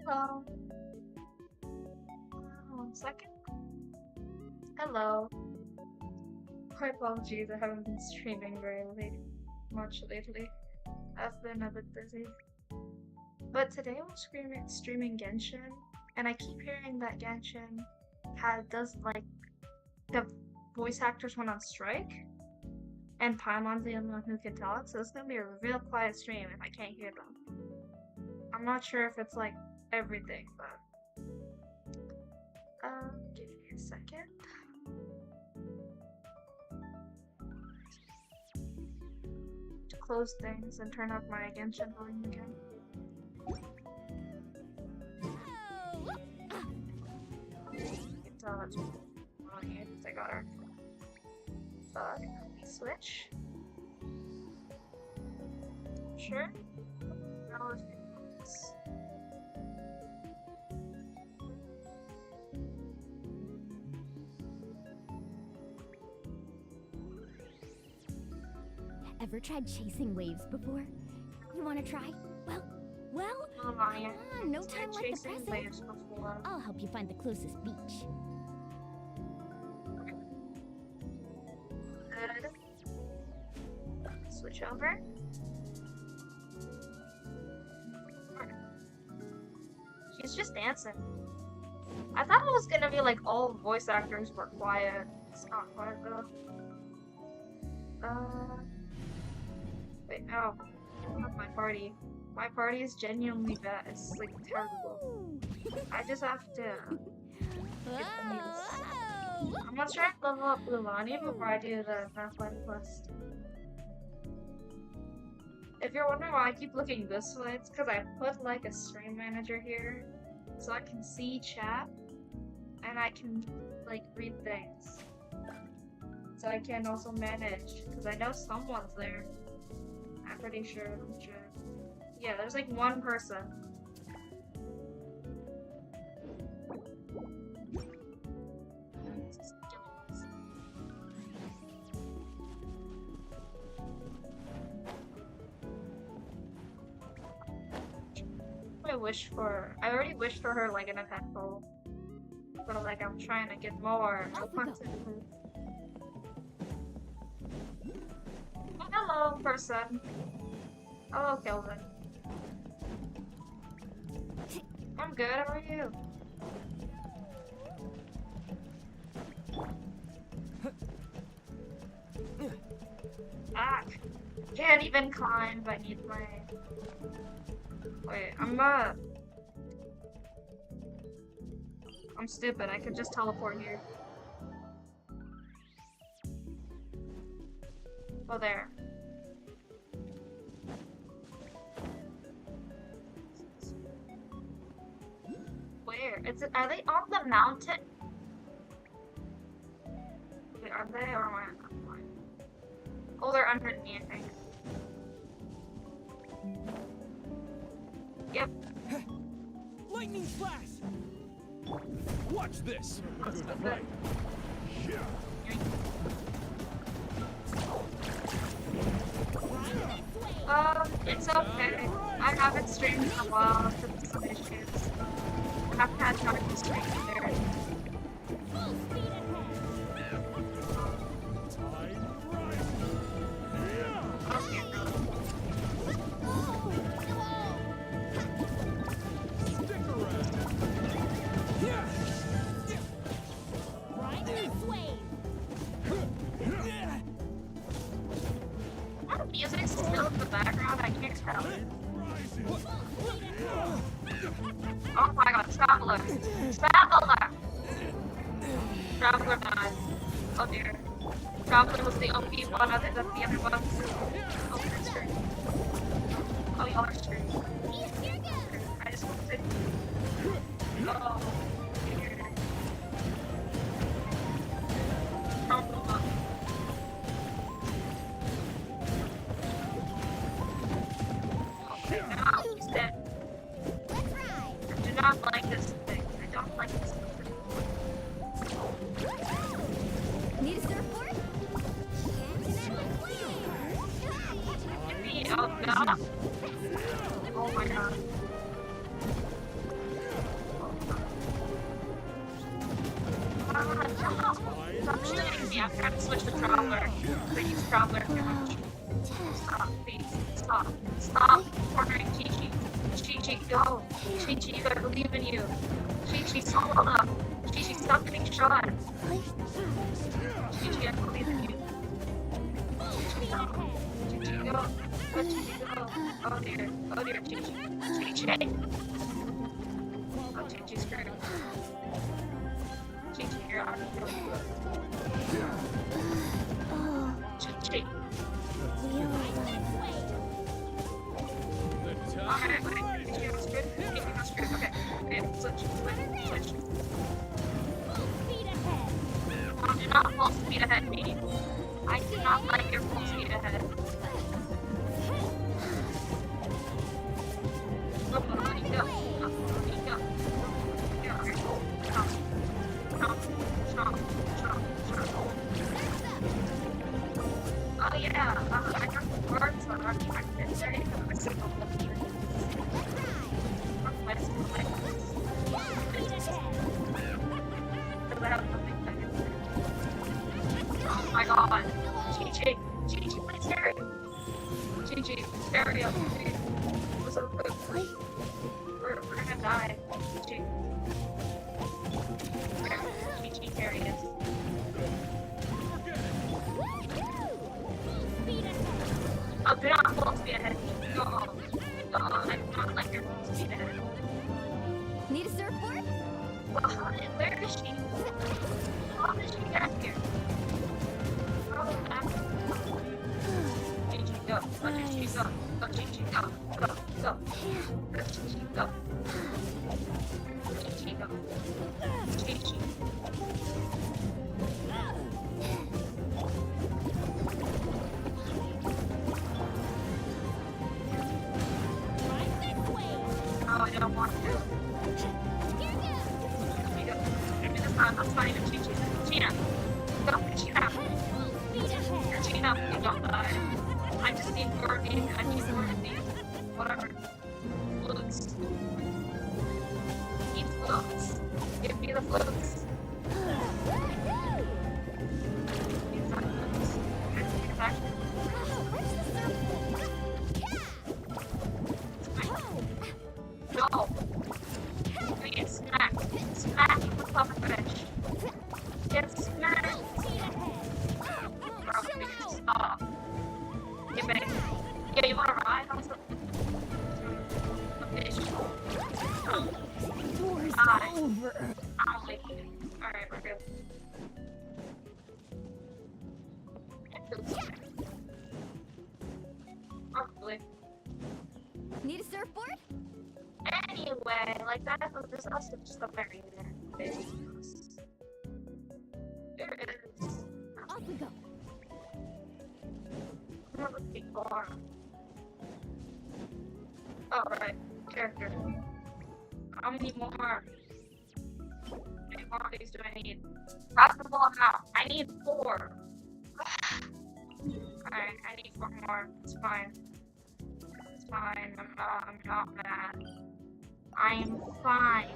Hello. 1 second. Hello. My apologies, I haven't been streaming much lately. I've been a bit busy. But today I'm streaming Genshin, and I keep hearing that Genshin does like the voice actors went on strike, and Paimon's the only one who can talk, so it's gonna be a real quiet stream if I can't hear them. I'm not sure if it's like everything, but give me a second. To close things and turn up my Genshin volume again. You can tell that's wrong here because I got our bug. Switch. Sure. Now if it's Ever tried chasing waves before? You want to try? Well, come on, no time like the present. Waves before. I'll help you find the closest beach. Good. Switch over. She's just dancing. I thought it was gonna be like all voice actors were quiet. It's not quiet though. Wait, no. Not my party. My party is genuinely bad. It's like terrible. I just have to get these. I'm gonna try to level up Lulani before I do the Mathline quest. If you're wondering why I keep looking this way, it's because I put like a stream manager here so I can see chat and I can like read things. So I can also manage because I know someone's there. I'm pretty sure. Yeah, there's like one person. I already wished for her like in a temple. But like I'm trying to get more. Hello, person. Hello, Kelvin. I'm good, how are you? Ah! Can't even climb, I need my... Wait, I'm stupid, I could just teleport here. Oh, there. Where? Are they on the mountain? Wait, are they or am I not? Oh, they're underneath me, I think. Yep. Lightning flash! Watch this! It's okay. I haven't streamed in a while because of some issues. I haven't had time to stream either. Music's still in the background, I can't tell. Oh my god, Traveler! Traveler! Traveler died. Oh dear. Traveler was the OP one other than the other ones. Oh, you're screwed. Oh, y'all are screwed. I just want to... Oh. Dear. Traveler. Now he's dead. I do not like this thing. I don't like this thing. Need a surfboard? Give me, oh god. Oh my god. traveler damage. Stop, please. Stop. Stop cornering Chi-Chi. Chi-Chi, go. Chi-Chi, I believe in you. Chi-Chi, solo up. Chi-Chi, stop getting shot. Chi-Chi, I believe in you. Chi-Chi, go. Chi-Chi, go. Let Chi-Chi go. Oh dear. Oh dear, Chi-Chi. Chi-Chi. Oh, Chi-Chi's screwed. Chi-Chi, you're out of Chi-Chi. Alright, wait. Chi-Chi was good. Chi-Chi was good. Okay. Okay, switch. Do not full speed ahead me. I do not like your full speed ahead. Go. Oh yeah, I got the cards on our practice. There you go. I said the whole thing. Oh my god. Chi-Chi, please hurry. Chi-Chi, hurry up. We're gonna die. Chi-Chi. Chi-Chi, hurry us. Oh, do not full speed ahead. No, I do not like your full speed ahead. Need a surfboard? Well, where is she? How did she get here? Oh, Chi-Chi, go. Go, Chi-Chi, go. Go, Chi-Chi, go. Go. Go, Chi-Chi, go. Chi-Chi, go. Chi-Chi. Oh, I don't want to. Give me this time. I'm fine with Chi-Chi. Gina. Go, Gina. Gina, you don't die. I just need more of these. I need more of these. Whatever. Flutes. Need flutes. Give me the flutes. Need some flutes. Get back. No. Get smacked. Smack the pufferfish. Get smacked. Bro, please stop. Get back. Yeah, you wanna ride on some fish? War's over. I'll wait. Alright, we're good. Probably. Need a surfboard? Anyway, like that was just also just a very big. There it is. Off we go. We're looking for. Alright, character. How many more? How many more of these do I need? Possible amount. I need 4. Alright, I need 4 more. It's fine. It's fine. I'm not mad. I'm fine.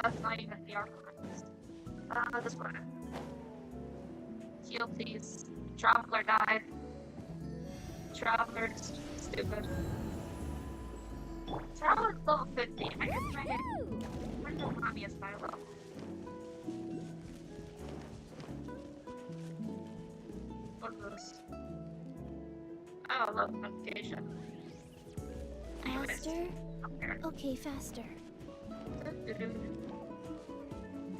That's not even the archivist. This one. Heal, please. Traveler died. Traveler's stupid. Traveler's level 50. I guess my head. I don't know mommy is my level. What's this? Oh, love notification. Faster? Okay, faster.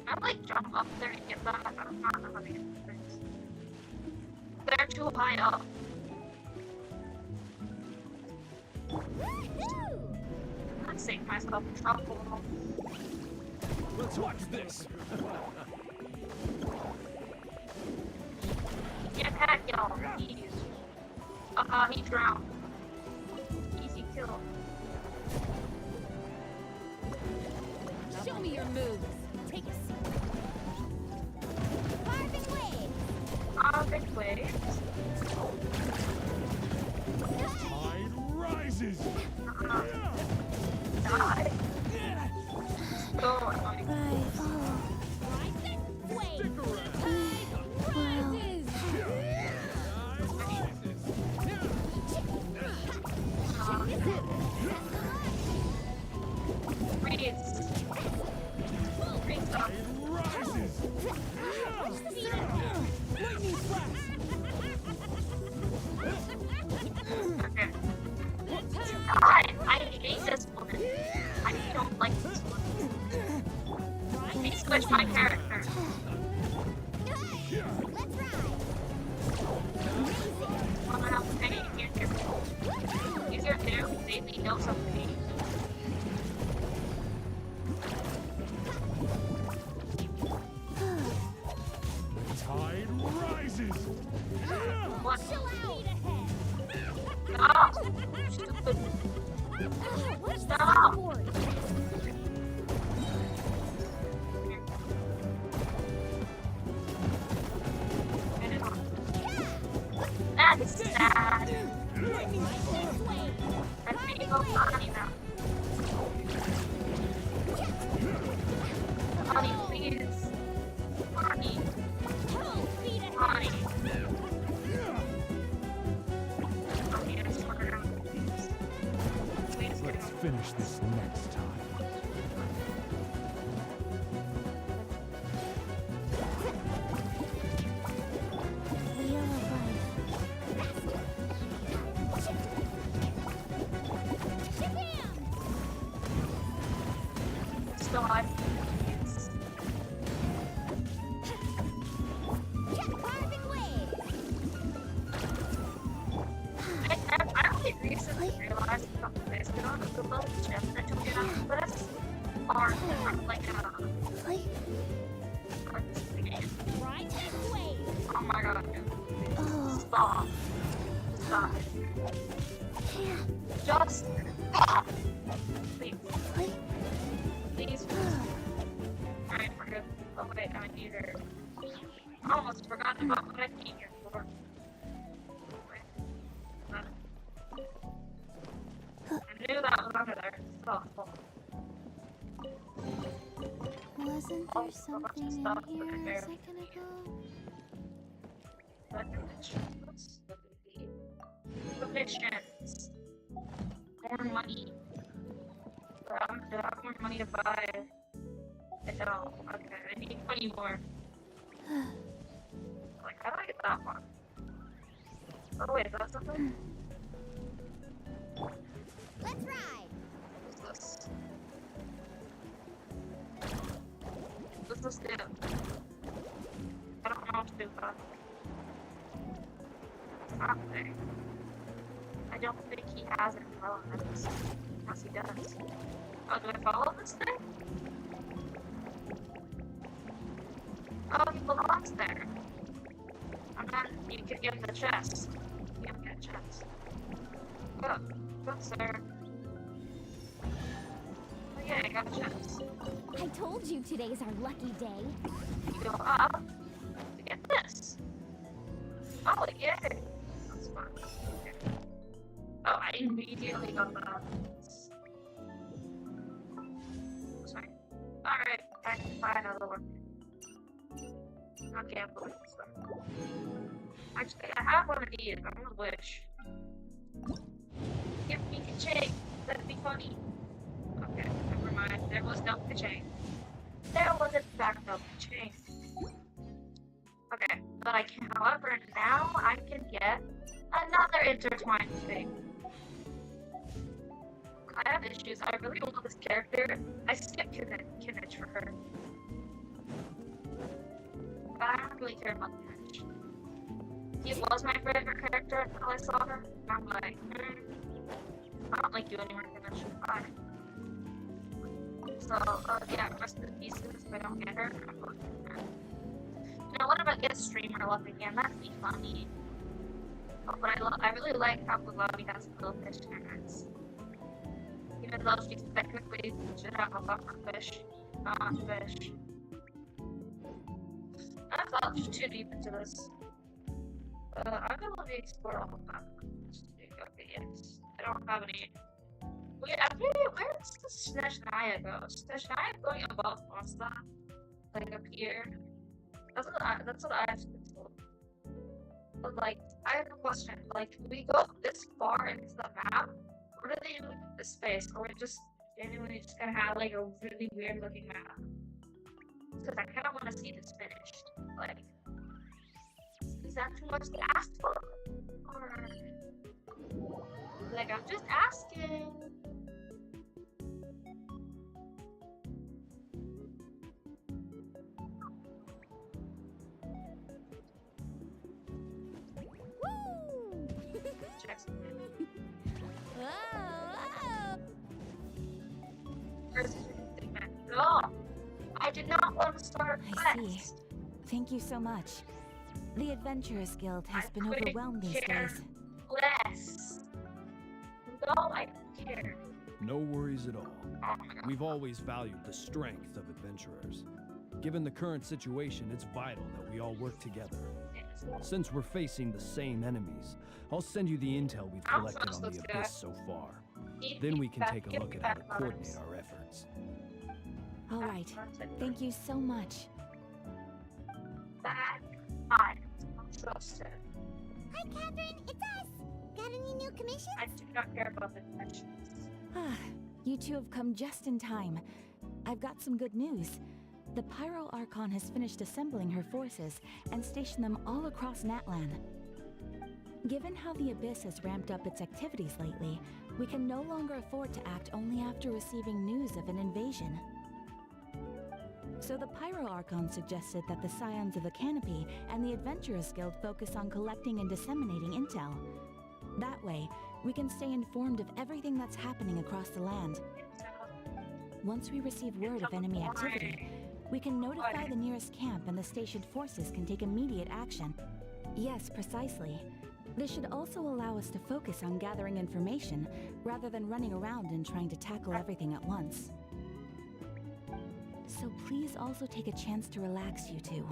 I like jump up there and get that. I don't know how to get things. They're too high up. I'm saving myself trouble. Let's watch this. Get back, y'all. Jeez. He drowned. Easy kill. Show me your moves. Take a seat. Carving waves. Carving waves. Tide rises. Die. So annoying. Right this way. Freeze. Freeze up. Tide rises. Lightning flash! Okay. God, I hate this woman. I don't like this woman. Let me switch my character. Let's ride! Well, then I'll pay you. Use your hair, maybe know something. Tide rises. What? Chill out! No! Stupid. What's the Stop! board? That's sad. Lightning flash! Let me go potty now. Potty, please. Potty. Full speed ahead! Potty. Potty, I swear to God, please. Please get Let's out. finish this next time. Wheel of life. Shabam! Still alive. Please. Carving waves! I only recently realized a couple days ago that the little gems that took it out of this are like parts of the game. Ride this wave! Oh my god. Oh, Stop. Stop. yeah. Just stop. Please. Please. Alright, we're good. Oh wait, I need her. I almost forgot about what I need her for. Wait. I knew that was under there. Stop. Wasn't Oh, there something in stop. here a There. second ago? Commissions. More money. Do I have more money to buy? I don't. Okay, I need 20 more. Like, how do I get that one? Oh wait, is that something? Let's ride! What's this? What's this do? I don't know what to do with that. Nothing. I don't think he has any relevance. Unless he does. Oh, do I follow this thing? Oh, he belongs there. And then you can get the chest. You can get a chest. Good. Good, sir. Oh yeah, I got a chest. I told you today's our lucky day. You go up to get this. Oh, yay! That's fun. Okay. Oh, I immediately got that. Sorry. Alright, I can buy another one. Okay, I'm going this one. Actually, I have one of these. I'm gonna wish. Give me the chain. That'd be funny. Okay, never mind. There was no chain. There was in fact no chain. Okay, but I can, however, now I can get another intertwined thing. I have issues. I really love this character. I skipped Kimmich for her. But I don't really care about Kimmich. He was my favorite character until I saw her. I'm like, I don't like you anymore, Kimmich. Bye. So, yeah, rest in pieces. If I don't get her, I'm going to her. You know, what if I get a streamer luck again? That'd be funny. Oh, but I really like how Bugatti has little fish hands. Even though she technically should have a buffer fish, not fish. I thought too deep into this. I'm gonna let me explore all of that. Okay, yes. I don't have any. Wait, where does the Snezhnaya go? Snezhnaya going above Monster? Like up here? That's what I was told. But like, I have a question. Like, do we go this far into the map? What are they doing with the space? Or we're just genuinely just gonna have like a really weird looking map? Because I kind of want to see this finished. Like, is that too much to ask for? Or, like, I'm just asking. Woo! Check something. Whoa! First thing back. No! I did not want to start a I see. quest. Thank you so much. The Adventurers Guild has been couldn't overwhelmed these care days. less. No, I don't care. No worries at all. Oh my god. We've always valued the strength of adventurers. Given the current situation, it's vital that we all work together. Since we're facing the same enemies, I'll send you the intel we've I'm collected on supposed the to Abyss so far. Then we can take a look at how to coordinate our efforts. All right. Thank you so much. Back. I'm trusted. Hi, Catherine. It's us. Got any new commissions? I do not care about the questions. You two have come just in time. I've got some good news. The Pyro Archon has finished assembling her forces and stationed them all across Natlan. Given how the Abyss has ramped up its activities lately, we can no longer afford to act only after receiving news of an invasion. So the Pyro Archon suggested that the Scions of the Canopy and the Adventurers Guild focus on collecting and disseminating intel. That way, we can stay informed of everything that's happening across the land. Once we receive word of enemy activity, we can notify the nearest camp and the stationed forces can take immediate action. Yes, precisely. This should also allow us to focus on gathering information rather than running around and trying to tackle everything at once. So please also take a chance to relax, you two.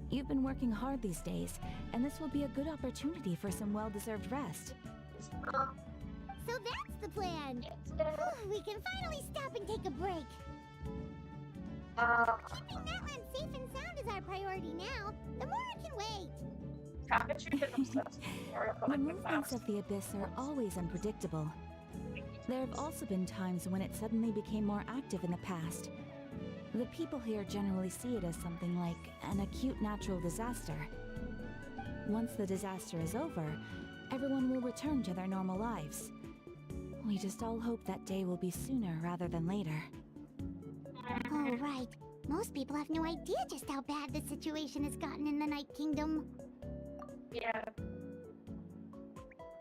You've been working hard these days, and this will be a good opportunity for some well-deserved rest. So that's the plan. We can finally stop and take a break. Keeping Natlan safe and sound is our priority now. The more it can wait. Haven't you been obsessed with The movements of the Abyss are always unpredictable. There have also been times when it suddenly became more active in the past. The people here generally see it as something like an acute natural disaster. Once the disaster is over, everyone will return to their normal lives. We just all hope that day will be sooner rather than later. Oh, right. Most people have no idea just how bad the situation has gotten in the Night Kingdom. Yeah.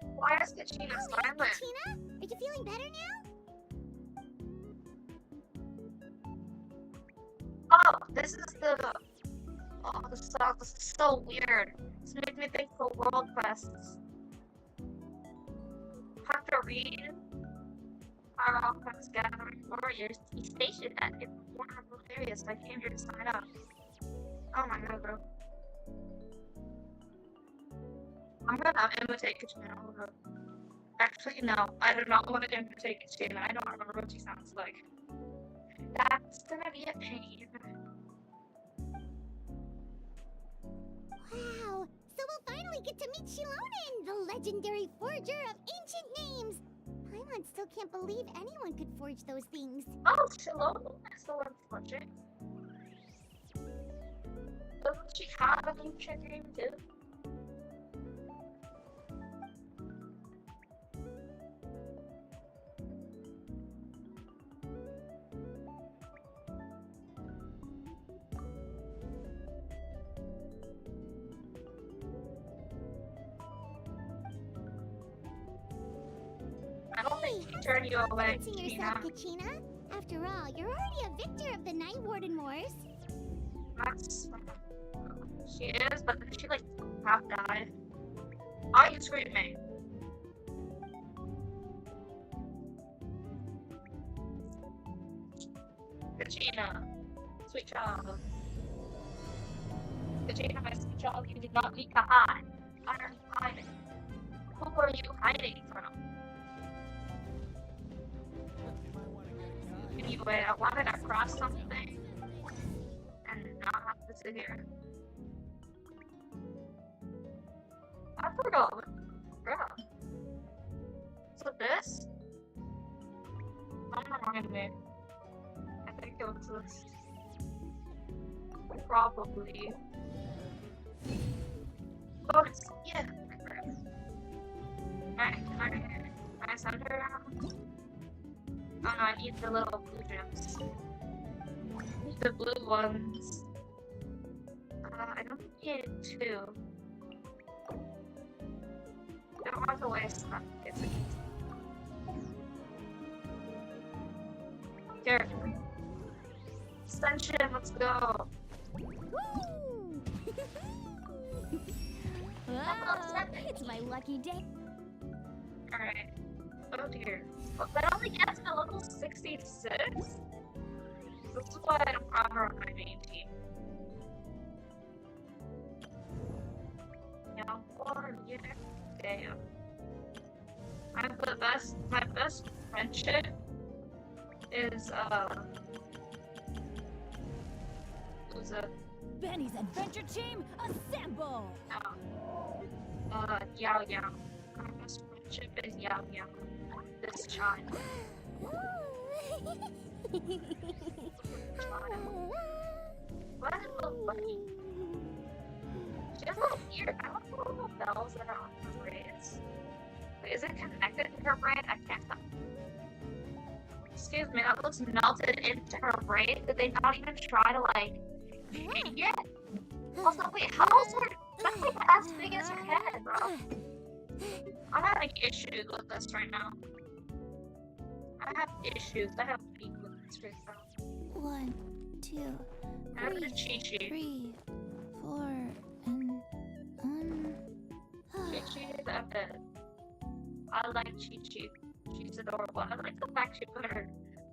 Why is Katrina silent? Katrina, are you feeling better now? Oh, this is the. Oh, this is so weird. This makes me think for world quests. Have to read. Our Alchemist gathering warriors to be stationed at vulnerable areas. I came here to sign up. Oh my god, bro. I'm gonna imitate Katrina. Actually, no. I do not want to imitate Katrina. I don't remember what she sounds like. That's gonna be a pain. Wow! So we'll finally get to meet Shilonen, the legendary forger of ancient names! Paimon still can't believe anyone could forge those things. Oh, Shalom is the one forging. Doesn't she have an ancient name too? I don't think she turned you away, Fancy Katrina. yourself, Kachina. After all, you're already a victor of the Night Warden Wars. That's she is, but then she like half died. Are you screaming? Katrina, sweet child. Katrina, my sweet child, you did not need to hide. Why are you hiding? Who are you hiding from? Anyway, I wanted to cross something and not have to sit here. I forgot. Bro. So this? remind me. I think it was this. Probably. Oh, it's, yeah. Can I send her now? Oh no, I need the little blue gems. The blue ones. I don't need two. I don't want to waste them. Here. Extension, let's go. Woo! Wow, it's my lucky day. Alright. Oh dear. But that only gets to level 66? This is why I don't have her on my main team. Yeah, or yeah. Damn. My best friendship is, who's it? Benny's adventure team, assemble! Yao Yao. My best friendship is Yao Yao. This child. What is a little bunny? She has a little ear. I don't know little bells that are on her braids. Wait, is it connected to her braid? I can't tell. Excuse me, that looks melted into her braid. Did they not even try to, like, hang it? Also, wait, how is her... That's like as big as her head, bro. I'm having issues with this right now. I have issues. I have beef with this right now. 1, 2, I have the Chi-Chi. 3, 4, and Chi-Chi is epic. I like Chi-Chi. She's adorable. I like the fact she put her...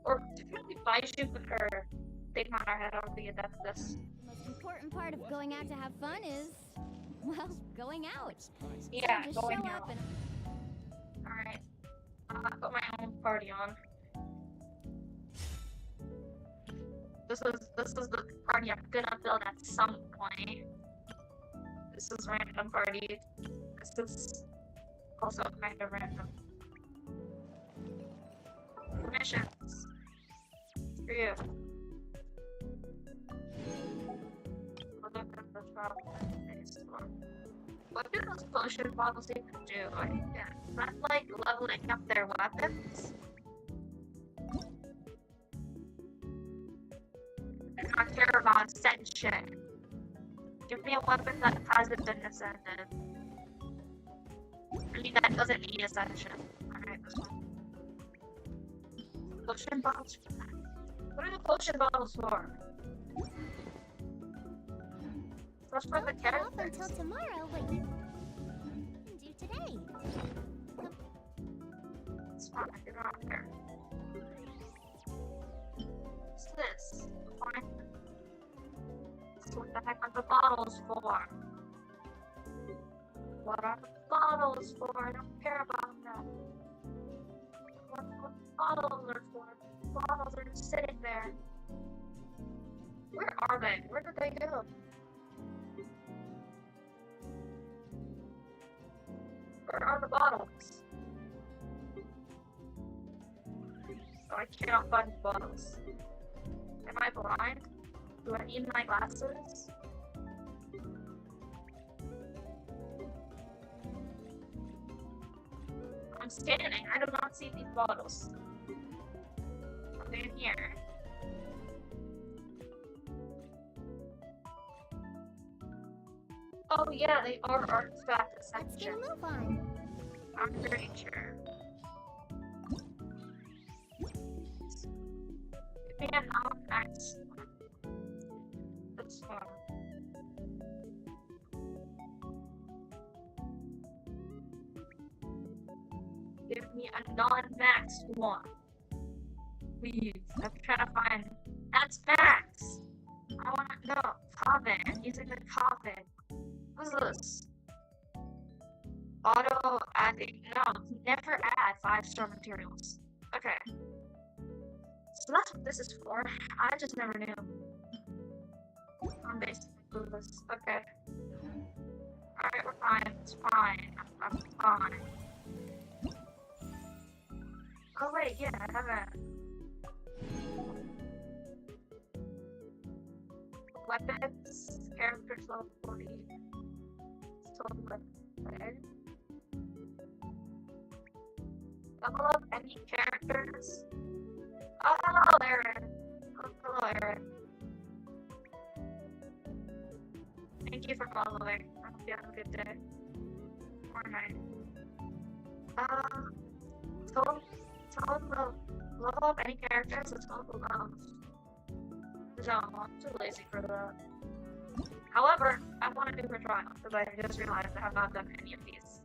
Or, really, why she put her thing on her head. I don't think it does this. The most important part of going out to have fun is, well, going out. Yeah, so just going show out. up and Alright. I put my own party on. This is the party I'm gonna build at some point. This is random party. This is also kind of random. Missions. For you. Look at the travel space for. What do those potion bottles even do? Yeah, is that like leveling up their weapons? I don't care about ascension. Give me a weapon that hasn't been ascended. I mean, that doesn't need ascension. Alright, this one. Potion bottles? What are the potion bottles for? That's for the off characters. until tomorrow what you can do today. It's fine, you're not there. What's this? Fine. So what the heck are the bottles for? What are the bottles for? I don't care about them. What the bottles are for? The bottles are just sitting there. Where are they? Where did they go? Where are the bottles? Oh, I cannot find the bottles. Am I blind? Do I need my glasses? I'm scanning. I do not see these bottles. Are they in here? Oh yeah, they are artifact Let's get a ascension. move on. I'm pretty sure. Give me an next one. This one. Give me a non-max one. Please. I'm trying to find. That's max! I wanna know. Coven. I'm using the coven. What's this? Auto adding. No, never add 5-star materials. Okay. So that's what this is for. I just never knew. I'm basically clueless. Okay. Alright, we're fine. It's fine. I'm fine. Oh wait, yeah, I haven't. level 40. So like, level up any characters. Oh, hello, Aaron. Oh, hello, Aaron. Thank you for following. I hope you have a good day. Or night. Tell level up any characters that's overwhelmed. No, I'm too lazy for that. However, I want to do for trial because I just realized I have not done any of these.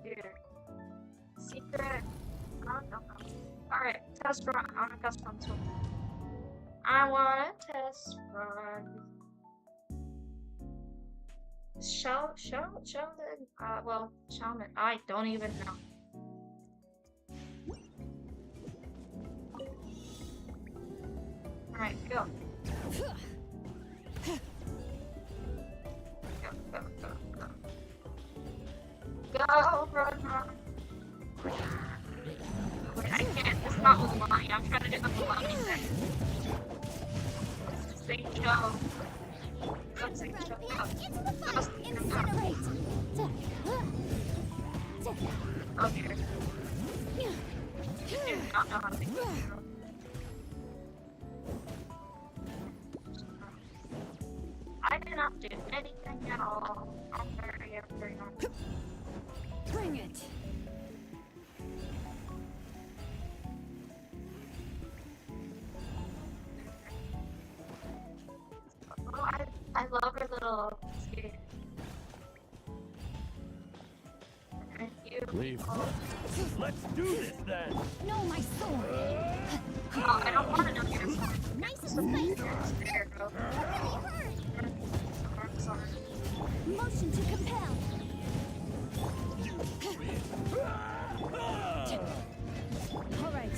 Here. Secret. No. Alright, test run. I want to test run too. I want to test run. Sheldon, well, Shaman, I don't even know. Alright, go. Go, run. Wait, I can't, it's not Mulani, I'm trying to do the Mulani thing. Let's say go. Let's say go. Oh dear. I do not know how to make this go. I did not do anything at all. I'm very normal. Bring it. Oh, I love her little skate. Thank you. Leave. Let's do this then. No, my sword. Oh, I don't want to know your song. Nice and spicy. There you go. Sorry. Motion to compel. All right.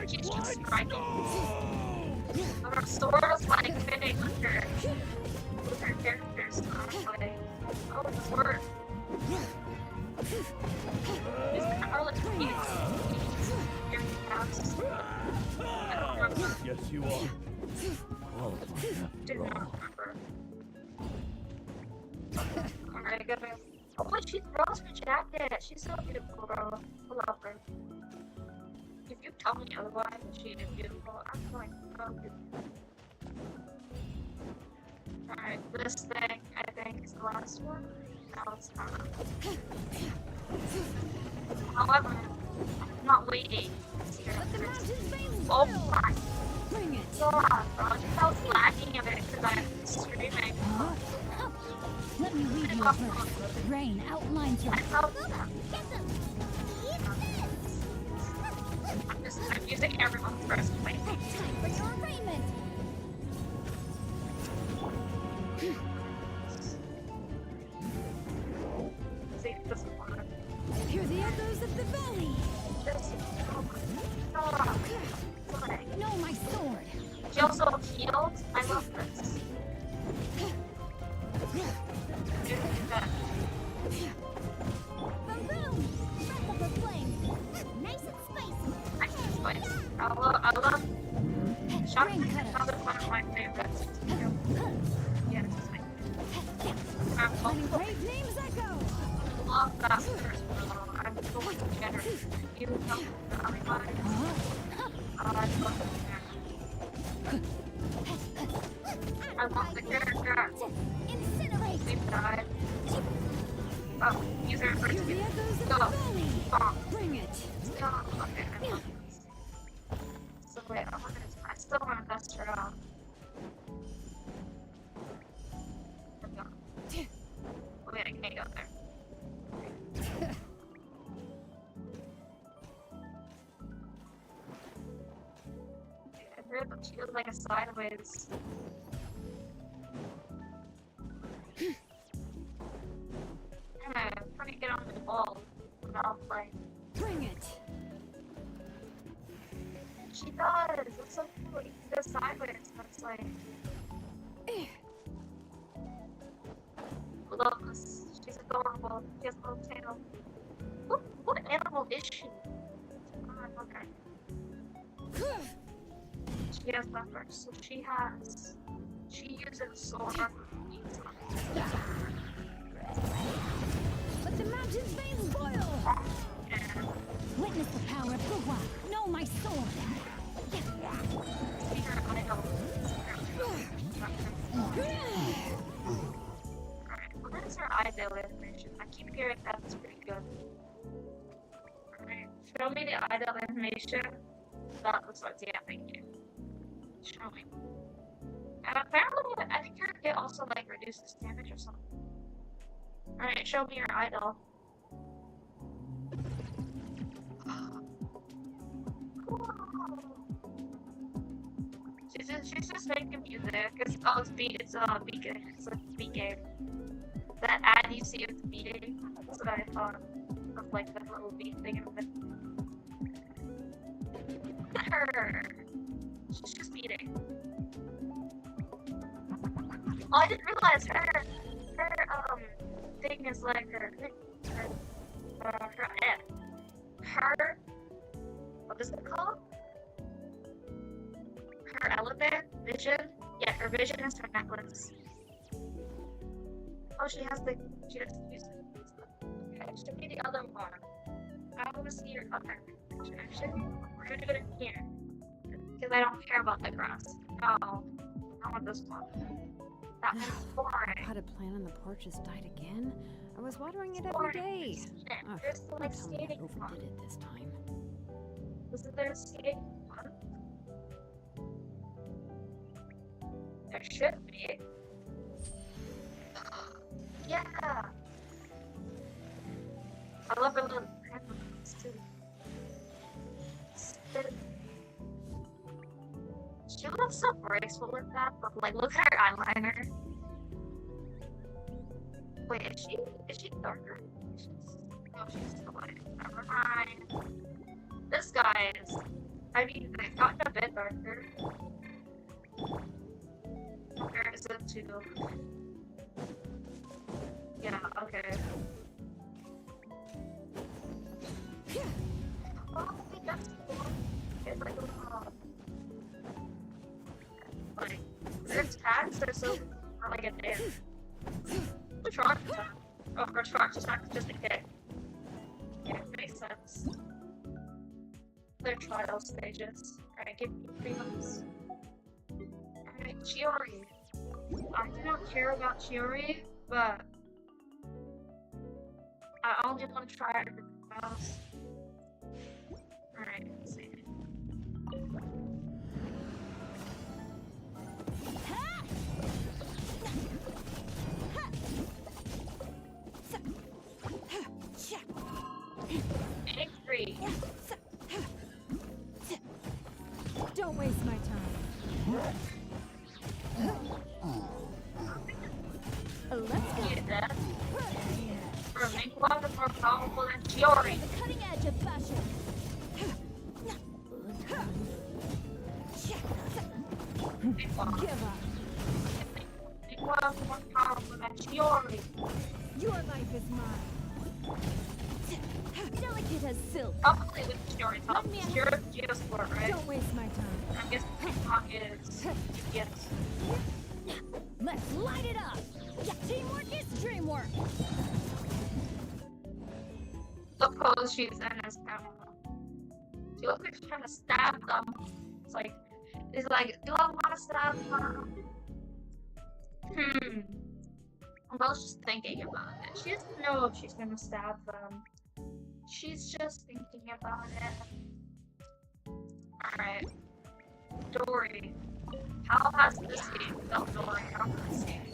She's just striking. Her sword is like fitting with her characters. I'm like, oh, the sword. Is Carla cute? I don't remember. Yes, you are. Oh, Did not remember. Alright, gotta. Oh, wait, she throws her jacket. She's so beautiful, bro. I love her. If you tell me otherwise that she is beautiful, I'm going to love you. Alright, this thing, I think, is the last one. No, it's not. However, I'm not waiting. Oh my Bring it. god, bro. I was lagging a bit because I'm streaming. Let me read you a verse. Rain outlines your. I felt that. I'm using everyone's first place. Time for your arraignment. See, this one. Hear the echoes of the valley. This one. No, my sword. She also healed. I love this. Boom, boom. Breath of the flame. Nice and spicy. I love Shotgun is another one of my favorites. Yes. Letting brave names echo. I love that first one. I'm so much better. You know, everybody. I love the character. I love the character. Incinerate. We've died. Oh, use her first. Hear the echoes of the Go. valley. Stop. Bring it. Stop. Okay, I love this. So wait, I still want to test her out. Wait, I can't go there. I heard that she was like a sideways. I'm trying to get on the ball without playing. Bring it. She does. It's so cool. There's the sideways. That's like. Look, she's adorable. She has a little tail. What animal is she? Oh, okay. She has leopards, so she uses sword. Let the mountain's veins boil! Witness the power of Gugwa. Know my sword. Alright, what is her idol animation? I keep hearing that's pretty good. Alright, show me the idol animation. That looks like, yeah, thank you. Show me. And apparently, I think her kit also like reduces damage or something. Alright, show me your idol. She's just making music. It's a beat game. It's a beat game. That ad you see with the beating. That's what I thought of, like the little beat thing in the. Her. She's just beating. Oh, I didn't realize her thing is like her what is it called? Her element, vision. Yeah, her vision is her necklace. Oh, she has to use it. Okay, it should be the other one. I want to see your other vision. We're gonna do it in here. Because I don't care about the grass. No, I want this one. That one's boring. Had a plant on the porch has died again. I was watering it every day. Oh, There's the like tell me I skating one. overdid it this time. Wasn't there a skating one? There should be. Yeah. I love her little hands too. She looks so graceful with that, but like, look at her eyeliner. Wait, is she darker? Oh, she's still light. Never mind. This guy is, I mean, they've gotten a bit darker. Comparison to, yeah, okay. Oh, wait, that's cool. It's like a little, like, their attacks are so, are like a dance. The charge attack. Oh, her charge attack is just a hit. Yeah, it makes sense. Their trial stages. Alright, give me 3 months. Alright, Chiori. I do not care about Chiori, but I only want to try everything else. Alright, let's see. Angry. Don't waste my time. Let's go. Get that. Make one more powerful than Chiori. The cutting edge of fashion. Make one Give up. more powerful than Chiori. Your life is mine. Delicate as silk. Probably with Chiori top. Chiori Geosport, right? Don't waste my time. I guess TikTok is. Yes. Let's light it up. Yeah, teamwork is dreamwork. The pose she's in is kind of. She looks like she's trying to stab them. It's like, do I want to stab her? I was just thinking about it. She doesn't know if she's gonna stab them. She's just thinking about it. Alright. Dory. How has this game felt, Dory? How has this game?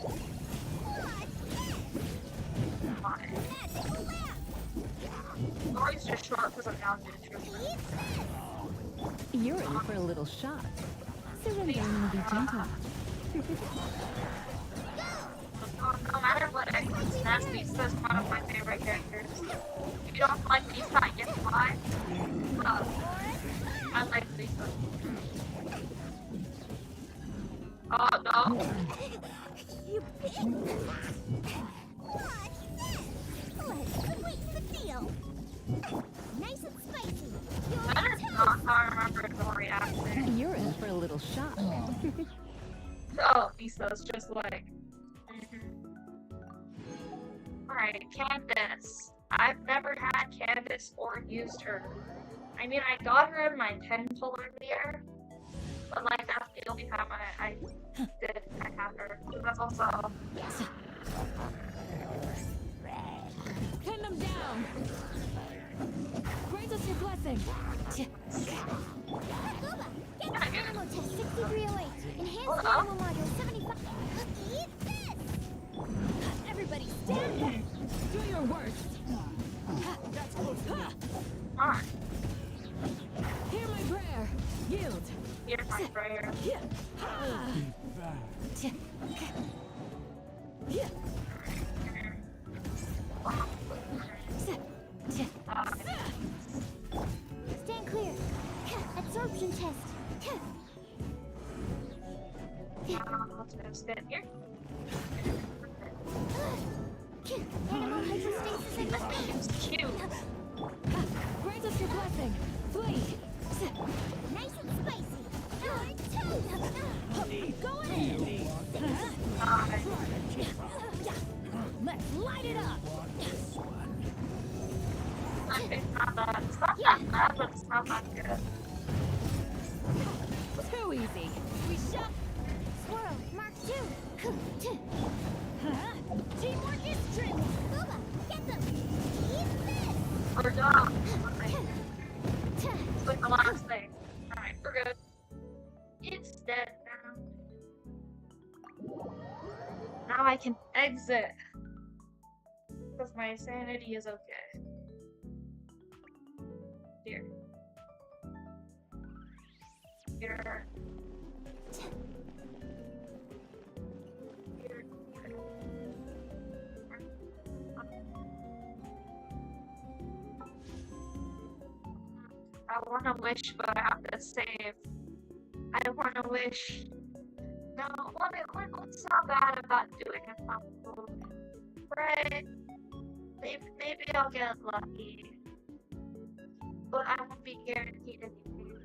Fine. Dory's just short because I'm now neutral. You're in for a little shot. Surrender and be gentle. No matter what anyone says, Lisa's one of my favorite characters. If you don't like Lisa, I guess why. I like Lisa. You pig! What's this? Let's sweeten the deal. Nice and spicy. That is not how I remember Dory acting. You're in for a little shock. Oh, Misa's just like. Alright, Candace. I've never had Candace or used her. I mean, I got her in my 10 polar bear, but like that's the only time I have her. So that's also. Pin them down! Grant us your blessing! Booba, get the animal test 6308. Enhanced Up. animal module 75. Eat this! Everybody stand back! Do your worst! That's close enough. Alright, Hear my prayer! Yield! here's my prayer. Yeah. Yeah. Stand clear. Absorption test. Let's go stand here. Animal hydrostasis in the It's cute. Grant us your blessing! Flee! Nice and spicy. Your toes. Go ahead. Let's light it up! It's not that. It's not that bad, but it's not that good. Too easy! We shot. Swirl. Mark 2. Teamwork is strength. Booba, get them. Eat this. We're done. It's like the last thing. Alright, we're good. It's dead now. Now I can exit. Because my sanity is okay. Here. Here. Here. I wanna wish, but I have to save. I wanna wish. No, what's so bad about doing a puzzle? Right? Maybe I'll get lucky. But I won't be guaranteed anything.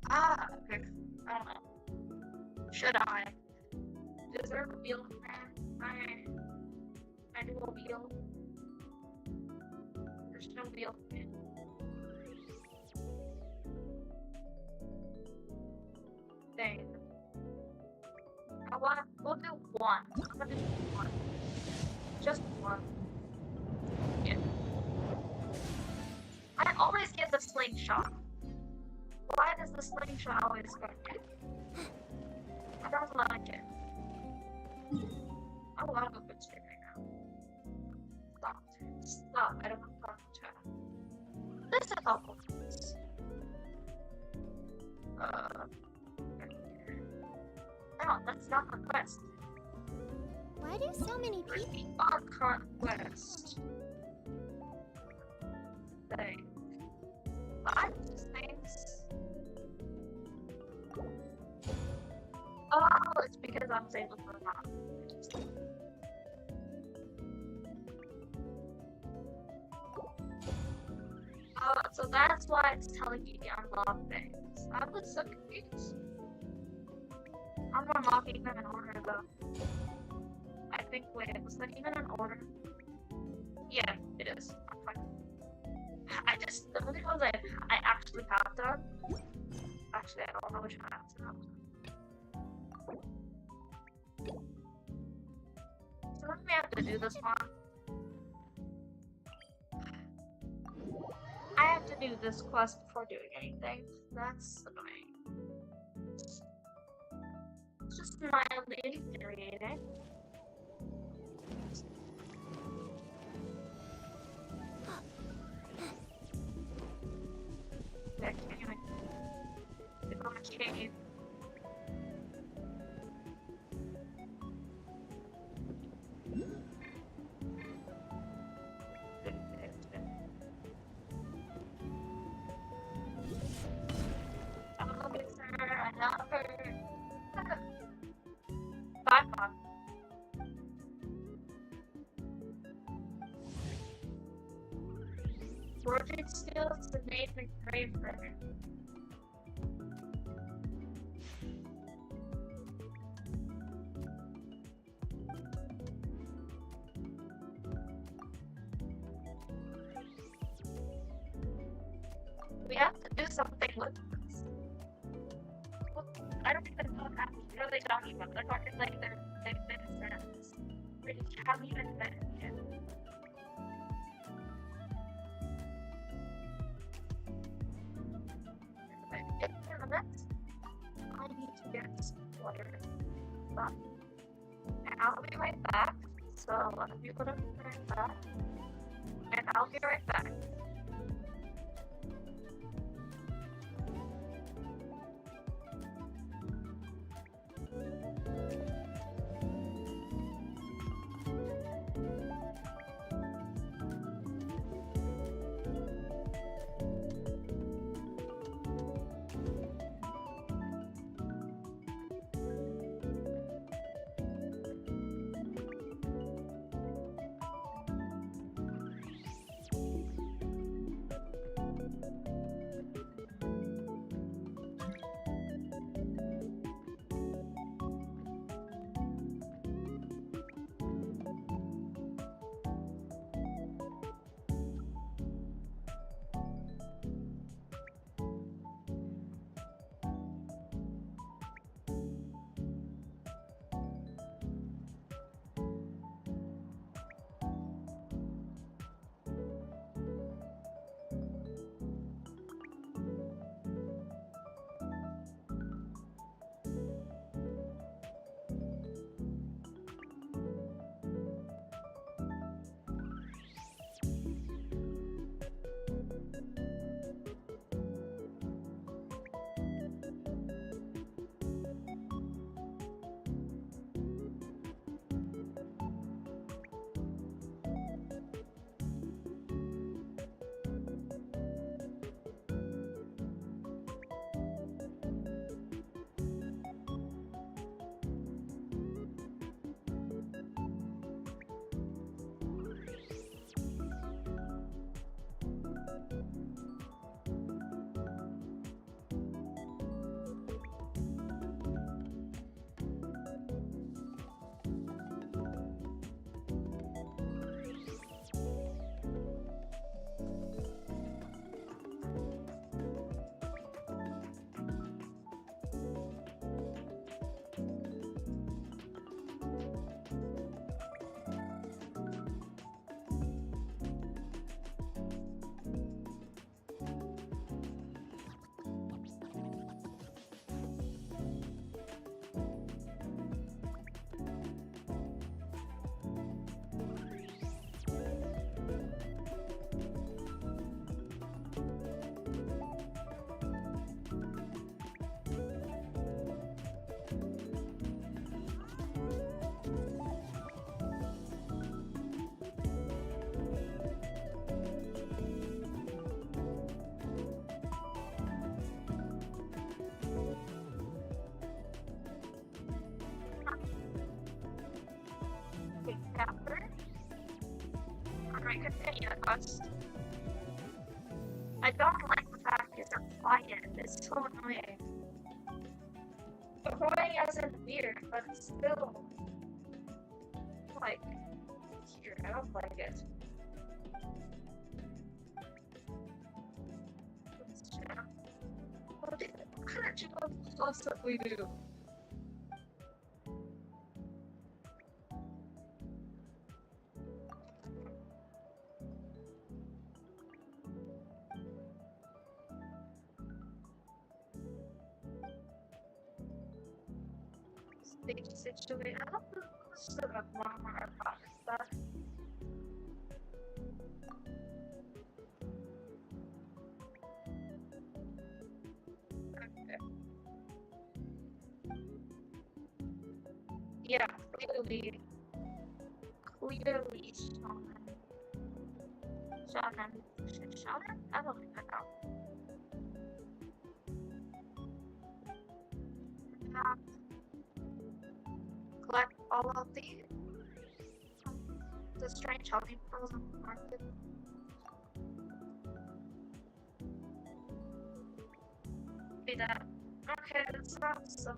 Okay. I don't know. Should I? Is there a wheel in there? I do a wheel. There's no wheel in it. Dang. We'll do one. I'm gonna do one. Just one. Yeah. I always get the slingshot. Why does the slingshot always go get? I don't like it. I want to go good straight right now. Stop. Stop. I don't want to talk to chat. This is awful. No, that's not the quest. Why do so many people? The Archon quest. Thing. Five things. Oh, it's because I'm able to not. Oh, so that's why it's telling me to unlock things. I was so confused. I'm unlocking them in order though. I think, wait, was that even an order? Yeah, it is. I'm fine. The only ones I actually have done. Actually, I don't know which one I have done. So let me have to do this one. I have to do this quest before doing anything. That's annoying. It's just mildly infuriating. Anyway, it's on a cave. I'm looking for another forging skills that made me crave for her. We have to do something with this. Well, I don't even know what are they talking about. They're talking like they've been friends. We haven't even met yet. In 10 minutes, I need to get some water. But, and I'll be right back. So you put up right back. And I'll be right back. Chapter. Alright, continue. I don't like the fact it's so quiet. It's so annoying. Annoying as in weird, but it's still like here. I don't like it. Let's check. What kind of channel stuff we do? Situation. I don't know sort of one more about that. Okay. Yeah, clearly, Shaman? I don't even know. Collect all of the strange hobby pearls on the market. be that. Okay, that's not so.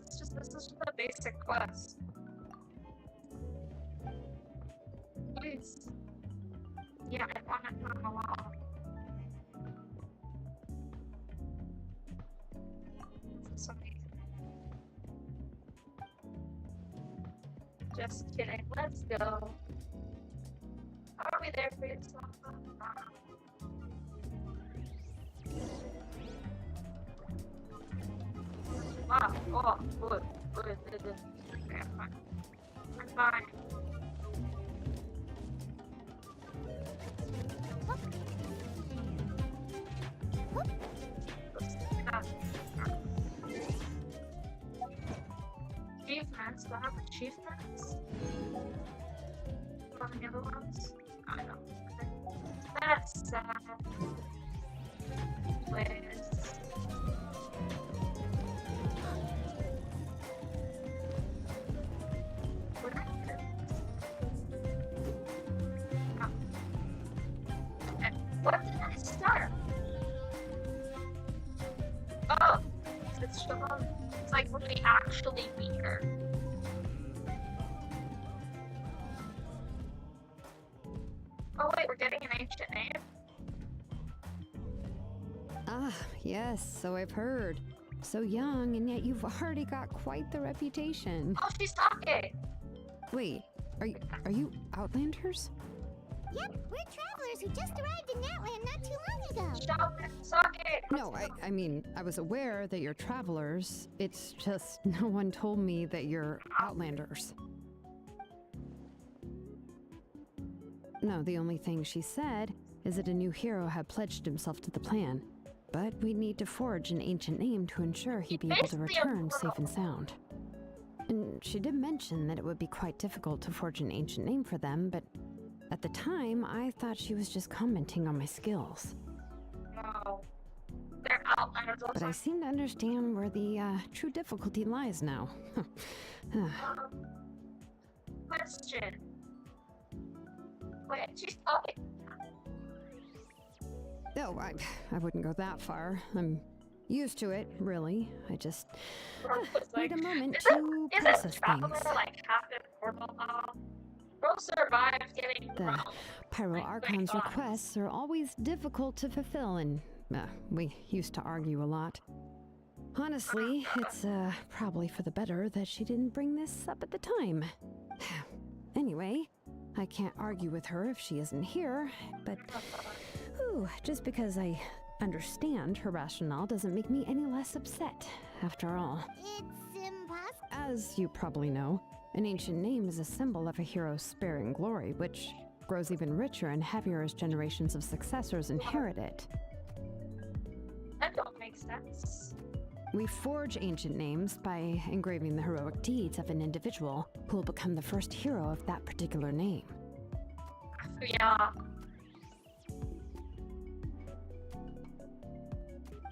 This is just a basic quest. Please. Yeah, I want to come along. Sorry. Just kidding. Let's go. Are we there for yourself? Wow. Oh, good. Good. Okay, I'm fine. I'm fine. Achievements? Do I have achievements? Or any other ones? I don't know. That's sad. Where's... What did I start? Oh, it's Siobhan. It's like when we actually meet her. Oh wait, we're getting an ancient name? Ah, yes, so I've heard. So young, and yet you've already got quite the reputation. Oh, she's talking! Wait, are you Outlanders? Yep, we're travelers who just arrived in Natland not too long ago. Stop it, talking! No, I mean, I was aware that you're travelers. It's just no one told me that you're Outlanders. No, the only thing she said is that a new hero had pledged himself to the plan. But we'd need to forge an ancient name to ensure he'd be able to return safe and sound. And she did mention that it would be quite difficult to forge an ancient name for them, but at the time, I thought she was just commenting on my skills. No. They're Outlanders also. But I seem to understand where the true difficulty lies now. Question. Wait, she's talking. No, I wouldn't go that far. I'm used to it, really. I just need a moment to process Traveler things. like Captain Portal now? Bro survived getting The thrown. Pyro Like, Archon's God. requests are always difficult to fulfill, and we used to argue a lot. Honestly, it's probably for the better that she didn't bring this up at the time. Anyway, I can't argue with her if she isn't here, but just because I understand her rationale doesn't make me any less upset, after all. It's impossible. As you probably know, an ancient name is a symbol of a hero's spirit and glory, which grows even richer and heavier as generations of successors inherit it. That don't make sense. We forge ancient names by engraving the heroic deeds of an individual who will become the first hero of that particular name. Yeah.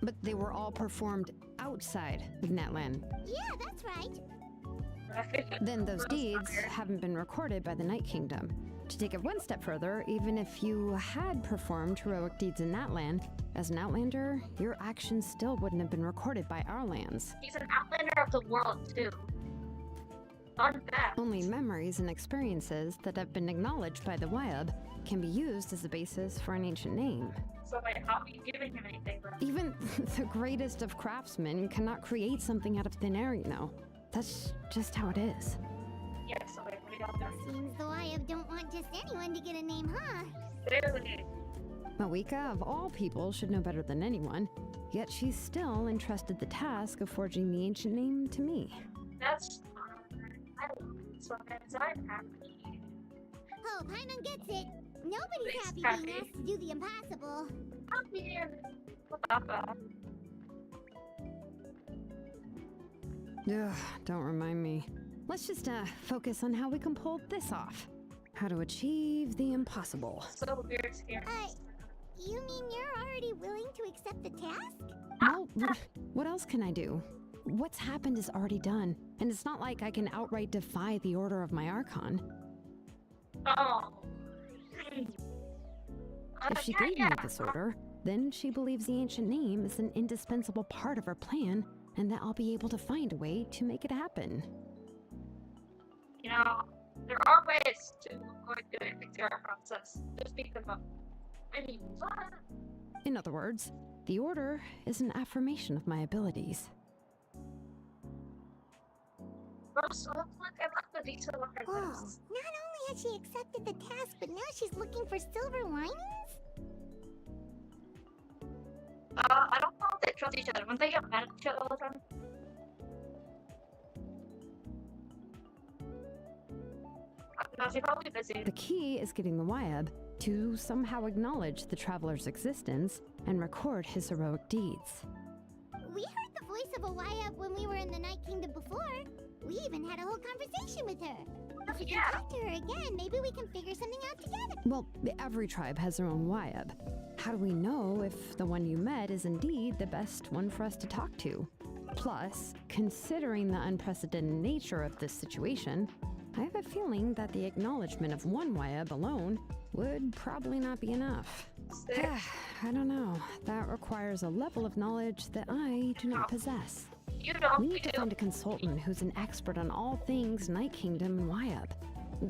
But they were all performed outside of Natlan. Yeah, that's right. Then those deeds haven't been recorded by the Night Kingdom. To take it one step further, even if you had performed heroic deeds in that land, as an Outlander, your actions still wouldn't have been recorded by our lands. He's an Outlander of the world, too. Fun fact. Only memories and experiences that have been acknowledged by the Wyab can be used as a basis for an ancient name. So wait, how are you giving him anything, bro? Even the greatest of craftsmen cannot create something out of thin air, you know. That's just how it is. Yeah, so wait, we don't know. Seems the Wyab don't want just anyone to get a name, huh? Clearly. Mawika, of all people, should know better than anyone, yet she's still entrusted the task of forging the ancient name to me. That's fine. I love it. So means I'm happy. Oh, Paimon gets it. Nobody's Please, happy happy. being asked to do the impossible. Happy and Papa. Ugh, don't remind me. Let's just focus on how we can pull this off. How to achieve the impossible. So weird here. You mean you're already willing to accept the task? Well, what else can I do? What's happened is already done, and it's not like I can outright defy the order of my Archon. Oh. If she gave me this order, then she believes the ancient name is an indispensable part of her plan, and that I'll be able to find a way to make it happen. You know, there are ways to avoid doing the entire process. Just speak them up. I mean, what? In other words, the order is an affirmation of my abilities. First, look at the detail of her Whoa, lips. not only has she accepted the task, but now she's looking for silver linings? I don't know if they trust each other. Wouldn't they get mad at each other all the time? No, she's probably busy. The key is getting the Wyab to somehow acknowledge the traveler's existence and record his heroic deeds. We heard the voice of a Wyab when we were in the Night Kingdom before. We even had a whole conversation with her. If we can talk to her again, maybe we can figure something out together. Well, every tribe has their own Wyab. How do we know if the one you met is indeed the best one for us to talk to? Plus, considering the unprecedented nature of this situation, I have a feeling that the acknowledgement of one Wyab alone would probably not be enough. I don't know. That requires a level of knowledge that I do not possess. You don't. We need to find a consultant who's an expert on all things Night Kingdom and Wyab.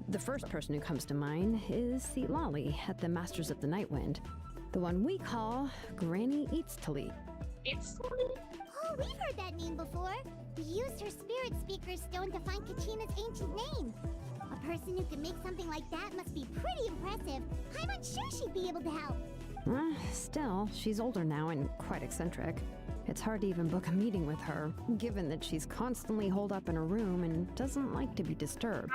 The first person who comes to mind is Lali at the Masters of the Nightwind, the one we call Granny Eatstali. It's Oh, we've heard that name before. We used her spirit speaker stone to find Kachina's ancient name. A person who can make something like that must be pretty impressive. I'm unsure she'd be able to help. Still, she's older now and quite eccentric. It's hard to even book a meeting with her, given that she's constantly holed up in her room and doesn't like to be disturbed.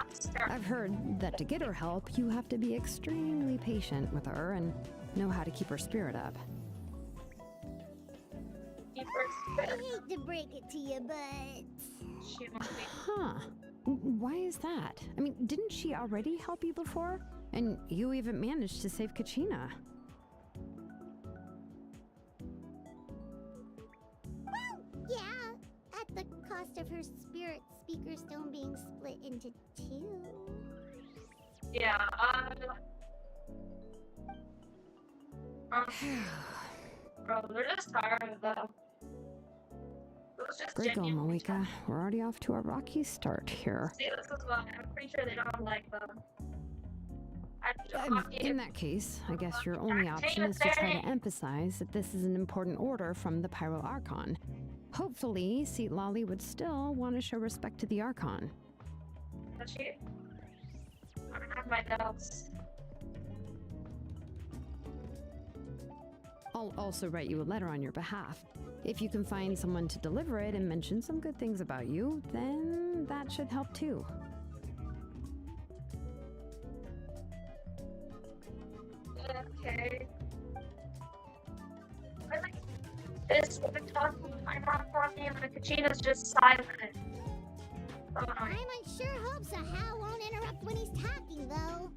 I've heard that to get her help, you have to be extremely patient with her and know how to keep her spirit up. I hate to break it to you, but... She won't be. Huh. Why is that? I mean, didn't she already help you before? And you even managed to save Kachina. Well, yeah. At the cost of her spirit speaker stone being split into two. Yeah, bro, they're just tired of them. It was just Great going, genuinely Malika. We're already off to a rocky start here. See, this is why I'm pretty sure they don't like them. I In that case, I guess your only option is to try to emphasize that this is an important order from the Pyro Archon. Hopefully, Seat Lolly would still want to show respect to the Archon. Does she? I have my doubts. I'll also write you a letter on your behalf. If you can find someone to deliver it and mention some good things about you, then that should help too. Okay. I like this. We've been talking. I'm not talking, and the Kachina's just silent. So I'm annoying. unsure hopes a Hal won't interrupt when he's talking, though.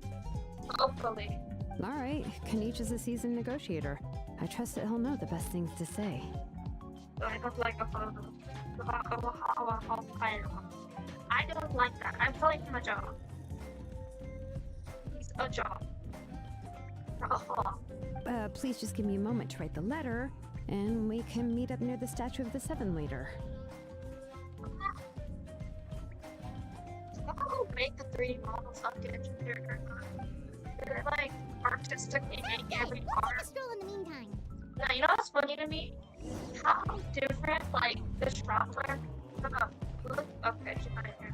Hopefully. All right, Kanich is a seasoned negotiator. I trust that he'll know the best things to say. I don't like a photo. I don't like that. I'm telling him a job. He's a job. Please just give me a moment to write the letter, and we can meet up near the Statue of the Seven later. I'll make the 3D models of Genshin character. They're like artistic in every Let's part. take a stroll in the meantime. Now, you know what's funny to me? How different, like, the shots are. Look, okay, she's not here.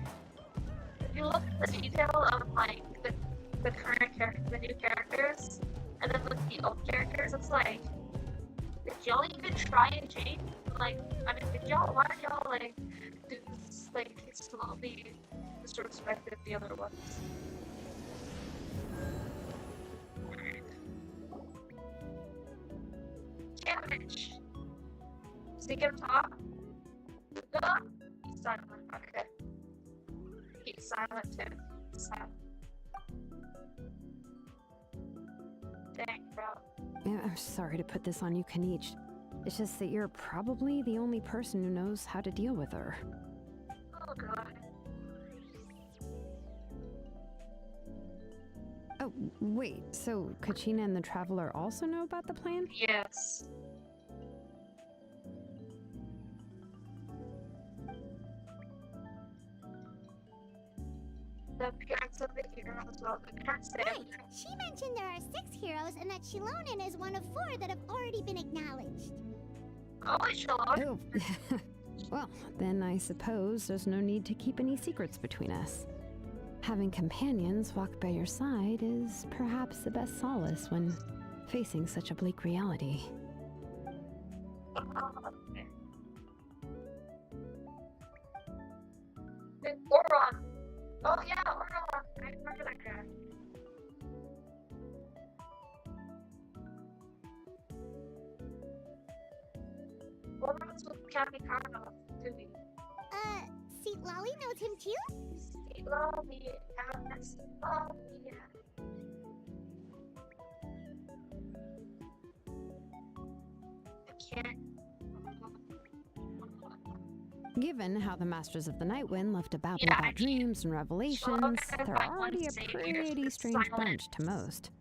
If you look at the detail of, like, the current character, the new characters, and then with the old characters, it's like, did y'all even try and change? Like, I mean, why did y'all, like, do this, like, slowly disrespected the other ones? Damage. Speak up top. He's silent. Okay. He's silent too. Silent. Dang, bro. Yeah, I'm sorry to put this on you, Kanich. It's just that you're probably the only person who knows how to deal with her. Oh god. Wait, so Kachina and the Traveler also know about the plan? Yes. The appearance of the hero as well. The appearance of Right. She mentioned there are 6 heroes and that Shilonen is one of 4 that have already been acknowledged. Oh, Shalom. Oh. Well, then I suppose there's no need to keep any secrets between us. Having companions walk by your side is perhaps the best solace when facing such a bleak reality. Oron. Oh yeah, Oron. I remember that guy. Oron's with Capicano, too. Seat Lolly knows him too? Lolly, that's Lolly. I can't. Given how the Masters of the Nightwind love to babble Yeah, about dreams and revelations, okay, they're fine, already a savior, pretty strange silence. bunch to most.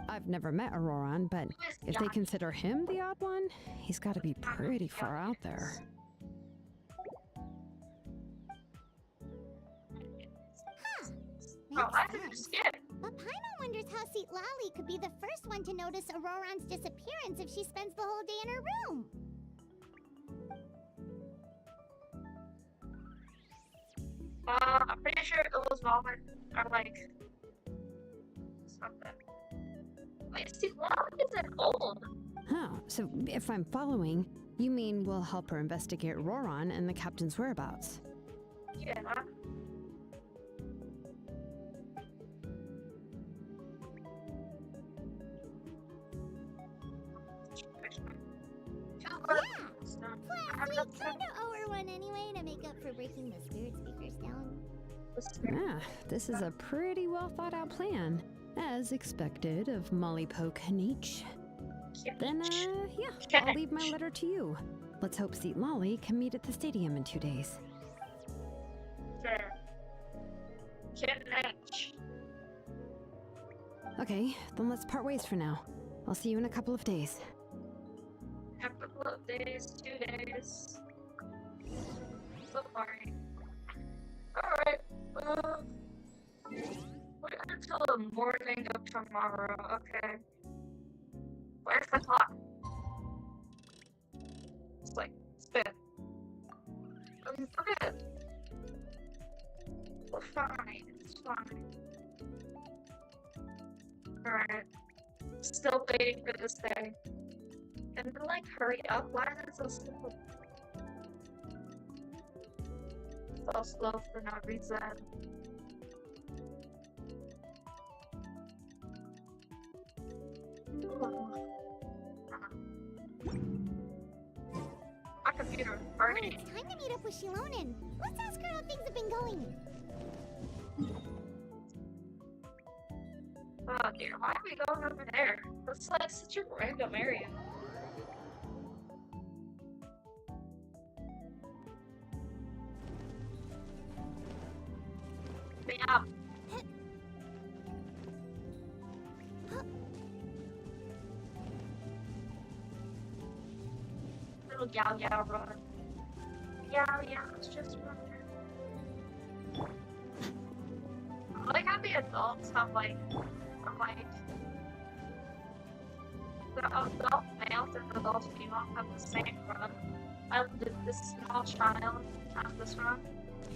I've never met Auroran, but if they consider him the odd one, he's got to be pretty far out there. Huh. Oh, I Makes didn't sense. skip. But Paimon wonders how Seat Lolly could be the first one to notice Auroran's disappearance if she spends the whole day in her room. I'm pretty sure it was Walmart or like something. Wait, see, Lolly isn't old. Huh, so if I'm following, you mean we'll help her investigate Auroran and the captain's whereabouts? Yeah. Plus, we kinda owe her one anyway to make up for breaking the spirit speakers down. Ah, this is a pretty well thought out plan, as expected of Molly Poke Nietzsche. Then, yeah, I'll leave my letter to you. Let's hope Seat Lolly can meet at the stadium in 2 days. Sure. Kitnich. Okay, then let's part ways for now. I'll see you in a couple of days. A couple of days, 2 days. So boring. Alright, wait until the morning of tomorrow, okay. Where's the clock? It's like, spin. Okay. We're fine, it's fine. Alright. Still waiting for this day. And then, like, hurry up, why is it so slow? So slow for no reason. My computer Oh, burning. it's time to meet up with Shilonen. Let's ask her how things have been going. Oh dear, why are we going over there? That's like such a random area. Bam. Little Yao Yao run. Yao Yao, it's just run. I like how the adults have like, the adult males and the adult females have the same run. This small child has this run.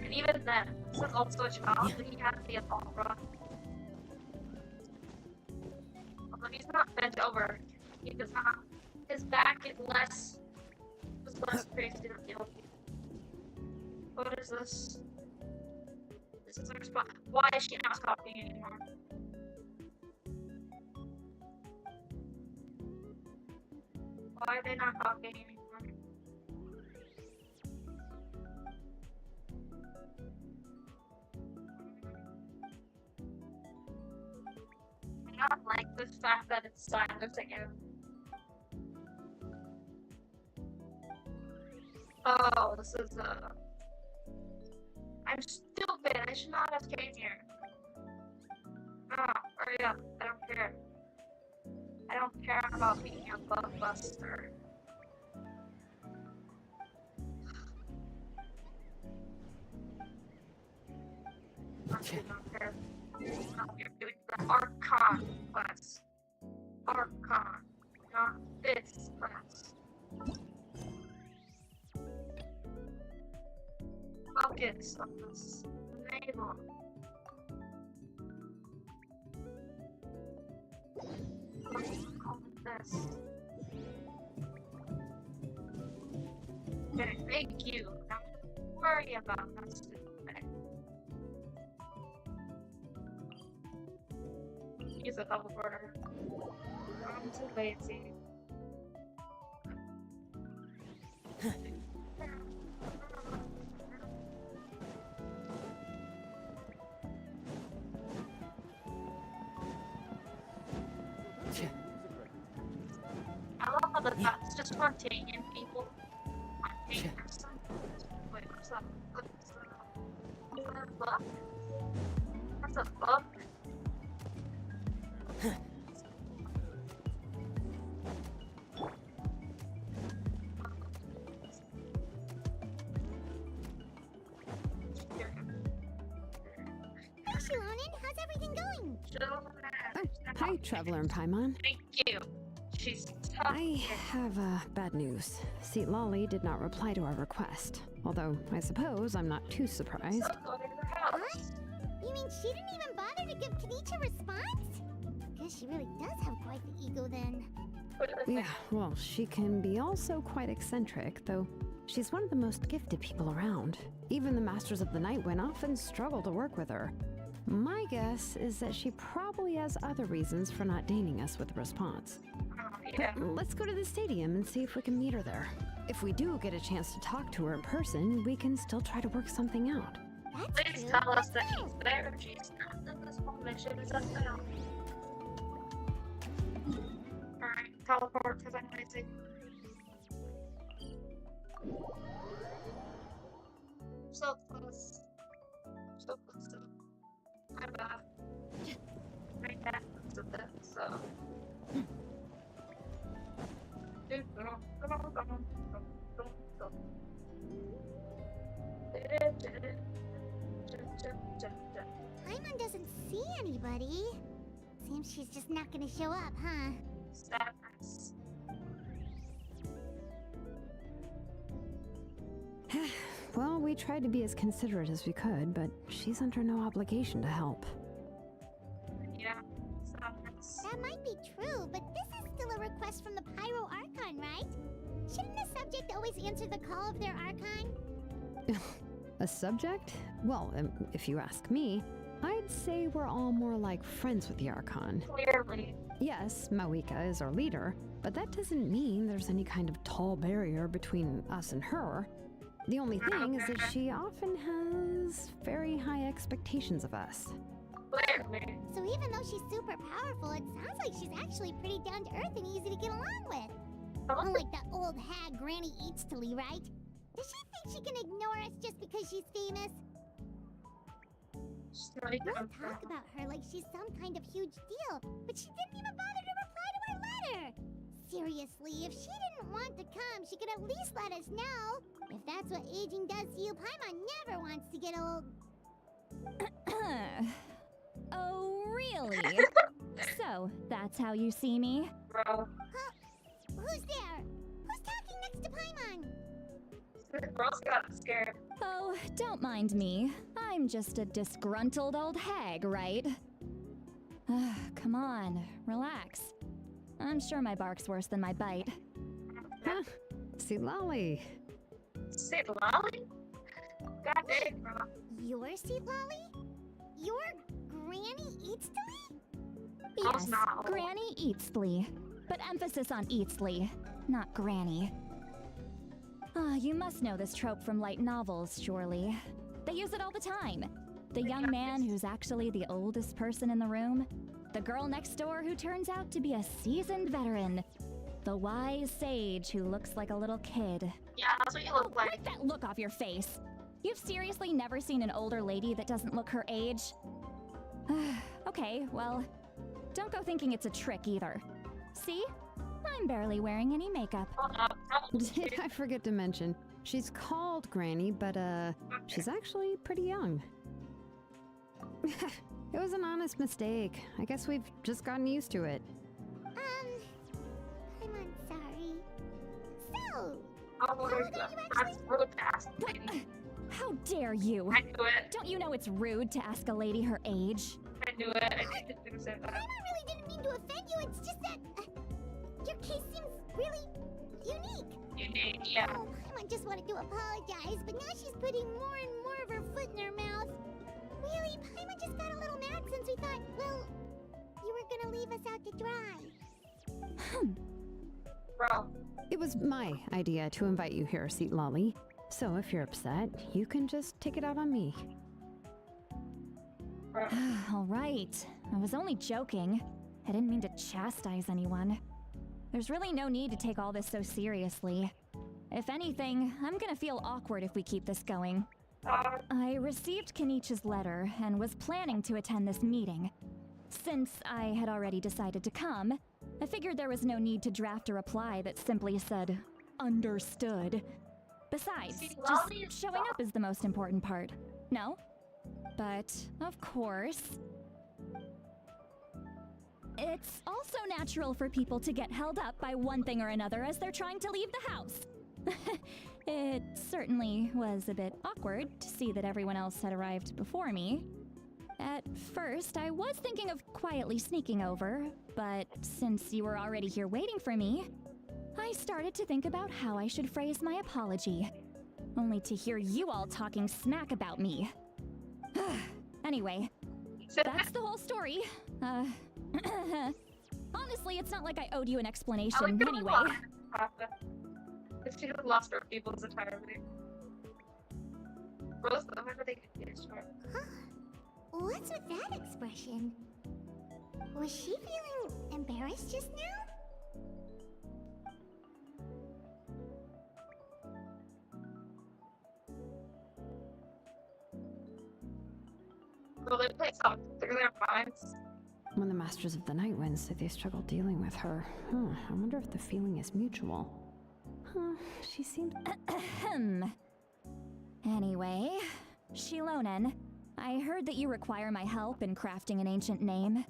And even then, this is also a child, but he has the adult run. Although he's not bent over, he does not. His back is less crazy than the old people. What is this? This is our spot. Why is she not copying anymore? Why are they not copying anymore? I don't like the fact that it's silent again. Oh, this is I'm stupid. I should not have came here. Ah, Hurry up. I don't care. I don't care about being a blockbuster. I do not care. No, you're doing the Archon quest. Archon, not this quest. Focus on this navel. This. Okay, thank you. Don't worry about that stupid thing. Use a teleporter. I'm too lazy. I love how that's just spontaneous people. Spontaneous. Wait, what's that? Is that a bug? That's a bug? Hi, Shilonin. How's everything going? Hi, Traveler and Paimon. Thank you. She's tough. I have bad news. Seat Lolly did not reply to our request. Although, I suppose I'm not too surprised. So go to her house. What? You mean she didn't even bother to give Kanichi a response? Guess she really does have quite the ego then. Yeah, well, she can be also quite eccentric, though she's one of the most gifted people around. Even the Masters of the Night Wind often struggle to work with her. My guess is that she probably has other reasons for not deigning us with a response. Yeah. But let's go to the stadium and see if we can meet her there. If we do get a chance to talk to her in person, we can still try to work something out. That's Please true. tell us Let's that go. she's there. She's not in this moment. She was up there. Alright, teleport because I'm lazy. So close. So close to my bad. Right back to this, so. Paimon doesn't see anybody. Seems she's just not gonna show up, huh? Sadness. Well, we tried to be as considerate as we could, but she's under no obligation to help. Yeah, sadness. That might be true, but this is still a request from the Pyro Archon, right? Shouldn't the subject always answer the call of their Archon? A subject? Well, if you ask me, I'd say we're all more like friends with the Archon. Clearly. Yes, Mawika is our leader, but that doesn't mean there's any kind of tall barrier between us and her. The only thing is that she often has very high expectations of us. Clearly. So even though she's super powerful, it sounds like she's actually pretty down to earth and easy to get along with. Unlike that old hag Granny Eatstily, right? Does she think she can ignore us just because she's famous? She's not even We'll talk about her like she's some kind of huge deal, but she didn't even bother to reply to our letter. Seriously, if she didn't want to come, she could at least let us know. If that's what aging does to you, Paimon never wants to get old. Oh, really? So, that's how you see me? Bro. Who's there? Who's talking next to Paimon? The girls got scared. Oh, don't mind me. I'm just a disgruntled old hag, right? Come on, relax. I'm sure my bark's worse than my bite. Huh? See, Lolly. Say Lolly? God dang, bro. Your seat, Lolly? Your Granny Eatstily? Yes, no. Granny Eatsley. But emphasis on Eatsley, not Granny. You must know this trope from light novels, surely. They use it all the time. The young man who's actually the oldest person in the room. The girl next door who turns out to be a seasoned veteran. The wise sage who looks like a little kid. Yeah, that's what you look like. Wipe that look off your face. You've seriously never seen an older lady that doesn't look her age? Okay, well, don't go thinking it's a trick either. See? I'm barely wearing any makeup. Did I forget to mention? She's called Granny, but she's actually pretty young. It was an honest mistake. I guess we've just gotten used to it. I'm sorry. So, How dare you? I knew it. Don't you know it's rude to ask a lady her age? I knew it. I didn't say that. Paimon really didn't mean to offend you. It's just that your case seems really unique. Unique, yeah. Oh, Paimon just wanted to apologize, but now she's putting more and more of her foot in her mouth. Really, Paimon just got a little mad since we thought, well, you were gonna leave us out to dry. Bro. It was my idea to invite you here, Seat Lolly. So if you're upset, you can just take it out on me. All right. I was only joking. I didn't mean to chastise anyone. There's really no need to take all this so seriously. If anything, I'm gonna feel awkward if we keep this going. I received Kenichi's letter and was planning to attend this meeting. Since I had already decided to come, I figured there was no need to draft a reply that simply said, "Understood." Besides, just showing up is the most important part. No? But, of course, it's also natural for people to get held up by one thing or another as they're trying to leave the house. It certainly was a bit awkward to see that everyone else had arrived before me. At first, I was thinking of quietly sneaking over, but since you were already here waiting for me, I started to think about how I should phrase my apology, only to hear you all talking smack about me. Anyway, that's the whole story. Honestly, it's not like I owed you an explanation anyway. If she had lost her peoples entirely. Rose, how do they get short? Huh? What's with that expression? Was she feeling embarrassed just now? Will they play something through their minds? When the Masters of the Night Wind said they struggle dealing with her, I wonder if the feeling is mutual. She seemed... Anyway, Shilonen, I heard that you require my help in crafting an ancient name.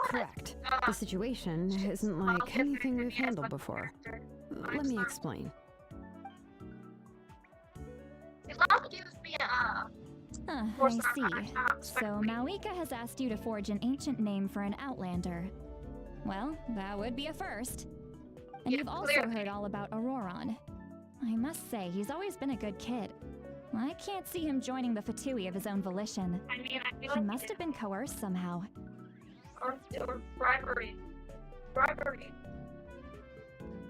Correct. The situation isn't like anything we've handled before. Let me explain. It gives me I see. So Mawika has asked you to forge an ancient name for an Outlander. Well, that would be a first. And you've also heard all about Auroron. I must say, he's always been a good kid. I can't see him joining the Fatui of his own volition. I mean, I feel He like must have been coerced somehow. Or bribery. Bribery.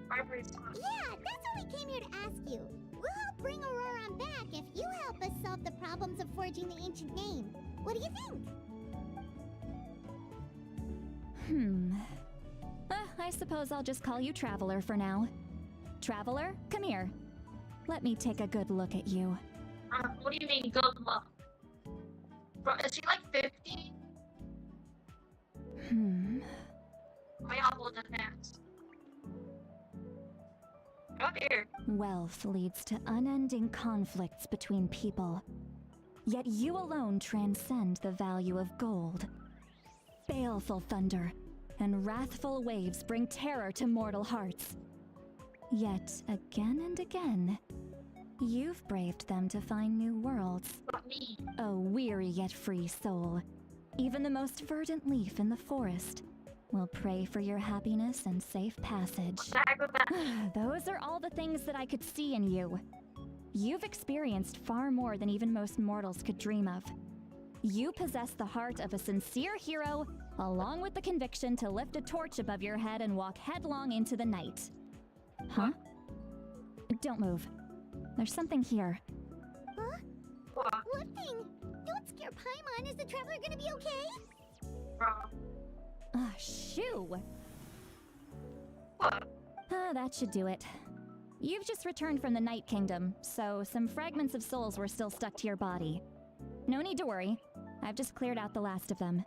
Bribery's fun. Yeah, that's what we came here to ask you. We'll help bring Auroron back if you help us solve the problems of forging the ancient name. What do you think? I suppose I'll just call you Traveler for now. Traveler, come here. Let me take a good look at you. What do you mean, good luck? Bro, is she like 50? My uncle advanced. Oh dear. Wealth leads to unending conflicts between people. Yet you alone transcend the value of gold. Baleful thunder and wrathful waves bring terror to mortal hearts. Yet again and again, you've braved them to find new worlds. Not me. A weary yet free soul. Even the most verdant leaf in the forest will pray for your happiness and safe passage. Those are all the things that I could see in you. You've experienced far more than even most mortals could dream of. You possess the heart of a sincere hero, along with the conviction to lift a torch above your head and walk headlong into the night. Huh? Don't move. There's something here. Huh? What thing? Don't scare Paimon. Is the Traveler gonna be okay? A shoe! What? That should do it. You've just returned from the Night Kingdom, so some fragments of souls were still stuck to your body. No need to worry. I've just cleared out the last of them.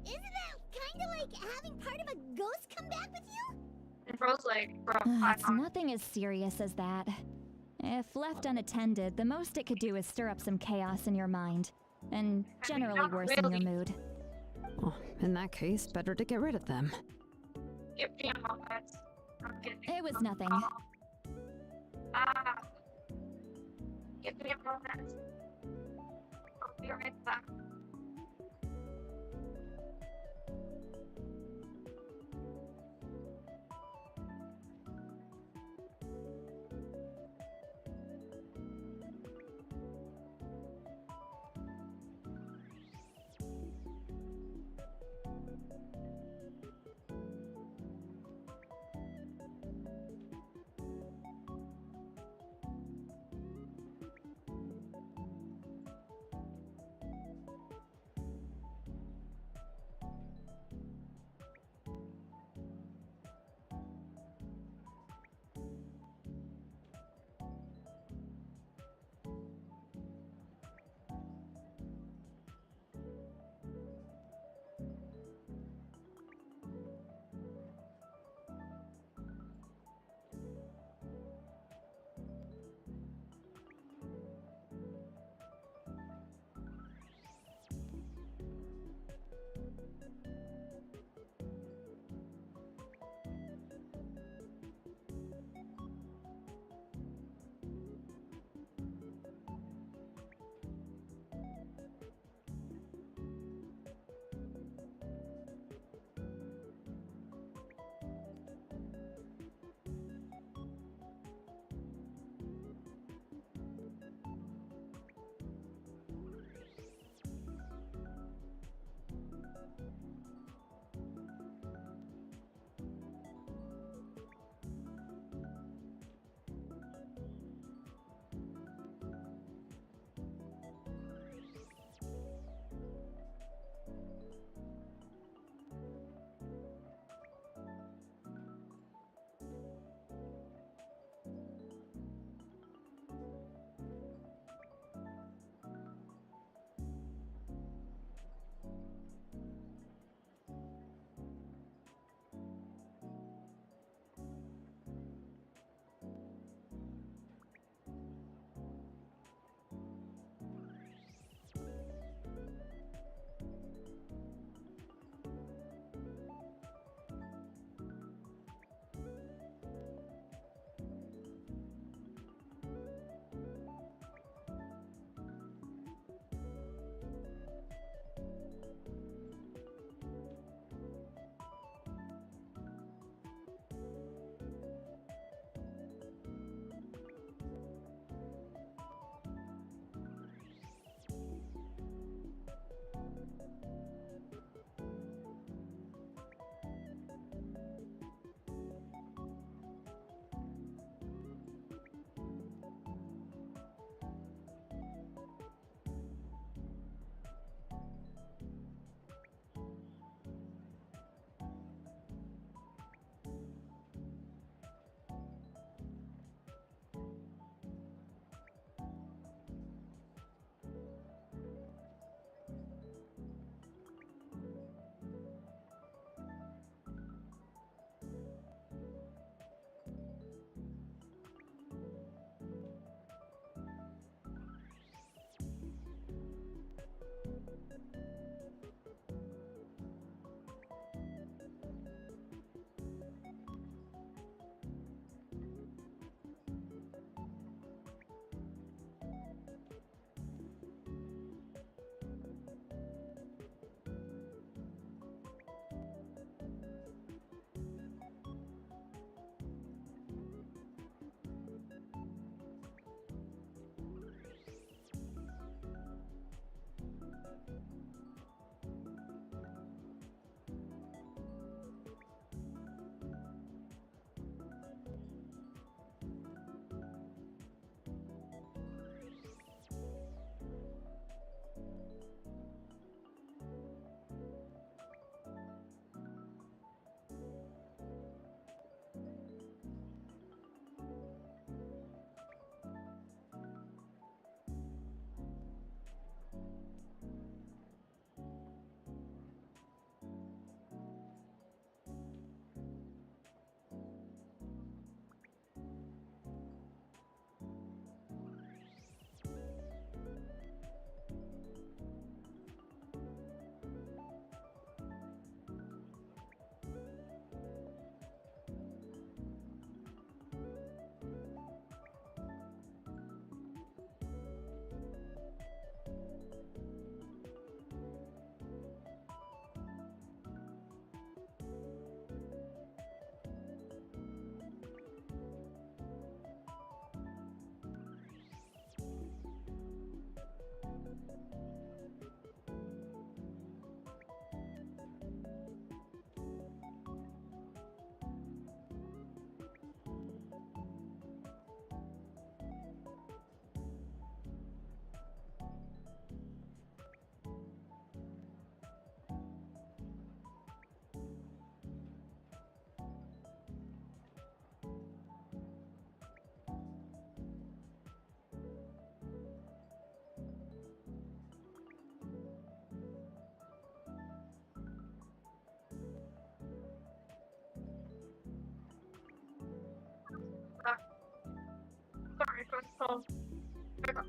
Isn't that kinda like having part of a ghost come back with you? And Bro's like, bro, It's nothing as serious as that. If left unattended, the most it could do is stir up some chaos in your mind, and generally not worsen really. your mood. Well, in that case, better to get rid of them. give me a moment. I'm getting It was nothing. Ah. Give me a moment. I'll be right back.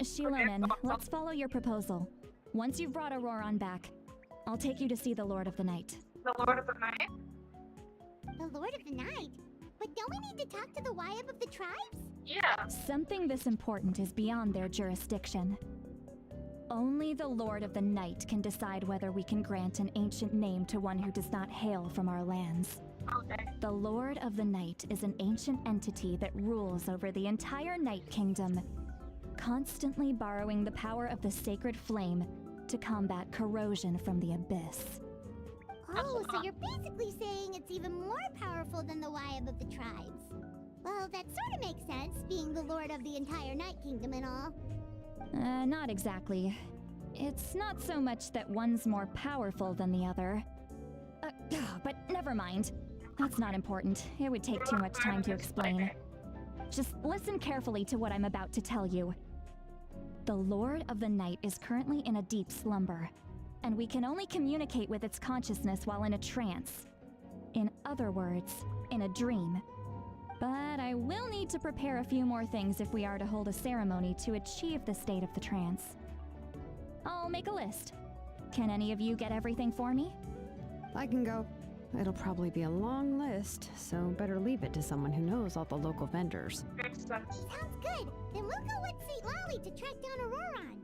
Shilonen, let's follow your proposal. Once you've brought Auroron back, I'll take you to see the Lord of the Night. The Lord of the Night? The Lord of the Night? But don't we need to talk to the Wyab of the tribes? Yeah. Something this important is beyond their jurisdiction. Only the Lord of the Night can decide whether we can grant an ancient name to one who does not hail from our lands. Okay. The Lord of the Night is an ancient entity that rules over the entire Night Kingdom, constantly borrowing the power of the sacred flame to combat corrosion from the abyss. Oh, so you're basically saying it's even more powerful than the Wyab of the tribes. Well, that sort of makes sense, being the lord of the entire Night Kingdom and all. Not exactly. It's not so much that one's more powerful than the other. But never mind. That's not important. It would take too much time to explain. Just listen carefully to what I'm about to tell you. The Lord of the Night is currently in a deep slumber, and we can only communicate with its consciousness while in a trance. In other words, in a dream. But I will need to prepare a few more things if we are to hold a ceremony to achieve the state of the trance. I'll make a list. Can any of you get everything for me? I can go. It'll probably be a long list, so better leave it to someone who knows all the local vendors. Makes sense. Sounds good. Then we'll go with St. Lolly to track down Auroron.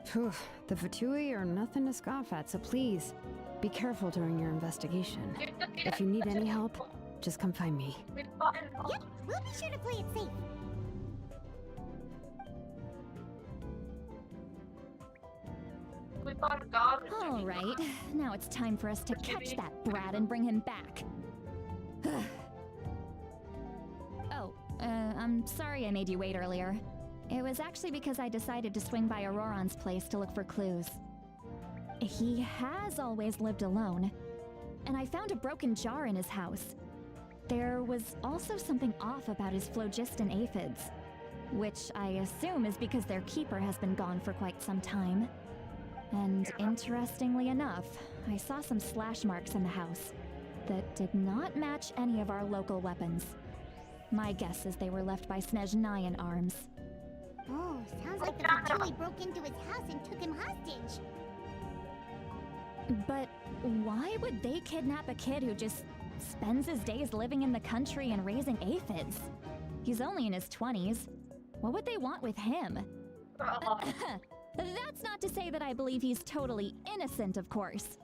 Phew, the Fatui are nothing to scoff at, so please, be careful during your investigation. If you need any help, just come find me. Yep, we'll be sure to play it safe. We fought a god. All right, now it's time for us to catch that brat and bring him back. I'm sorry I made you wait earlier. It was actually because I decided to swing by Auroron's place to look for clues. He has always lived alone, and I found a broken jar in his house. There was also something off about his phlogiston aphids, which I assume is because their keeper has been gone for quite some time. And interestingly enough, I saw some slash marks in the house that did not match any of our local weapons. My guess is they were left by Snezhnayan arms. Oh, sounds like the Fatui broke into his house and took him hostage. But why would they kidnap a kid who just spends his days living in the country and raising aphids? He's only in his 20s. What would they want with him? That's not to say that I believe he's totally innocent, of course.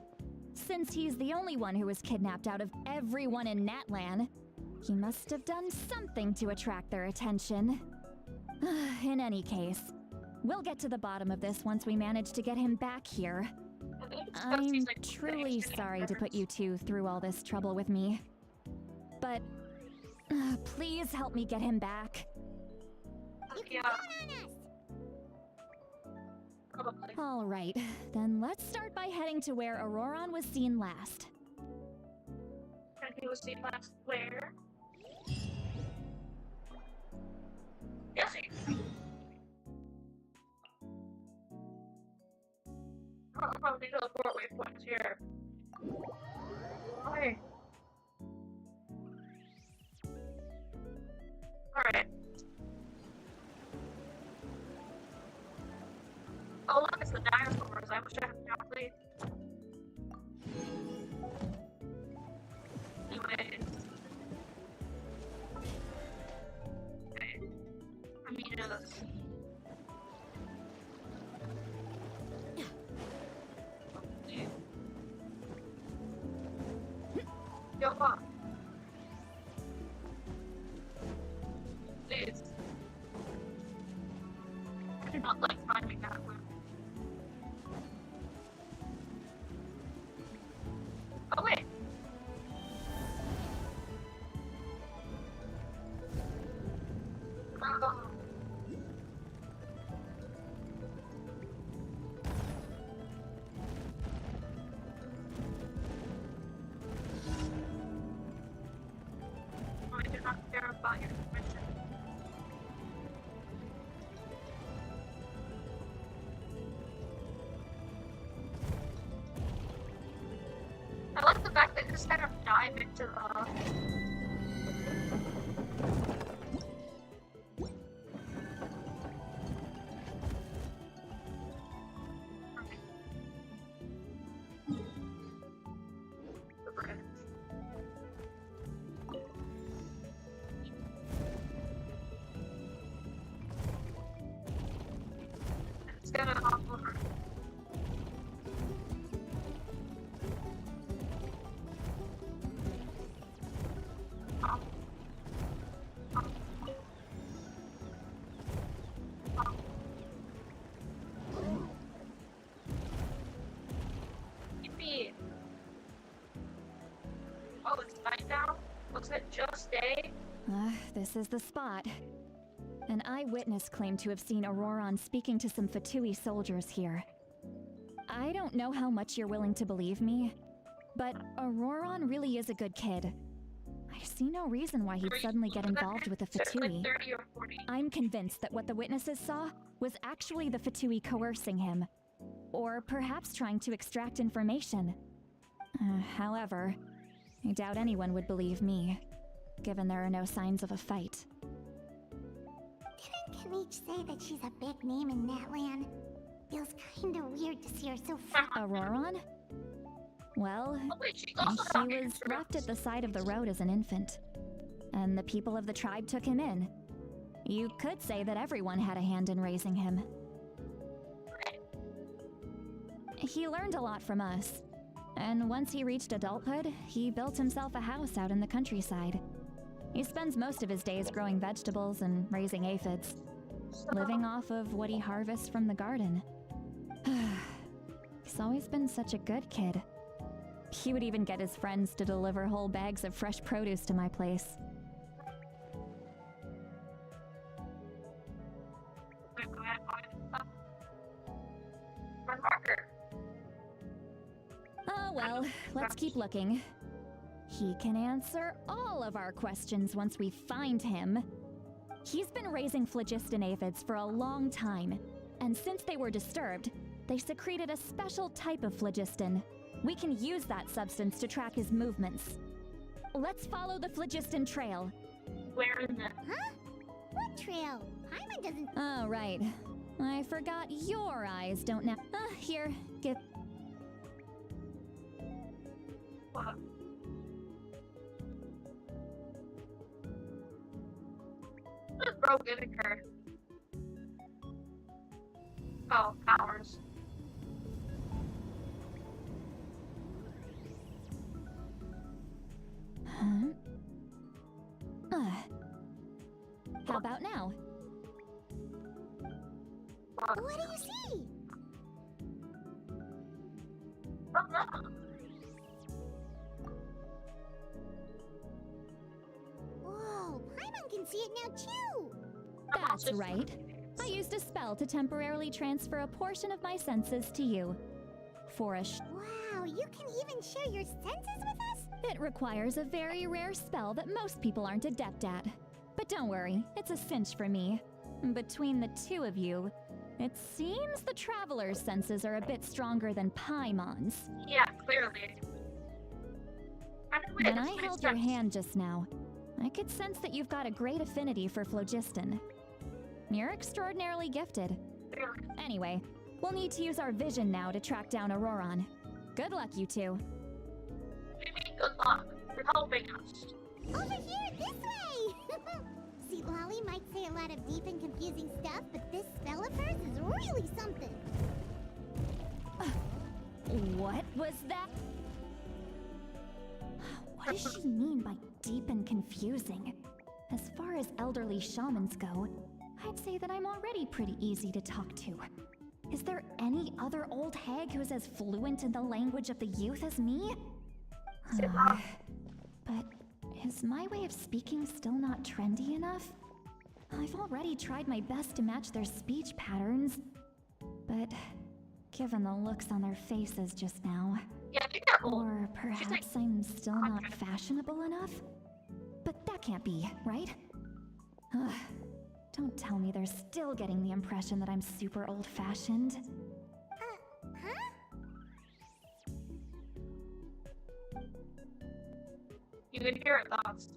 Since he's the only one who was kidnapped out of everyone in Natlan, he must have done something to attract their attention. In any case, we'll get to the bottom of this once we manage to get him back here. I'm truly sorry to put you two through all this trouble with me. But please help me get him back. You can count on us! Probably. All right, then let's start by heading to where Auroron was seen last. And he was seen last where? Guessing. I'll probably teleport waypoints here. Why? Alright. Oh look, it's the dinosaurs. I wish I had now, please. Anyways. Okay. I mean, Yo, Mom. Please. I do not like finding that one. Oh, wait. I do not care about your permission. I like the fact that this kind of dive into the Just stay. This is the spot. An eyewitness claimed to have seen Auroron speaking to some Fatui soldiers here. I don't know how much you're willing to believe me, but Auroron really is a good kid. I see no reason why he'd suddenly get involved with the Fatui. Like 30 or 40. I'm convinced that what the witnesses saw was actually the Fatui coercing him, or perhaps trying to extract information. However, I doubt anyone would believe me, given there are no signs of a fight. Didn't Kanich say that she's a big name in Natlan? Feels kinda weird to see her so far. Auroron? Well, Oh, wait, she he also was left at the side of the road as an infant, and the people of the tribe took him in. You could say that everyone had a hand in raising him. He learned a lot from us, and once he reached adulthood, he built himself a house out in the countryside. He spends most of his days growing vegetables and raising aphids, living off of what he harvests from the garden. He's always been such a good kid. He would even get his friends to deliver whole bags of fresh produce to my place. Oh well, let's keep looking. He can answer all of our questions once we find him. He's been raising phlogiston aphids for a long time, and since they were disturbed, they secreted a special type of phlogiston. We can use that substance to track his movements. Let's follow the phlogiston trail. Where in the... Huh? What trail? Paimon doesn't... Oh, right. I forgot your eyes don't now. Here, give... What? What is bro giving her? Oh, powers. Huh? How about now? What do you see? Whoa, Paimon can see it now too! That's right. I used a spell to temporarily transfer a portion of my senses to you. For a Wow, you can even share your senses with us? It requires a very rare spell that most people aren't adept at. But don't worry, it's a cinch for me. Between the two of you, it seems the Traveler's senses are a bit stronger than Paimon's. Yeah, clearly. When I held your hand just now, I could sense that you've got a great affinity for phlogiston. You're extraordinarily gifted. Anyway, we'll need to use our vision now to track down Auroron. Good luck, you two. What do you mean good luck? You're helping us. Over here, this way! See, Lolly might say a lot of deep and confusing stuff, but this spell of hers is really something. What was that? What does she mean by deep and confusing? As far as elderly shamans go, I'd say that I'm already pretty easy to talk to. Is there any other old hag who's as fluent in the language of the youth as me? But is my way of speaking still not trendy enough? I've already tried my best to match their speech patterns, but given the looks on their faces just now, Yeah, be careful. or perhaps I'm still not fashionable enough? But that can't be, right? Ugh. Don't tell me they're still getting the impression that I'm super old-fashioned. Huh? You can hear her thoughts.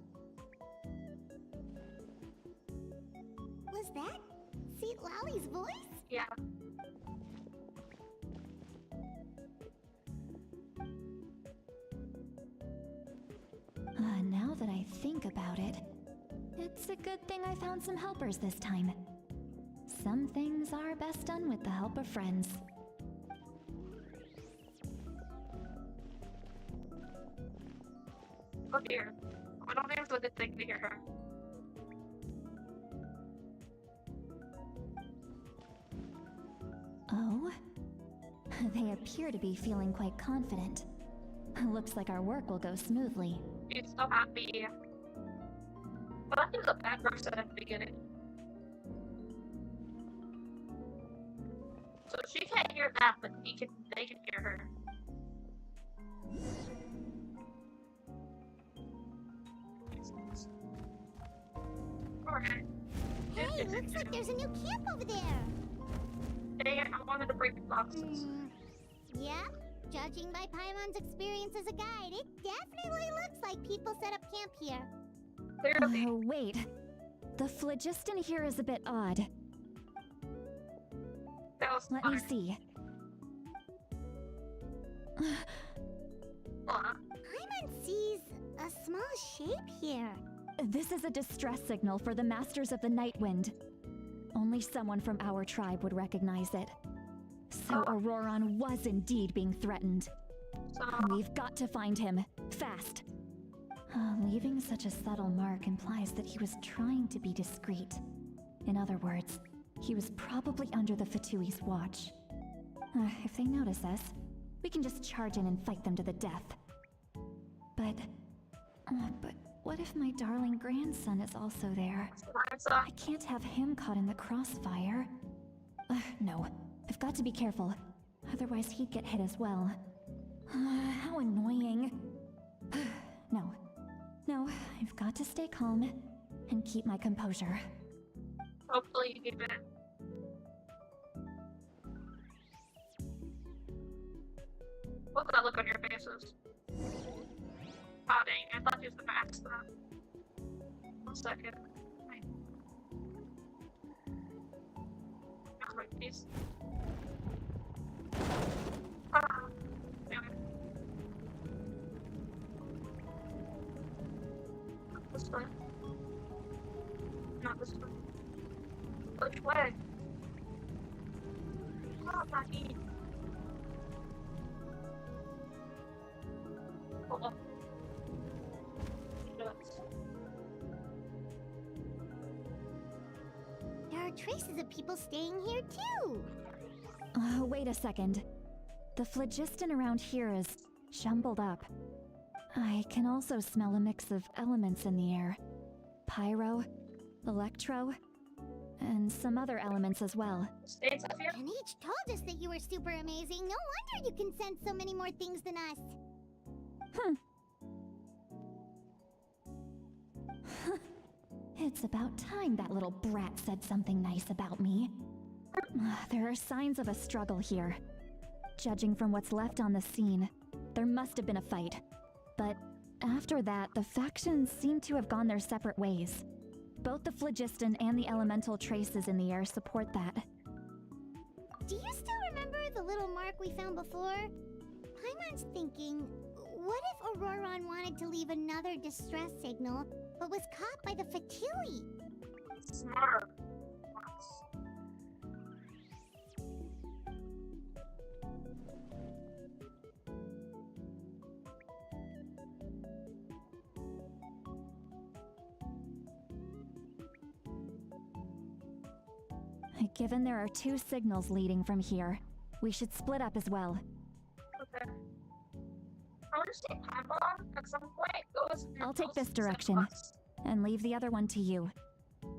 Was that Seat Lolly's voice? Yeah. Now that I think about it, it's a good thing I found some helpers this time. Some things are best done with the help of friends. Oh dear. I don't think it's a good thing to hear her. Oh? They appear to be feeling quite confident. Looks like our work will go smoothly. She's so happy. But I think the bad person at the beginning. So she can't hear that, but they can hear her. Okay. Hey, looks like there's a new camp over there. Dang it, I wanted to break the boxes. Yeah, judging by Paimon's experience as a guide, it definitely looks like people set up camp here. Clearly. Oh, wait. The phlogiston here is a bit odd. That was Let me see. Paimon sees a small shape here. This is a distress signal for the Masters of the Night Wind. Only someone from our tribe would recognize it. So Auroron was indeed being threatened. We've got to find him, fast. Leaving such a subtle mark implies that he was trying to be discreet. In other words, he was probably under the Fatui's watch. If they notice us, we can just charge in and fight them to the death. But what if my darling grandson is also there? I can't have him caught in the crossfire. No, I've got to be careful. Otherwise he'd get hit as well. How annoying. No, I've got to stay calm and keep my composure. Hopefully you keep it. What's that look on your faces? Oh dang, I thought you was the max that. 1 second. Wait. That's my face. Damn it. This way. Not this way. Which way? Oh, not eat. Hold on. There are traces of people staying here too. Wait a second. The phlogiston around here is jumbled up. I can also smell a mix of elements in the air. Pyro, electro, and some other elements as well. States up here? And each told us that you were super amazing. No wonder you can sense so many more things than us. It's about time that little brat said something nice about me. There are signs of a struggle here. Judging from what's left on the scene, there must have been a fight. But after that, the factions seem to have gone their separate ways. Both the phlogiston and the elemental traces in the air support that. Do you still remember the little mark we found before? Paimon's thinking, what if Auroron wanted to leave another distress signal, but was caught by the Fatui? Smart. Given there are 2 signals leading from here, we should split up as well. Okay. I want to stay Paimon at some point. I'll take this direction, and leave the other one to you.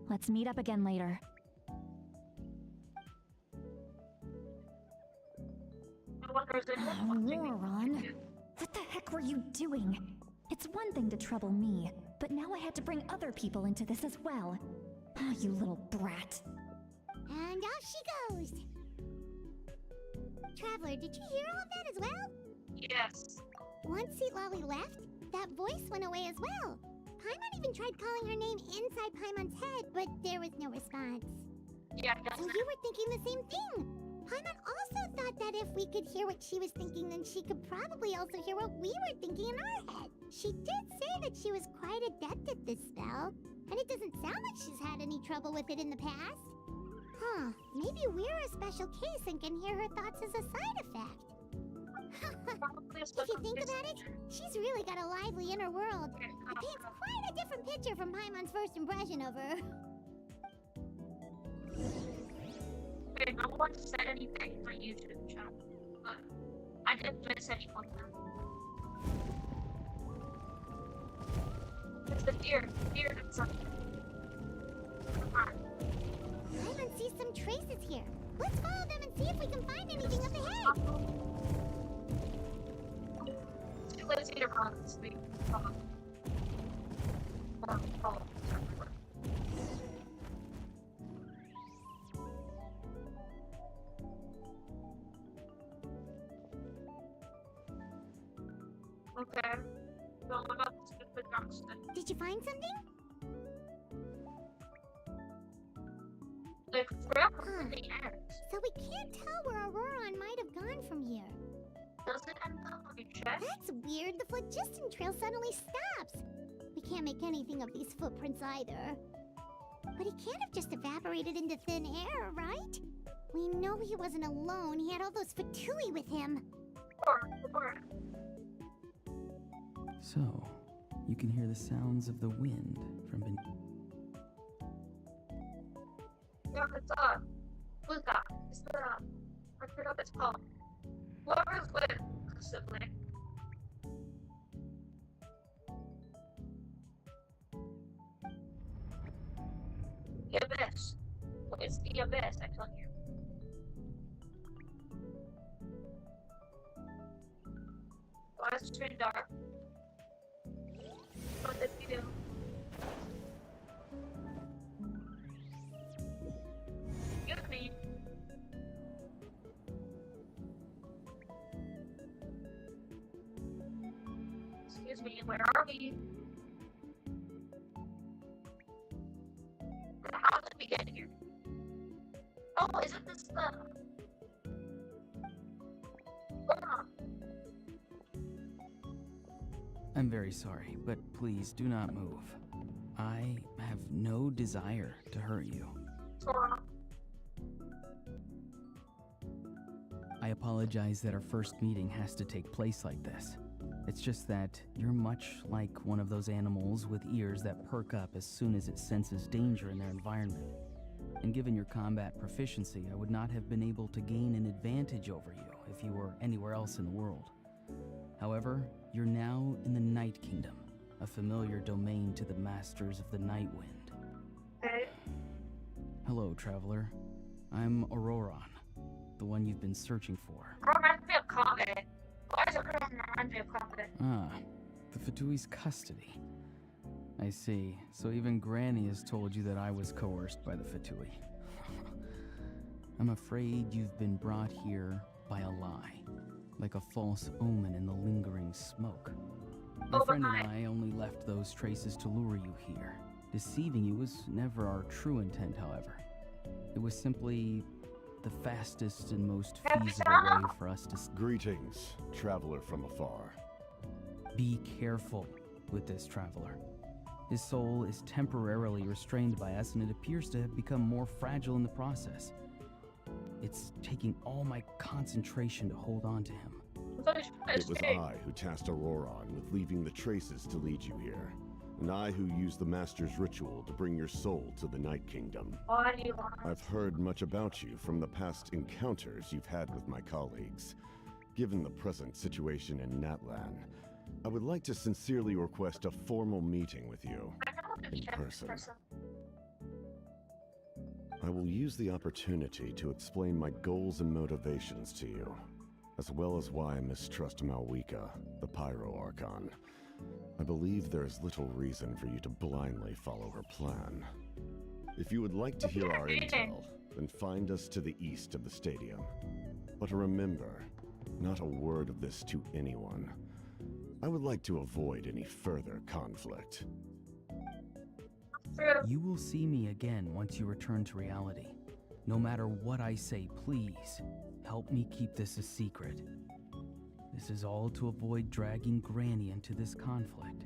Let's meet up again later. Auroron, what the heck were you doing? It's one thing to trouble me, but now I had to bring other people into this as well. Oh, you little brat. And off she goes. Traveler, did you hear all of that as well? Yes. Once Seat Lolly left, that voice went away as well. Paimon even tried calling her name inside Paimon's head, but there was no response. Yeah, So you were thinking the same thing. Paimon also thought that if we could hear what she was thinking, then she could probably also hear what we were thinking in our head. She did say that she was quite adept at this spell, and it doesn't sound like she's had any trouble with it in the past. Huh, maybe we're a special case and can hear her thoughts as a side effect. If you think about it, she's really got a lively inner world. It paints quite a different picture from Paimon's first impression of her. Okay, I don't want to say anything on my YouTube channel, but I didn't miss anyone. It's the deer. Deer did something. Come on. Paimon sees some traces here. Let's follow them and see if we can find anything up ahead. Too lazy to run this week. Okay. So what about the stupid Johnston? Did you find something? Like forever in the end. So we can't tell where Auroron might have gone from here. Does it end up on your chest? That's weird. The phlogiston trail suddenly stops. We can't make anything of these footprints either. But he can't have just evaporated into thin air, right? We know he wasn't alone. He had all those Fatui with him. Or. So, you can hear the sounds of the wind from beneath. Yeah, it's who's that? It's the I forgot what it's called. Whoever's with the sibling. The abyss. Well, it's the abyss, I tell you. Why is it too dark? What did we do? Excuse me. Excuse me, where are we? How did we get here? Oh, isn't this the... Hold on. I'm very sorry, but please do not move. I have no desire to hurt you. Sora. I apologize that our first meeting has to take place like this. It's just that you're much like one of those animals with ears that perk up as soon as it senses danger in their environment. And given your combat proficiency, I would not have been able to gain an advantage over you if you were anywhere else in the world. However, you're now in the Night Kingdom, a familiar domain to the masters of the Night Wind. Okay. Hello, traveler. I'm Auroron, the one you've been searching for. Reminds me of Kage. Why does it remind me of Kage? Ah, the Fatui's custody. I see. So even Granny has told you that I was coerced by the Fatui. I'm afraid you've been brought here by a lie, like a false omen in the lingering smoke. My friend and I only left those traces to lure you here. Deceiving you was never our true intent, however. It was simply the fastest and most feasible way for us to... Greetings, traveler from afar. Be careful with this traveler. His soul is temporarily restrained by us, and it appears to have become more fragile in the process. It's taking all my concentration to hold on to him. It was I who tasked Auroron with leaving the traces to lead you here, and I who used the Master's ritual to bring your soul to the Night Kingdom. Why do you want? I've heard much about you from the past encounters you've had with my colleagues. Given the present situation in Natlan, I would like to sincerely request a formal meeting with you in person. I will use the opportunity to explain my goals and motivations to you, as well as why I mistrust Malwika, the Pyro Archon. I believe there is little reason for you to blindly follow her plan. If you would like to hear our intel, then find us to the east of the stadium. But remember, not a word of this to anyone. I would like to avoid any further conflict. You will see me again once you return to reality. No matter what I say, please, help me keep this a secret. This is all to avoid dragging Granny into this conflict.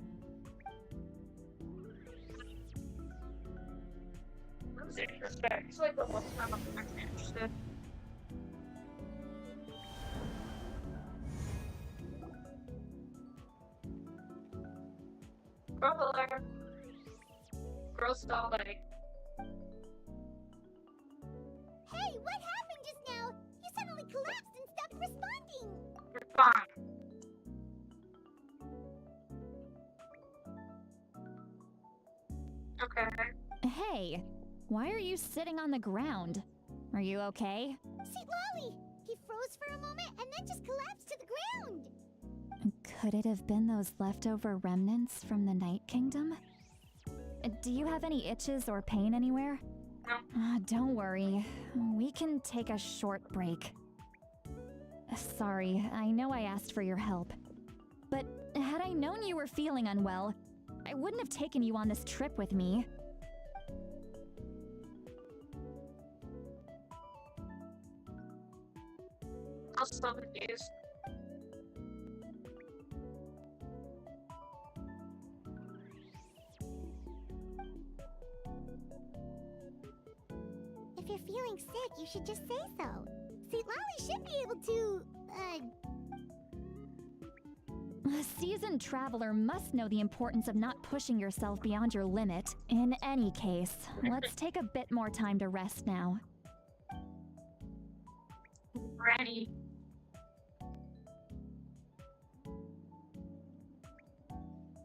That's interesting. It's like the one time I'm actually interested. Traveler. Girl's all like, Hey, what happened just now? You suddenly collapsed and stopped responding. you're fine. Okay. Hey, why are you sitting on the ground? Are you okay? See, Lolly! He froze for a moment and then just collapsed to the ground! Could it have been those leftover remnants from the Night Kingdom? Do you have any itches or pain anywhere? No. Don't worry. We can take a short break. Sorry, I know I asked for your help. But had I known you were feeling unwell, I wouldn't have taken you on this trip with me. I'm so confused. If you're feeling sick, you should just say so. See, Lolly should be able to, A seasoned traveler must know the importance of not pushing yourself beyond your limit. In any case, let's take a bit more time to rest now. Granny.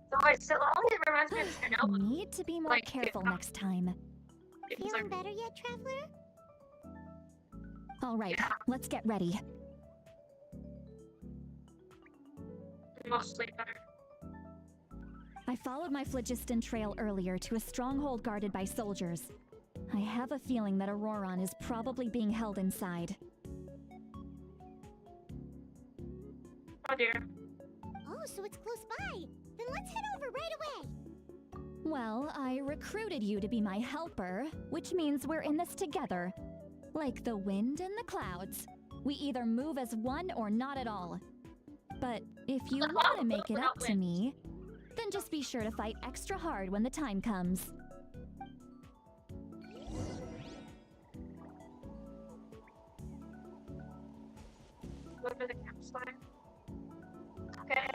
So wait, so only reminds me of Chernobyl. Need to be more Like, careful yeah. next time. It's feeling like, better yet, Traveler? All right, Yeah. let's get ready. mostly better. I followed my phlogiston trail earlier to a stronghold guarded by soldiers. I have a feeling that Auroron is probably being held inside. Oh dear. Oh, so it's close by. Then let's head over right away. Well, I recruited you to be my helper, which means we're in this together. Like the wind and the clouds. We either move as one or not at all. But if you want to make it up to me, then just be sure to fight extra hard when the time comes. Go to the campsite. Okay.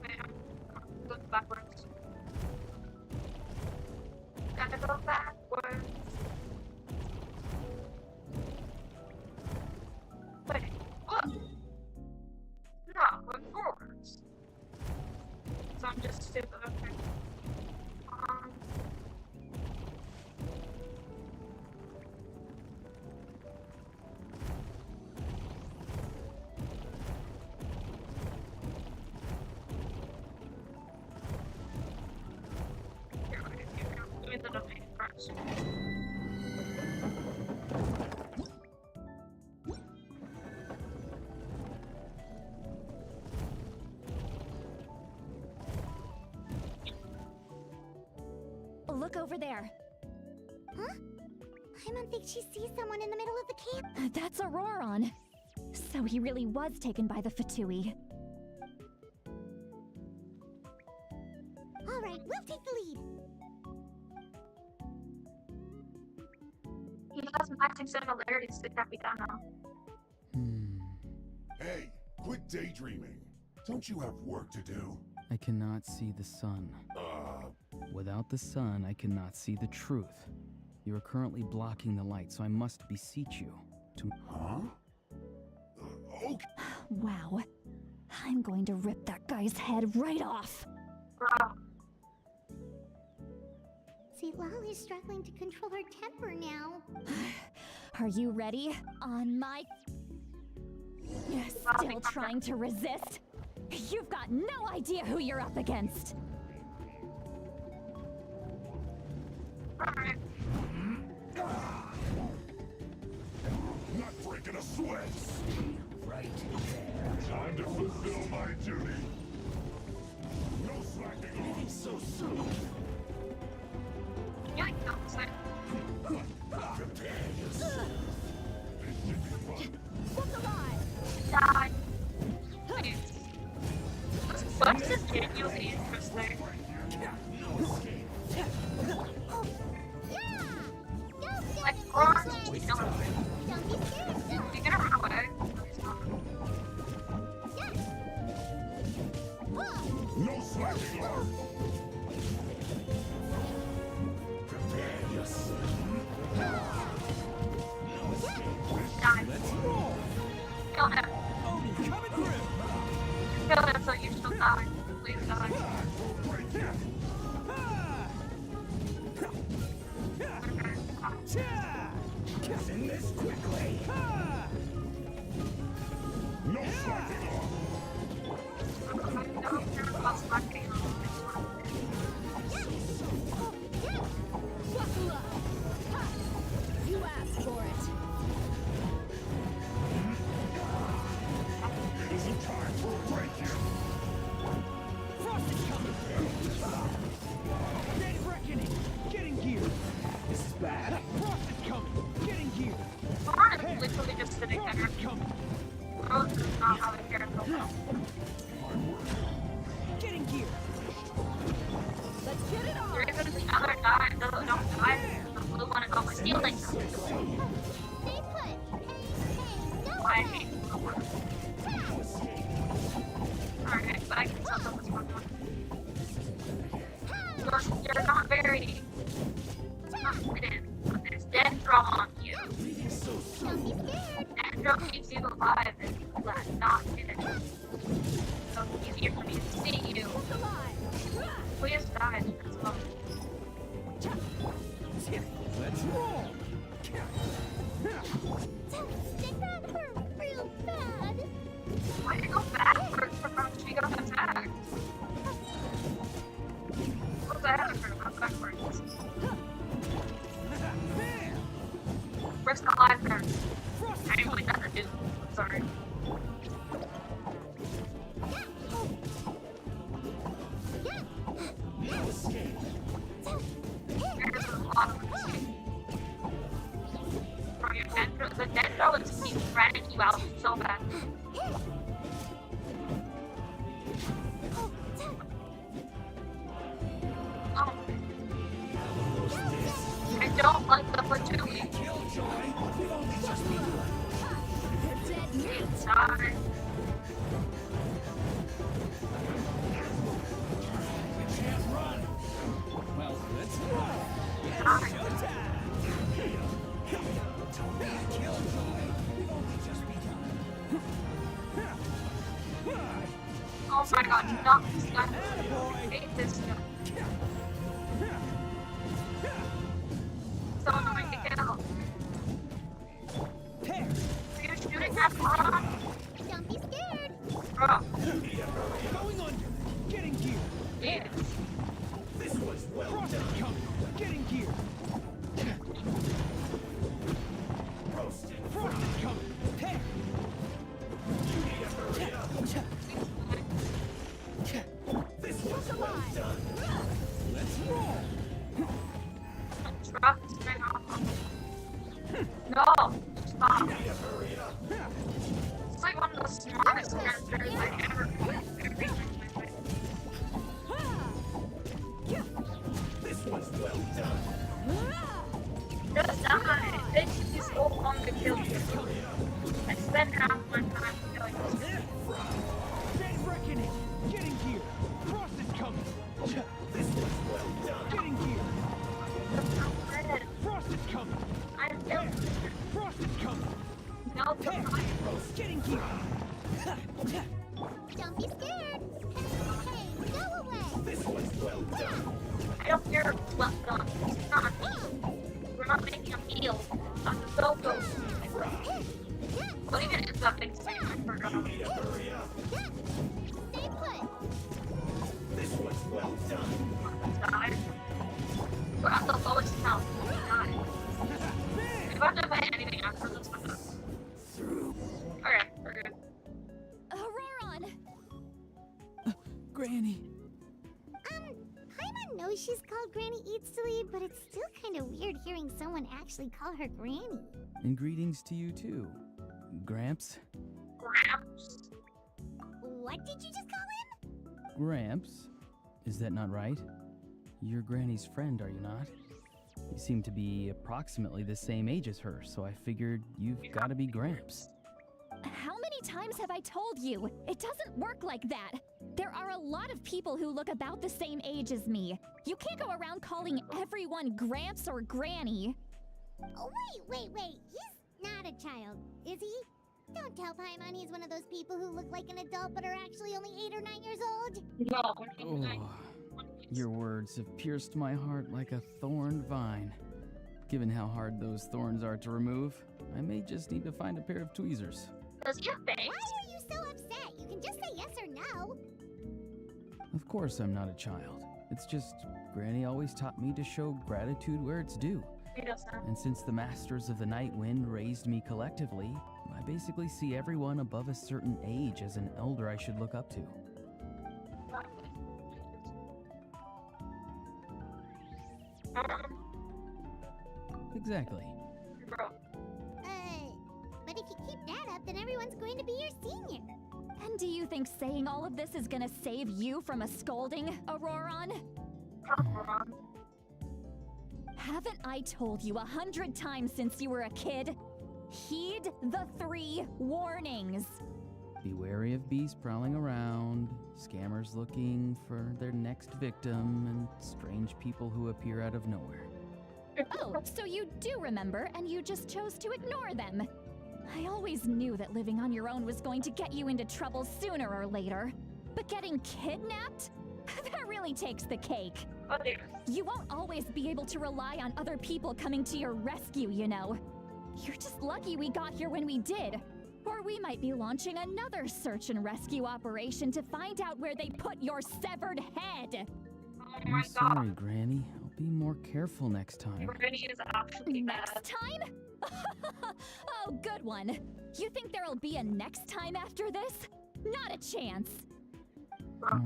Wait, I'm going backwards. Gotta go backwards. Wait, what? No, going forwards. So I'm just stupid, okay. Give me the domain first. Look over there. Huh? I don't think she sees someone in the middle of the camp. That's Auroron. So he really was taken by the Fatui. All right, we'll take the lead. He has matching similarities to Capitano. Hey, quit daydreaming. Don't you have work to do? I cannot see the sun. Without the sun, I cannot see the truth. You are currently blocking the light, so I must beseech you to... Huh? Okay. Wow. I'm going to rip that guy's head right off. Wow. See, Lolly's struggling to control her temper now. Are you ready? On my... You're still trying to resist? You've got no idea who you're up against. Alright. Not breaking a sweat. Right there. Time to fulfill my duty. No slacking off. So soon. Yeah, I can say. Prepare yourself. It should be fun. Look alive! Die. Please. What's this genuinely interesting? No escape. Oh, yeah! Go, Like, Daddy! Ron, we don't. Don't be scared, son. You're gonna run away. Yeah. Whoa! No slacking off. Prepare yourself. No escape. Die. Let's roll! Kill him. Oh, coming through! kill him so you shall die. Please die. Guessing this quickly. No slacking off. No, you're not slacking off. You asked for it. It isn't time for a break here. Frost is coming! Dead reckoning! Getting gear! This is bad. Frost is coming! Getting gear! I'm literally just sitting Frost there. is coming! Rose does not have a character. Getting gear! Let's get it on! The reason the other guy don't die is the blue one is always stealing them. Stay put. Hey, no I way. hate blue ones. Alright, but I can tell them this one. You're not very confident. There's Dendro on you. Don't be scared. Dendro keeps you alive and not dead. So it's easier for me to see you. Please die as well. Let's roll! Stick that hurt real bad. Why do you go backwards from how she got attacked? What's that for? Go backwards. Where's the live there? I didn't really have to do. Sorry. There's a lot of them. From your Dendro, the Dendro is keep running you out so bad. Oh. I don't like the Patootie. Die. Well, let's roll! Die. Oh my god, not this guy. I hate this guy. So annoying to kill. You're shooting at bomb. Don't be scared. Bro, Going under! Getting gear! yes. This was well Frost done. is coming! Getting gear! Roasted. Frost is coming! Hey! You need to hurry up. This was well done. Let's roll! Drop this thing off. No, stop. You need to hurry up. It's like one of the smartest characters I ever played. This was well done. Just die. It takes you so long to kill you. I spent half my time killing you. Dead reckoning! Getting gear! Frost is coming! This was well done. Getting gear! Frost is coming! I killed you. Frost is coming! No, Hey! Getting gear! Don't be scared. Hey, go away. This was well done. I don't care what's done. It's not me. We're not making a meal. I'm so close. What even is that thing saying? I forgot. You need to hurry up. Stay put. This was well done. Die. We're at the lowest health. Die. If I have to play anything after this one, okay, we're good. Auroron! Granny. Paimon knows she's called Granny Eatsilly, but it's still kind of weird hearing someone actually call her Granny. And greetings to you too, Gramps. Gramps. What did you just call him? Gramps? Is that not right? You're Granny's friend, are you not? You seem to be approximately the same age as her, so I figured you've got to be Gramps. How many times have I told you? It doesn't work like that. There are a lot of people who look about the same age as me. You can't go around calling everyone Gramps or Granny. Oh, wait. He's not a child, is he? Don't tell Paimon he's one of those people who look like an adult but are actually only 8 or 9 years old. No. Oh, your words have pierced my heart like a thorned vine. Given how hard those thorns are to remove, I may just need to find a pair of tweezers. Does he have bangs? Why are you so upset? You can just say yes or no. Of course I'm not a child. It's just Granny always taught me to show gratitude where it's due. He doesn't. And since the Masters of the Night Wind raised me collectively, I basically see everyone above a certain age as an elder I should look up to. Exactly. Bro. But if you keep that up, then everyone's going to be your senior. And do you think saying all of this is gonna save you from a scolding, Auroron? Haven't I told you 100 times since you were a kid? Heed the 3 warnings. Be wary of bees prowling around, scammers looking for their next victim, and strange people who appear out of nowhere. Oh, so you do remember, and you just chose to ignore them. I always knew that living on your own was going to get you into trouble sooner or later. But getting kidnapped? That really takes the cake. Oh dear. You won't always be able to rely on other people coming to your rescue, you know. You're just lucky we got here when we did. Or we might be launching another search and rescue operation to find out where they put your severed head. Oh my I'm sorry, god. Granny. I'll be more careful next time. Granny is actually Next bad. time? Oh, good one. You think there'll be a next time after this? Not a chance. Oh,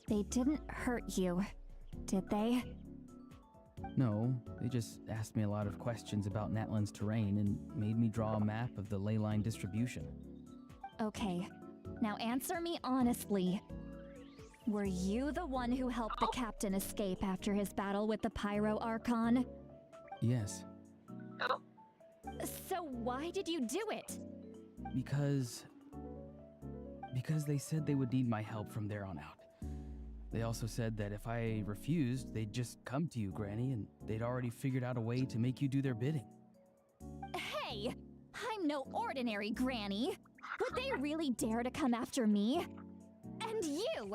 They didn't hurt you, did they? no, they just asked me a lot of questions about Natlan's terrain and made me draw a map of the ley line distribution. Okay, now answer me honestly. Were you the one who helped the captain escape after his battle with the Pyro Archon? Yes, So why did you do it? because they said they would need my help from there on out. They also said that if I refused, they'd just come to you, Granny, and they'd already figured out a way to make you do their bidding. Hey, I'm no ordinary granny. Would they really dare to come after me? And you!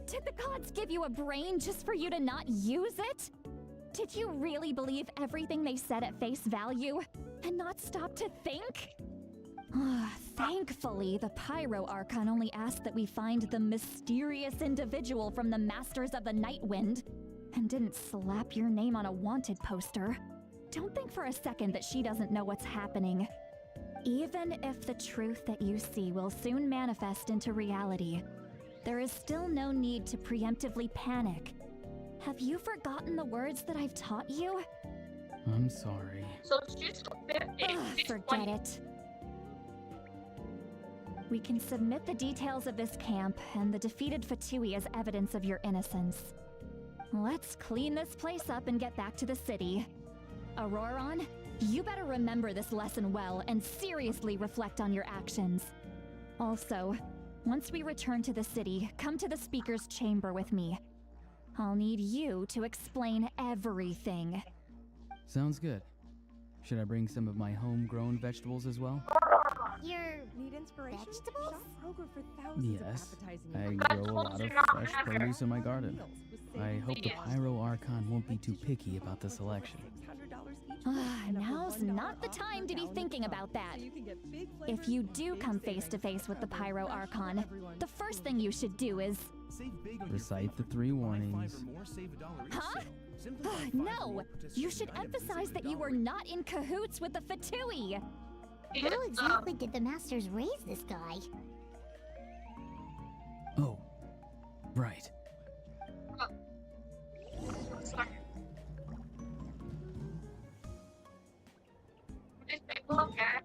Did the gods give you a brain just for you to not use it? Did you really believe everything they said at face value and not stop to think? Thankfully, the Pyro Archon only asked that we find the mysterious individual from the Masters of the Night Wind and didn't slap your name on a wanted poster. Don't think for a second that she doesn't know what's happening. Even if the truth that you see will soon manifest into reality, there is still no need to preemptively panic. Have you forgotten the words that I've taught you? I'm sorry. So she's 15. She's Forget 20. it. We can submit the details of this camp and the defeated Fatui as evidence of your innocence. Let's clean this place up and get back to the city. Auroron, you better remember this lesson well and seriously reflect on your actions. Also, once we return to the city, come to the speaker's chamber with me. I'll need you to explain everything. Sounds good. Should I bring some of my homegrown vegetables as well? Your Need inspiration? vegetables? Shop Kroger for thousands of Yes, appetizing I ingredients. grow a lot of fresh produce in my garden. I hope the Pyro Archon won't be too picky about the selection. Now's not the time to be thinking about that. If you do come face to face with the Pyro Archon, the first thing you should do is... Recite the 3 warnings. Huh? No! You should emphasize that you were not in cahoots with the Fatui! How exactly did the Masters raise this guy? Oh, right. Sorry. These people okay?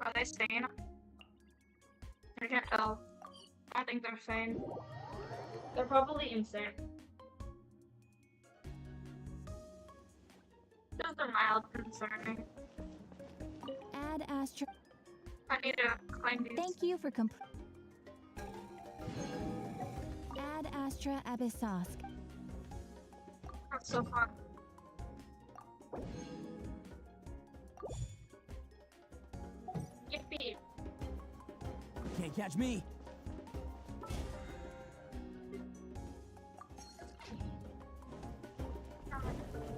Are they sane? I can't tell. I think they're sane. They're probably insane. Just a mild concerning. Ad Astra. I need to claim these. Thank you for Ad Astra Abyssosk. That's so fun. Yippee. Can't catch me.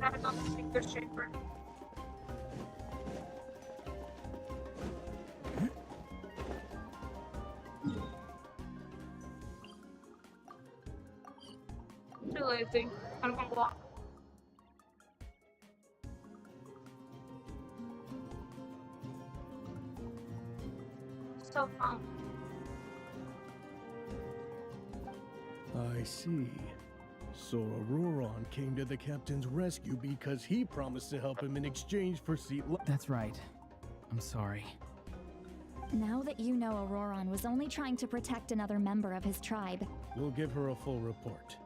That is on the speaker's chamber. Too lazy. I'm gonna walk. So fun. I see. So Auroron came to the captain's rescue because he promised to help him in exchange for That's right. I'm sorry. Now that you know Auroron was only trying to protect another member of his tribe. We'll give her a full report.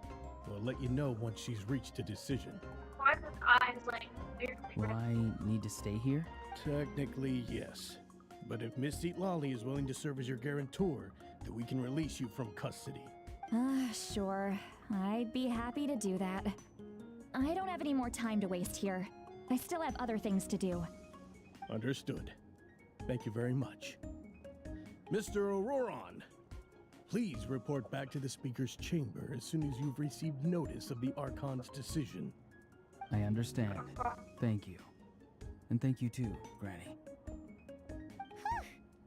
We'll let you know once she's reached a decision. Why are his eyes like weirdly Will red? I need to stay here? Technically, yes. But if Miss Lolly is willing to serve as your guarantor, then we can release you from custody. Sure. I'd be happy to do that. I don't have any more time to waste here. I still have other things to do. Understood. Thank you very much. Mr. Auroron, please report back to the speaker's chamber as soon as you've received notice of the Archon's decision. I understand. Thank you. And thank you too, Granny.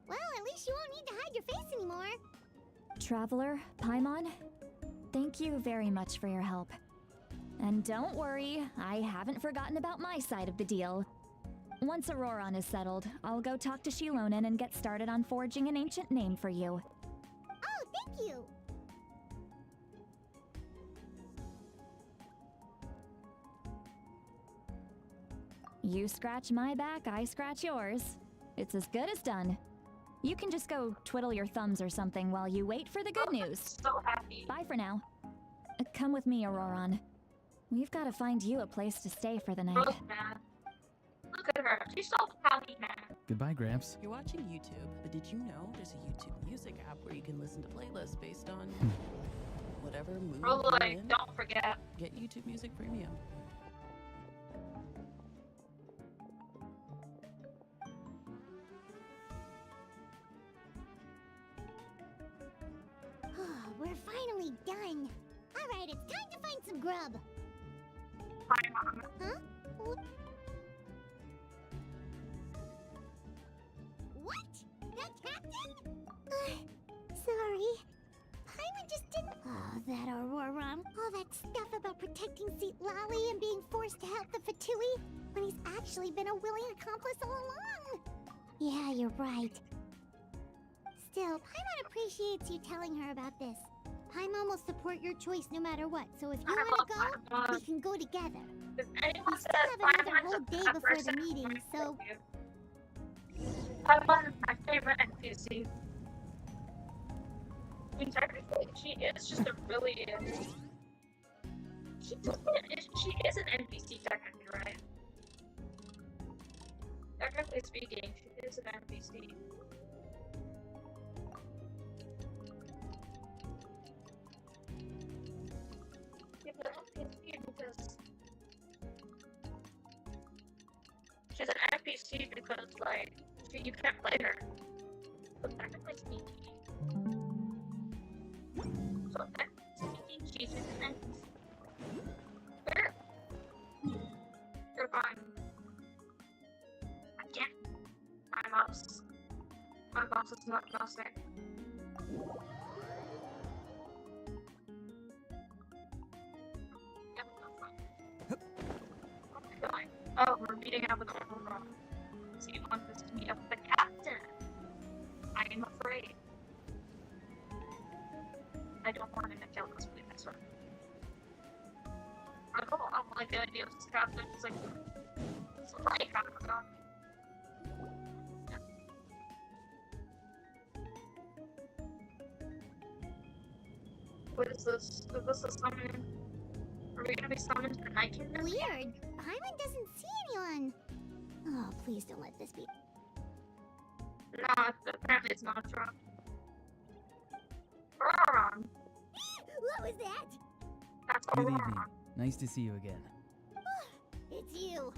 Well, at least you won't need to hide your face anymore. Traveler, Paimon, thank you very much for your help. And don't worry, I haven't forgotten about my side of the deal. Once Auroron is settled, I'll go talk to Shilonen and get started on forging an ancient name for you. Oh, thank you. You scratch my back, I scratch yours. It's as good as done. You can just go twiddle your thumbs or something while you wait for the good news. So happy. Bye for now. Come with me, Auroron. We've got to find you a place to stay for the night. Rose man. Look at her. She's so happy, man. Goodbye, Gramps. You're watching YouTube, but did you know there's a YouTube music app where you can listen to playlists based on whatever mood you're Like, in? don't forget. Get YouTube Music Premium. We're finally done. All right, it's time to find some grub. Hi, Mom. Huh? What? The captain? Sorry. Paimon just didn't. Oh, that Auroron. All that stuff about protecting Seat Lolly and being forced to help the Fatui when he's actually been a willing accomplice all along. Yeah, you're right. Still, Paimon appreciates you telling her about this. Paimon will support your choice no matter what, so if you want to go, we can go together. If anyone We still says have another Paimon's whole a day bad before the person, meeting, I'm so... with you. Paimon is my favorite NPC. I mean, technically, she is just a really... She is an NPC, technically, right? Technically speaking, she is an NPC. Because she's an NPC because, like, you can't play her. But technically speaking, she's an NPC. Where? You're fine. I can't. My mouse is not mousing. Oh, we're meeting up with Auroron. So you want us to meet up with the captain? I am afraid. I don't want him to kill us, please. That's right. I don't like the idea of this captain. It's like, it's like, what is this? Is this a summon? Are we gonna be summoned to the Night Kingdom? Weird. Paimon doesn't see anyone. Oh, please don't let this be. No, apparently it's not a trap. Auroron! What was that? That's Good Auroron. evening. Nice to see you again. It's you.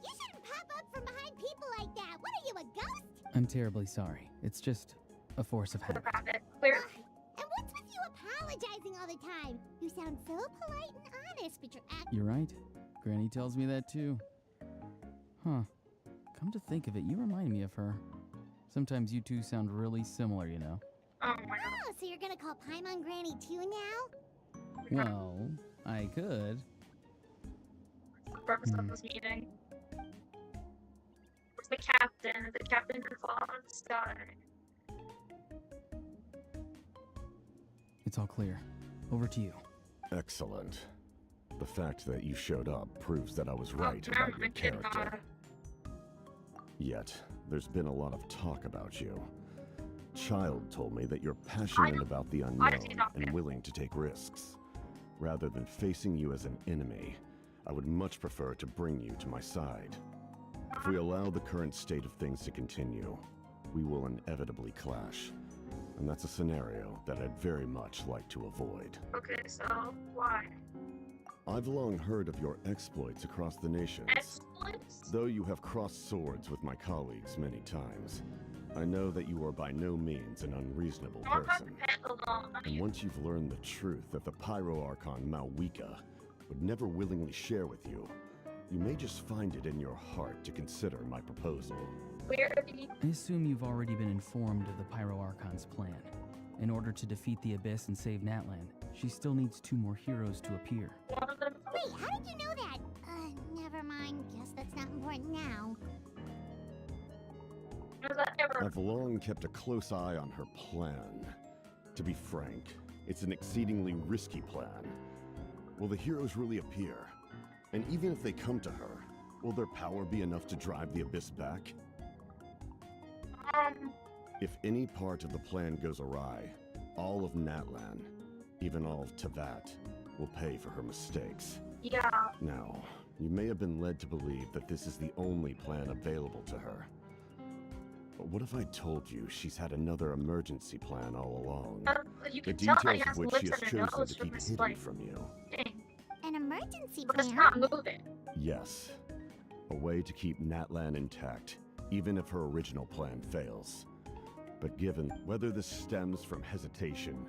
You shouldn't pop up from behind people like that. What are you, a ghost? I'm terribly sorry. It's just a force of habit. Clearly. And what's with you apologizing all the time? You sound so polite and honest, but you're acting. You're right. Granny tells me that too. Huh. Come to think of it, you remind me of her. Sometimes you two sound really similar, you know. Oh my god. Oh, so you're gonna call Paimon Granny too now? Well, I could. What's the purpose of this meeting? Where's the captain? Is the captain gonna fall out of the sky? It's all clear. Over to you. Excellent. The fact that you showed up proves that I was right about your character. Yet, there's been a lot of talk about you. Child told me that you're passionate about the unknown and willing to take risks. Rather than facing you as an enemy, I would much prefer to bring you to my side. If we allow the current state of things to continue, we will inevitably clash. And that's a scenario that I'd very much like to avoid. Okay, so why? I've long heard of your exploits across the nations. Exploits? Though you have crossed swords with my colleagues many times, I know that you are by no means an unreasonable person. And once you've learned the truth that the Pyro Archon Malwika would never willingly share with you, you may just find it in your heart to consider my proposal. I assume you've already been informed of the Pyro Archon's plan. In order to defeat the Abyss and save Natlan, she still needs 2 more heroes to appear. Wait, how did you know that? Never mind. Guess that's not important now. I've long kept a close eye on her plan. To be frank, it's an exceedingly risky plan. Will the heroes really appear? And even if they come to her, will their power be enough to drive the Abyss back? If any part of the plan goes awry, all of Natlan, even all of Tevat, will pay for her mistakes. Yeah. Now, you may have been led to believe that this is the only plan available to her. But what if I told you she's had another emergency plan all along? You The can tell details that of which she has chosen to keep hidden from you. An emergency But it's plan? not moving. Yes. A way to keep Natlan intact, even if her original plan fails. But given whether this stems from hesitation,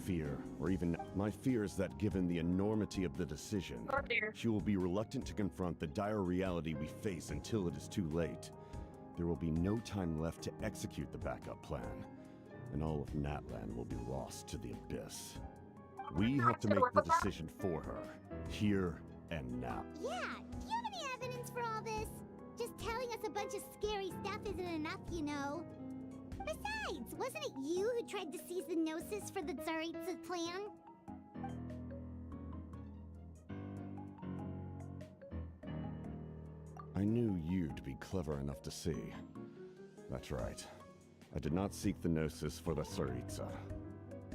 fear, or even my fear is that given the enormity of the decision, she will be reluctant to confront the dire reality we face until it is too late. There will be no time left to execute the backup plan, and all of Natlan will be lost to the Abyss. We have to make the decision for her, here and now. Yeah, do you have any evidence for all this? Just telling us a bunch of scary stuff isn't enough, you know. Besides, wasn't it you who tried to seize the Gnosis for the Tsaritsa plan? I knew you'd be clever enough to see. That's right. I did not seek the Gnosis for the Tsaritsa.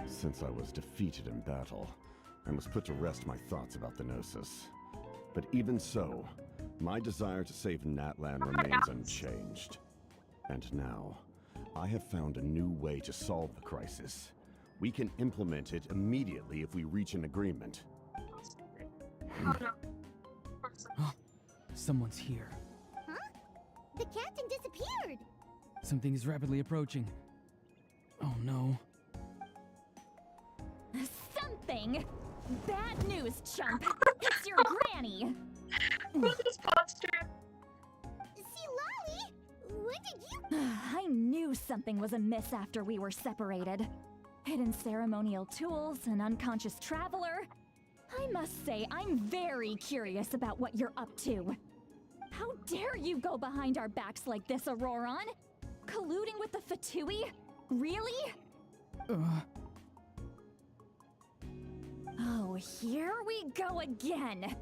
Since I was defeated in battle, I must put to rest my thoughts about the Gnosis. But even so, my desire to save Natlan remains unchanged. And now, I have found a new way to solve the crisis. We can implement it immediately if we reach an agreement. Oh no. Someone's here. Huh? The captain disappeared! Something is rapidly approaching. Oh no. Something? Bad news, chump! It's your granny! Who's this monster? See, Lolly? When did you— I knew something was amiss after we were separated. Hidden ceremonial tools, an unconscious traveler. I must say, I'm very curious about what you're up to. How dare you go behind our backs like this, Auroron? Colluding with the Fatui? Really? Oh, here we go again.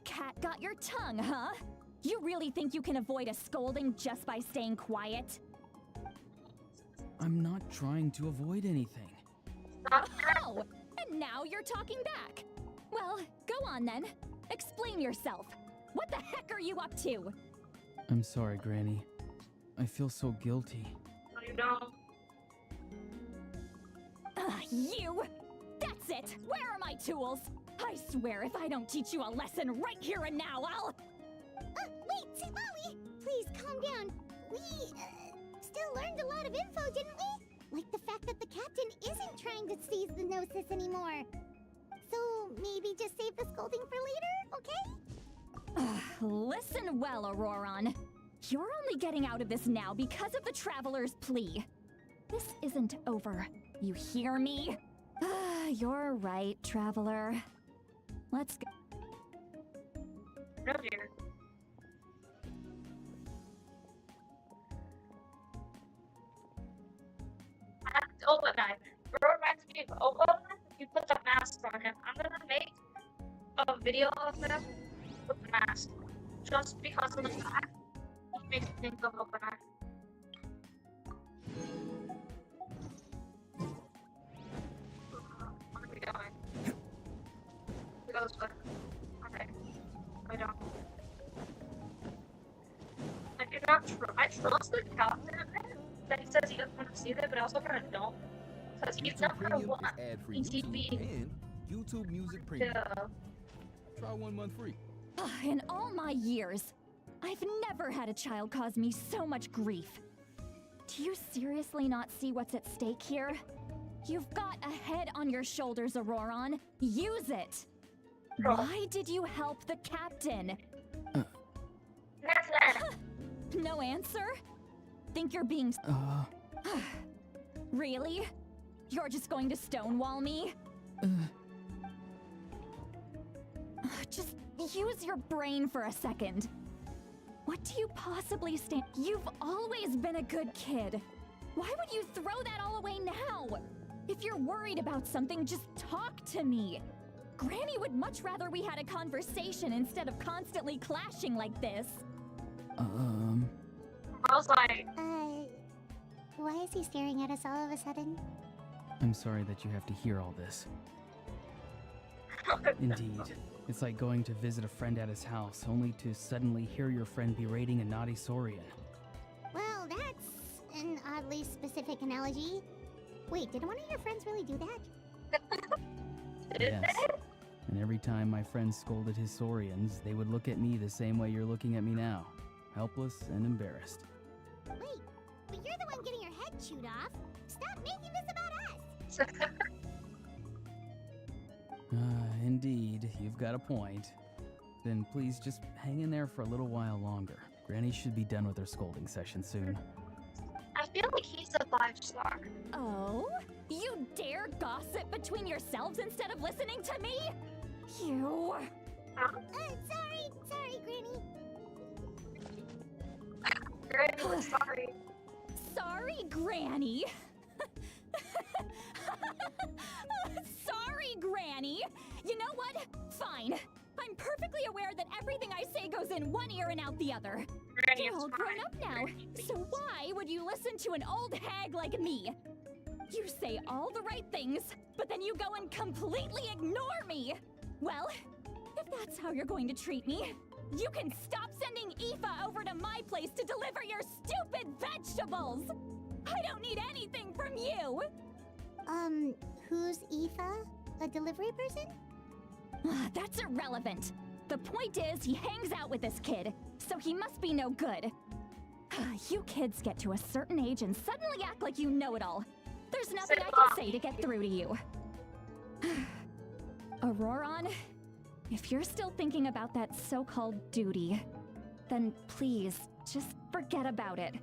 Cat got your tongue, huh? You really think you can avoid a scolding just by staying quiet? I'm not trying to avoid anything. Oh! And now you're talking back. Well, go on then. Explain yourself. What the heck are you up to? I'm sorry, Granny. I feel so guilty. I know. You! That's it! Where are my tools? I swear if I don't teach you a lesson right here and now, I'll— wait, Lolly! Please, calm down. We, still learned a lot of info, didn't we? Like the fact that the captain isn't trying to seize the Gnosis anymore. So maybe just save the scolding for later, okay? Listen well, Auroron. You're only getting out of this now because of the Traveler's plea. This isn't over. You hear me? You're right, Traveler. Let's go. No, dear. I have to open that. Reminds me of Open. You put the mask on him. I'm gonna make a video of him with the mask. Just because of the fact it makes me think of Open Eye. What are we doing? It goes good. Okay. I don't. I do not I trust the captain that he says he doesn't want to see that, but I also kind of don't. Because he's not going to want TV. And YouTube Music Premium. Yeah. Try 1 month free. In all my years, I've never had a child cause me so much grief. Do you seriously not see what's at stake here? You've got a head on your shoulders, Auroron. Use it! Why did you help the captain? No answer? Think you're being... Really? You're just going to stonewall me? Just use your brain for a second. What do you possibly stand? You've always been a good kid. Why would you throw that all away now? If you're worried about something, just talk to me. Granny would much rather we had a conversation instead of constantly clashing like this. I was like... Why is he staring at us all of a sudden? I'm sorry that you have to hear all this. Indeed. It's like going to visit a friend at his house, only to suddenly hear your friend berating a naughty Saurian. Well, that's an oddly specific analogy. Wait, did one of your friends really do that? Yes. And every time my friend scolded his Saurians, they would look at me the same way you're looking at me now. Helpless and embarrassed. Wait, but you're the one getting your head chewed off. Stop making this about us! Indeed, you've got a point. Then please just hang in there for a little while longer. Granny should be done with her scolding session soon. I feel like he's a 5-star. Oh? You dare gossip between yourselves instead of listening to me? You... Sorry, Granny. Granny, sorry. Sorry, Granny. Sorry, Granny. You know what? Fine. I'm perfectly aware that everything I say goes in one ear and out the other. Granny, You're all grown up now, so why would you listen to an old hag like me? You say all the right things, but then you go and completely ignore me. Well, if that's how you're going to treat me, you can stop sending Aoife over to my place to deliver your stupid vegetables. I don't need anything from you. Who's Aoife? A delivery person? That's irrelevant. The point is, he hangs out with this kid, so he must be no good. You kids get to a certain age and suddenly act like you know it all. There's nothing I can say to get through to you. Auroron, if you're still thinking about that so-called duty, then please, just forget about it.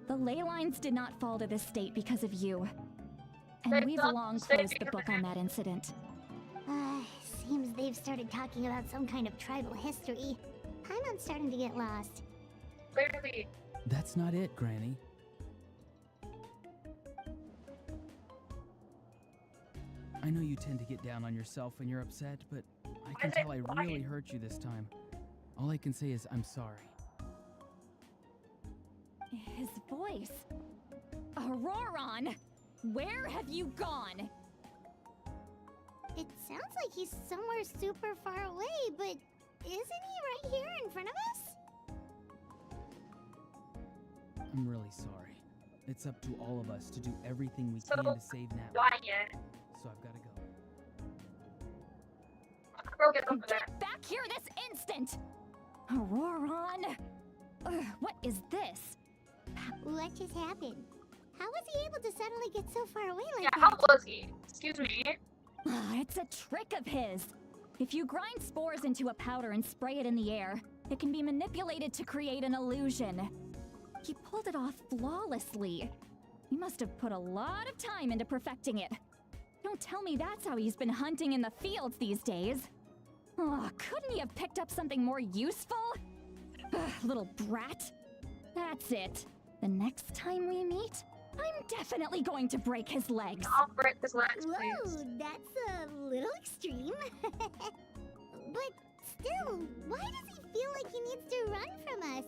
The ley lines did not fall to this state because of you. And we've long closed the book on that incident. Seems they've started talking about some kind of tribal history. Paimon's starting to get lost. Clearly. That's not it, Granny. I know you tend to get down on yourself when you're upset, but I can tell I really hurt you this time. All I can say is I'm sorry. His voice. Auroron! Where have you gone? It sounds like he's somewhere super far away, but isn't he right here in front of us? I'm really sorry. It's up to all of us to do everything we can to save Nat. So I've got to go. Get back here this instant! Auroron! What is this? What just happened? How was he able to suddenly get so far away like Yeah, that? how was he? Excuse me. It's a trick of his. If you grind spores into a powder and spray it in the air, it can be manipulated to create an illusion. He pulled it off flawlessly. He must have put a lot of time into perfecting it. Don't tell me that's how he's been hunting in the fields these days. Oh, couldn't he have picked up something more useful? Ugh, little brat. That's it. The next time we meet, I'm definitely going to break his legs. I'll break his legs, Whoa, please. that's a little extreme. But still, why does he feel like he needs to run from us?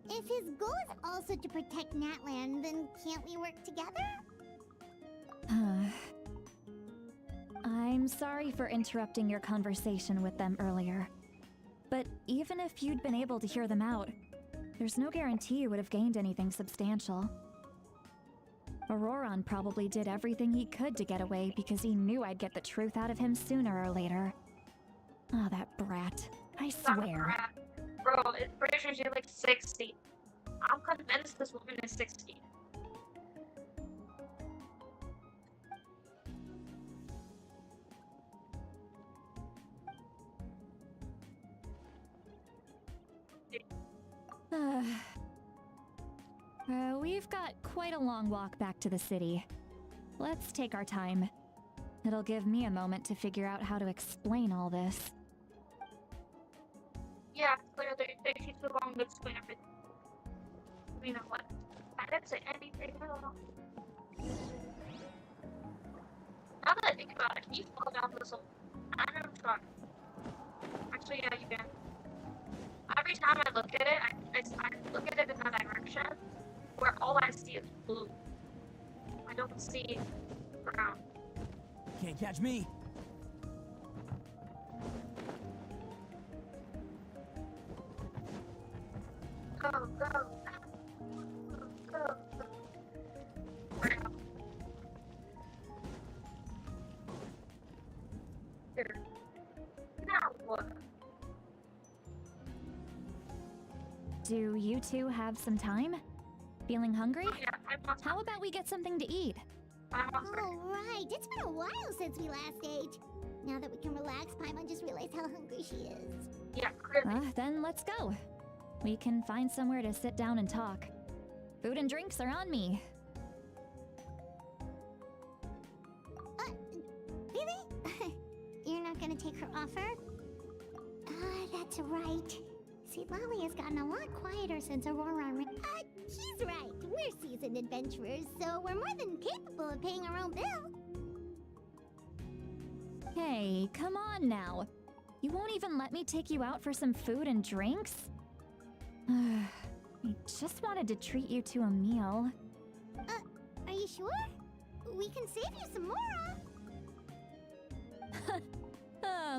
If his goal is also to protect Natlan, then can't we work together? I'm sorry for interrupting your conversation with them earlier. But even if you'd been able to hear them out, there's no guarantee you would have gained anything substantial. Auroron probably did everything he could to get away because he knew I'd get the truth out of him sooner or later. Oh, that brat. I swear. Bro, it's pretty sure she's like 60. I'm convinced this woman is 60. We've got quite a long walk back to the city. Let's take our time. It'll give me a moment to figure out how to explain all this. Yeah, clearly they take too long to explain everything. You know what? I didn't say anything at all. Now that I think about it, can you fall down this hole? I never tried. Actually, yeah, you can. Every time I look at it, I look at it in that direction where all I see is blue. I don't see brown. Can't catch me. Go, go, go. Here. Now what? Do you two have some time? Feeling hungry? Yeah, How about we get something to eat? Alright, it's been a while since we last ate. Now that we can relax, Paimon just realized how hungry she is. Yeah, clearly. Then let's go. We can find somewhere to sit down and talk. Food and drinks are on me. Really? You're not gonna take her offer? That's right. See, Lolly has gotten a lot quieter since Aurora. He's right. We're seasoned adventurers, so we're more than capable of paying our own bill. Hey, come on now. You won't even let me take you out for some food and drinks? I just wanted to treat you to a meal. Are you sure? We can save you some Mora.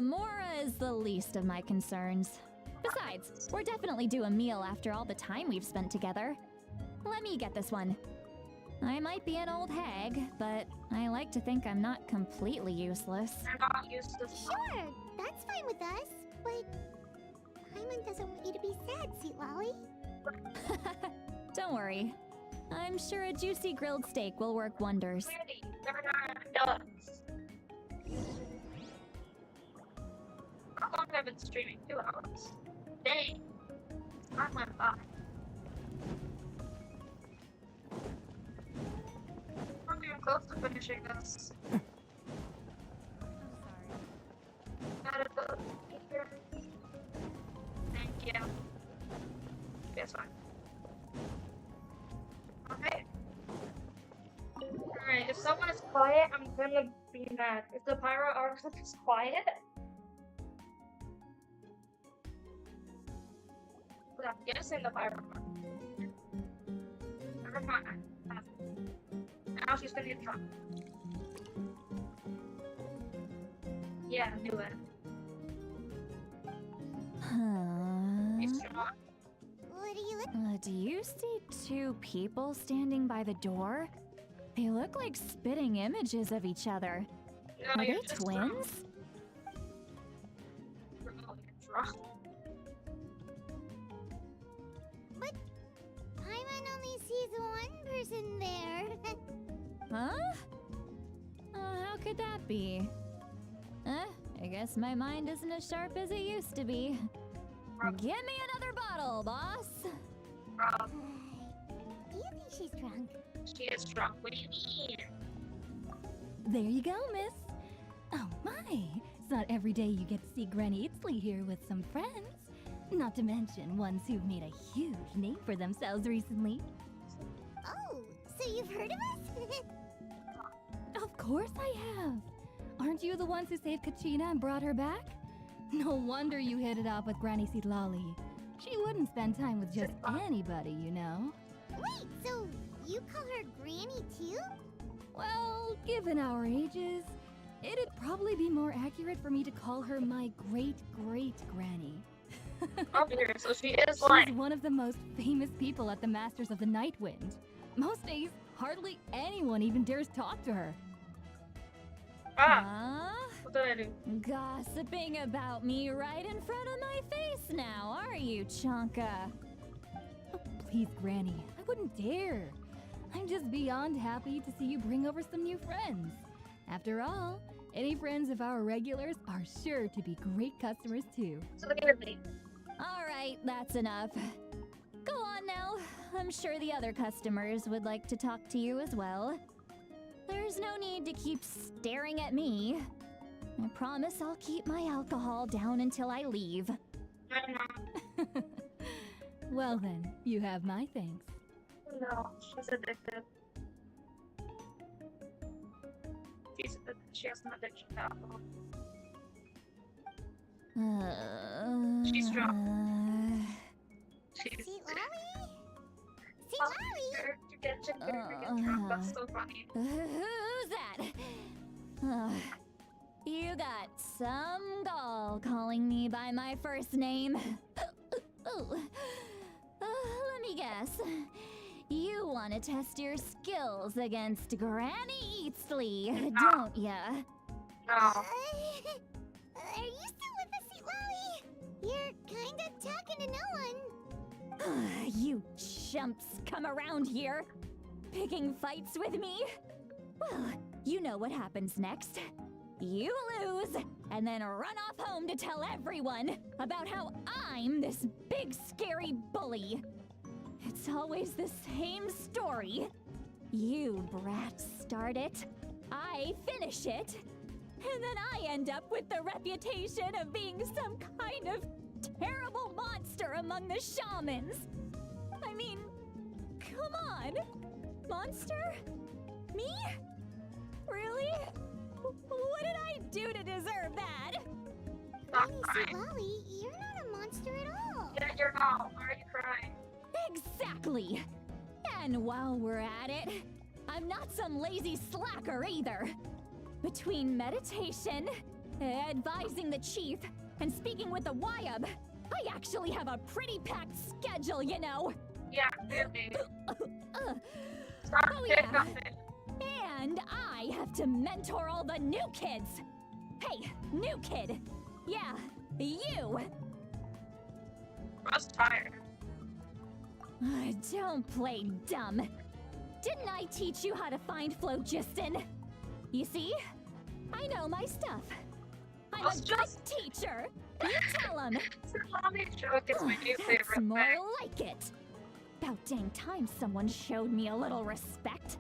Mora is the least of my concerns. Besides, we're definitely due a meal after all the time we've spent together. Let me get this one. I might be an old hag, but I like to think I'm not completely useless. You're not useless. Sure, that's fine with us, but Paimon doesn't want you to be sad, sweet Lolly. Don't worry. I'm sure a juicy grilled steak will work wonders. Clearly, never does. How long have I been streaming? 2 hours. Dang. Time went by. We're getting close to finishing this. Gotta go here. Thank you. That's fine. Okay. Alright, if someone is quiet, I'm gonna be mad. If the Pyro Archon is quiet, I'm guessing the Pyro Archon. Never mind. Now she's gonna get drunk. Yeah, I knew it. It's not. What do you look? Do you see two people standing by the door? They look like spitting images of each other. No, Are you're they just twins? Drunk. You're drunk. Paimon, only sees one person there. Huh? How could that be? I guess my mind isn't as sharp as it used to be. Give me another bottle, boss. Do you think she's drunk? She is drunk. What do you mean? There you go, miss. Oh my, it's not every day you get to see Granny Itzley here with some friends. Not to mention ones who've made a huge name for themselves recently. Oh, so you've heard of us? Of course I have. Aren't you the ones who saved Kachina and brought her back? No wonder you hit it off with Granny Sitlali. She wouldn't spend time with just anybody, you know. Wait, so you call her Granny too? Well, given our ages, it'd probably be more accurate for me to call her my great-great-granny. Oh dear, so she is She's like... one of the most famous people at the Masters of the Nightwind. Most days, hardly anyone even dares talk to her. What did I do? Gossiping about me right in front of my face now, are you, Chonka? Oh, please, Granny, I wouldn't dare. I'm just beyond happy to see you bring over some new friends. After all, any friends of our regulars are sure to be great customers too. So look at me. All right, that's enough. Go on now. I'm sure the other customers would like to talk to you as well. There's no need to keep staring at me. I promise I'll keep my alcohol down until I leave. Well then, you have my thanks. No, she's addicted. She has an addiction to alcohol. She's drunk. She's... Sitlali? That's so funny. Who's that? You got some gall calling me by my first name. Let me guess. You want to test your skills against Granny Eatsley, don't ya? No. Are you still with us, Sitlali? You're kinda talking to no one. You chumps come around here, picking fights with me? Well, you know what happens next. You lose, and then run off home to tell everyone about how I'm this big scary bully. It's always the same story. You brats start it, I finish it, and then I end up with the reputation of being some kind of terrible monster among the shamans. I mean, come on. Monster? Me? Really? What did I do to deserve that? Granny Sitlali, you're not a monster at all. Yeah, you're not. Why are you crying? Exactly. And while we're at it, I'm not some lazy slacker either. Between meditation, advising the chief, and speaking with the Wyab, I actually have a pretty packed schedule, you know. Yeah, really. Oh yeah. And I have to mentor all the new kids. Hey, new kid. Yeah, you. I was tired. Don't play dumb. Didn't I teach you how to find phlogiston? You see? I know my stuff. I'm a good teacher. You tell him. That's more like it. About dang time someone showed me a little respect.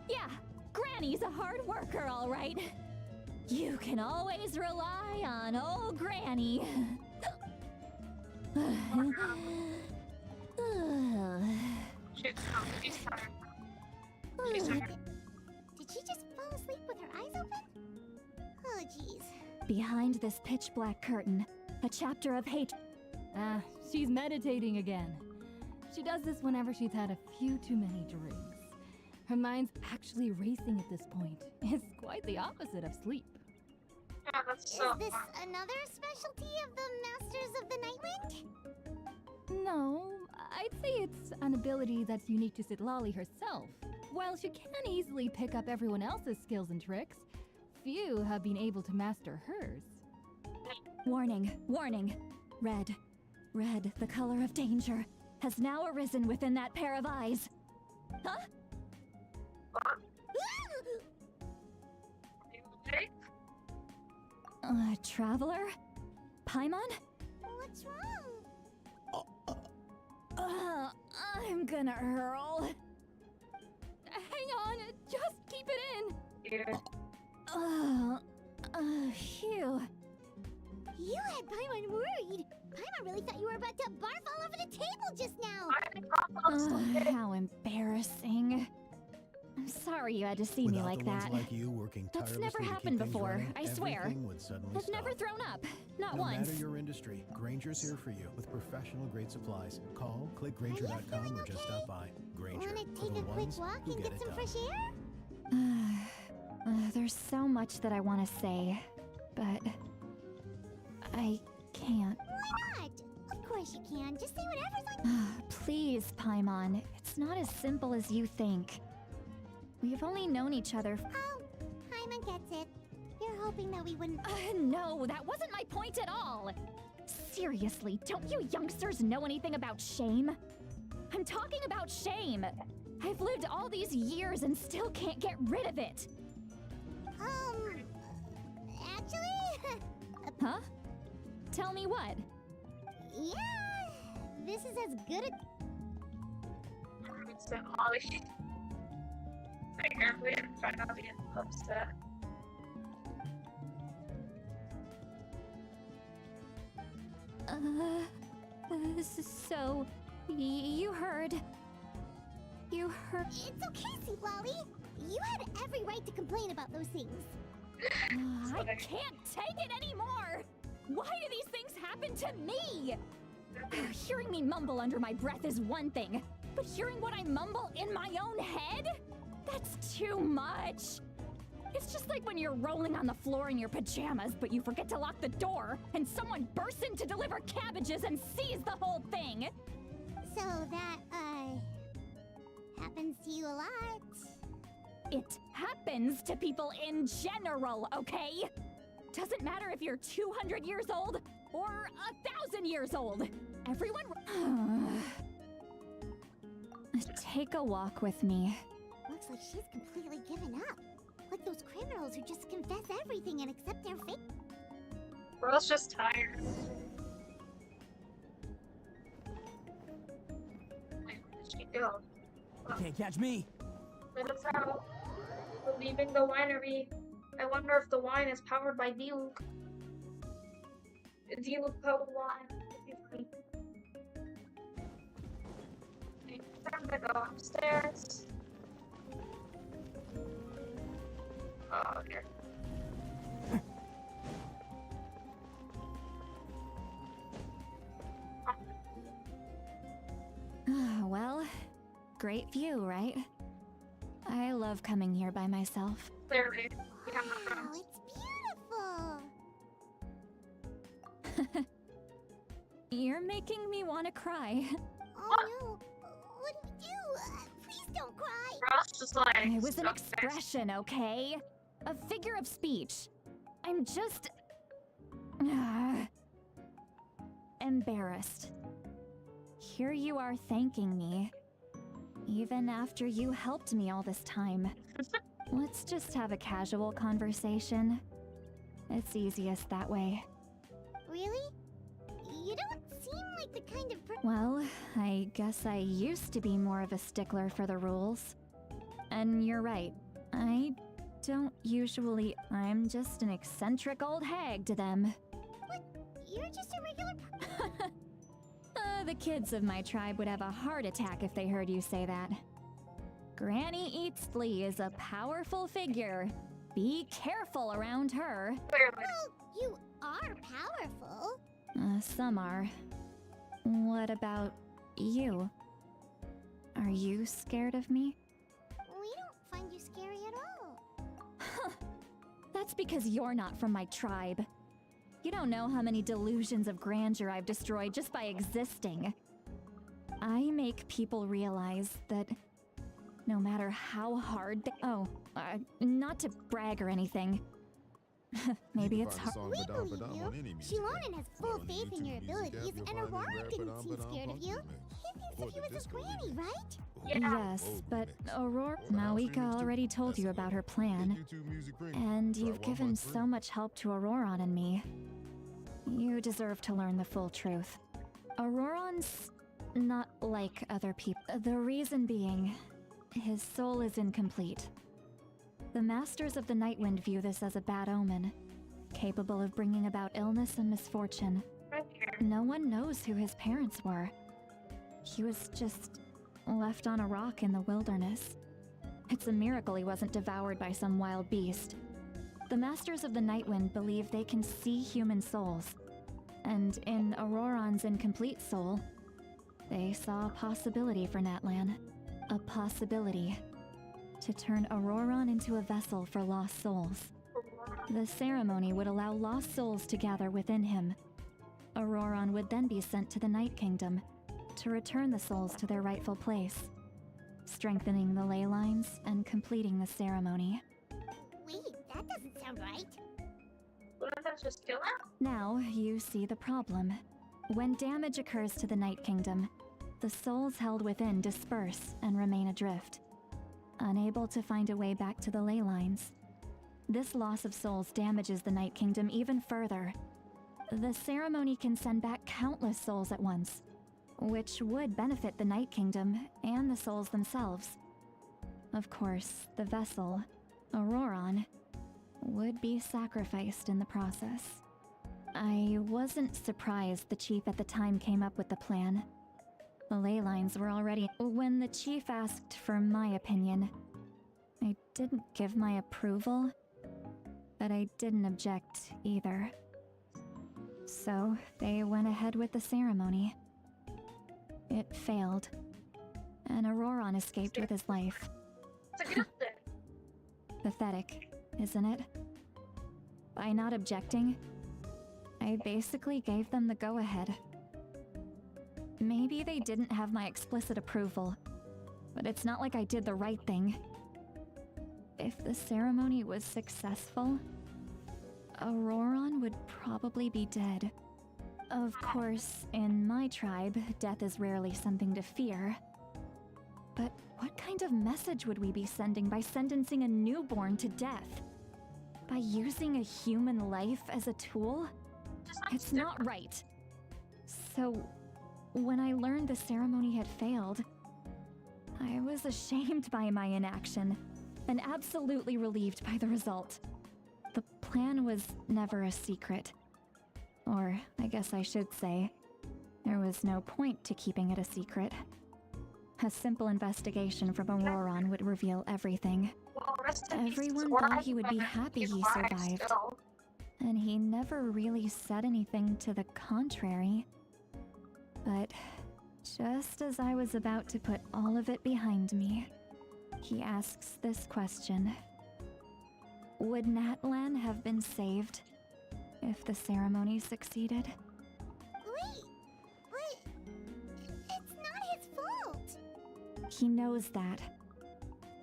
Yeah, Granny's a hard worker, all right. You can always rely on old Granny. She's tired. She's tired. Did she just fall asleep with her eyes open? Oh, jeez. Behind this pitch-black curtain, a chapter of hate. She's meditating again. She does this whenever she's had a few too many drinks. Her mind's actually racing at this point. It's quite the opposite of sleep. Yeah, that's so Is this another specialty of the Masters of the Nightwind? No, I'd say it's an ability that's unique to Sitlali herself. While she can easily pick up everyone else's skills and tricks, few have been able to master hers. Warning, warning. Red. Red, the color of danger. has now arisen within that pair of eyes. Huh? Traveler? Paimon? What's wrong? I'm gonna hurl. Hang on, just keep it in. Phew. You had Paimon worried. Paimon really thought you were about to barf all over the table just now. How embarrassing. I'm sorry you had to see me Without like the ones that. like you working That's tirelessly never to keep happened things before, running, I swear. everything would suddenly I've never stop. thrown up. Not No once. matter your industry, Granger's here for you with professional grade supplies. Call, click Granger.com, or just stop by. Granger. Wanna for take the a quick ones walk who and get get it some done. fresh air? There's so much that I want to say, but I can't. Why not? Of course you can. Just say whatever's on. Please, Paimon. It's not as simple as you think. We've only known each other. Oh, Paimon gets it. You're hoping that we wouldn't. No, that wasn't my point at all. Seriously, don't you youngsters know anything about shame? I'm talking about shame. I've lived all these years and still can't get rid of it. Actually, Huh? Tell me what? yeah, this is as good a. So Ollie. I carefully and try not to get upset. So, you heard. You heard. It's okay, Sweet Lolly. You had every right to complain about those things. I can't take it anymore! Why do these things happen to me? Hearing me mumble under my breath is one thing, but hearing what I mumble in my own head? That's too much! It's just like when you're rolling on the floor in your pajamas, but you forget to lock the door, and someone bursts in to deliver cabbages and sees the whole thing! So that, happens to you a lot. It happens to people in general, okay? Doesn't matter if you're 200 years old or 1,000 years old. Everyone. Take a walk with me. Looks like she's completely given up. Like those criminals who just confess everything and accept their fate. Bro's just tired. Wait, where did she go? Can't catch me. Let us out. We're leaving the winery. I wonder if the wine is powered by Diluc. Diluc powered wine. Time to go upstairs. Oh dear. Well, great view, right? I love coming here by myself. Clearly, we have no Wow, friends. it's beautiful. You're making me want to cry. Oh no. What do we do? Please don't cry. Bro's just like. It was an stuck there. expression, okay? A figure of speech. I'm just... embarrassed. Here you are thanking me. Even after you helped me all this time. Let's just have a casual conversation. It's easiest that way. Really? You don't seem like the kind of Well, I guess I used to be more of a stickler for the rules. And you're right. I don't usually... I'm just an eccentric old hag to them. What? You're just a regular... The kids of my tribe would have a heart attack if they heard you say that. Granny Eatsley is a powerful figure. Be careful around her. Clearly. Well, you are powerful. Some are. What about you? Are you scared of me? We don't find you scary at all. That's because you're not from my tribe. You don't know how many delusions of grandeur I've destroyed just by existing. I make people realize that no matter how hard they— not to brag or anything. Maybe it's hard. We believe you. Shilonen has full faith in your abilities, and Aurora didn't seem scared of you. He thinks of you as his granny, right? Yes, but Aurora Malika already told you about her plan. And you've given so much help to Auroron and me. You deserve to learn the full truth. Auroron's not like other people. The reason being, his soul is incomplete. The Masters of the Nightwind view this as a bad omen, capable of bringing about illness and misfortune. No one knows who his parents were. He was just left on a rock in the wilderness. It's a miracle he wasn't devoured by some wild beast. The Masters of the Nightwind believe they can see human souls, and in Auroron's incomplete soul, they saw a possibility for Natlan. A possibility to turn Auroron into a vessel for lost souls. The ceremony would allow lost souls to gather within him. Auroron would then be sent to the Night Kingdom to return the souls to their rightful place, strengthening the ley lines and completing the ceremony. Wait, that doesn't sound right. Wouldn't that just kill him? Now you see the problem. When damage occurs to the Night Kingdom, the souls held within disperse and remain adrift, unable to find a way back to the ley lines. This loss of souls damages the Night Kingdom even further. The ceremony can send back countless souls at once, which would benefit the Night Kingdom and the souls themselves. Of course, the vessel, Auroron, would be sacrificed in the process. I wasn't surprised the chief at the time came up with the plan. The ley lines were already... When the chief asked for my opinion, I didn't give my approval, but I didn't object either. So they went ahead with the ceremony. It failed, and Auroron escaped with his life. It's a good thing. Pathetic, isn't it? By not objecting, I basically gave them the go-ahead. Maybe they didn't have my explicit approval, but it's not like I did the right thing. If the ceremony was successful, Auroron would probably be dead. Of course, in my tribe, death is rarely something to fear. But what kind of message would we be sending by sentencing a newborn to death? By using a human life as a tool? It's not right. So, when I learned the ceremony had failed, I was ashamed by my inaction, and absolutely relieved by the result. The plan was never a secret. Or, I guess I should say, there was no point to keeping it a secret. A simple investigation from Auroron would reveal everything. Well, rest in peace, Everyone or thought he would be happy he's he alive survived. still. And he never really said anything to the contrary. But just as I was about to put all of it behind me, he asks this question. Would Natlan have been saved if the ceremony succeeded? Wait, but it's not his fault. He knows that,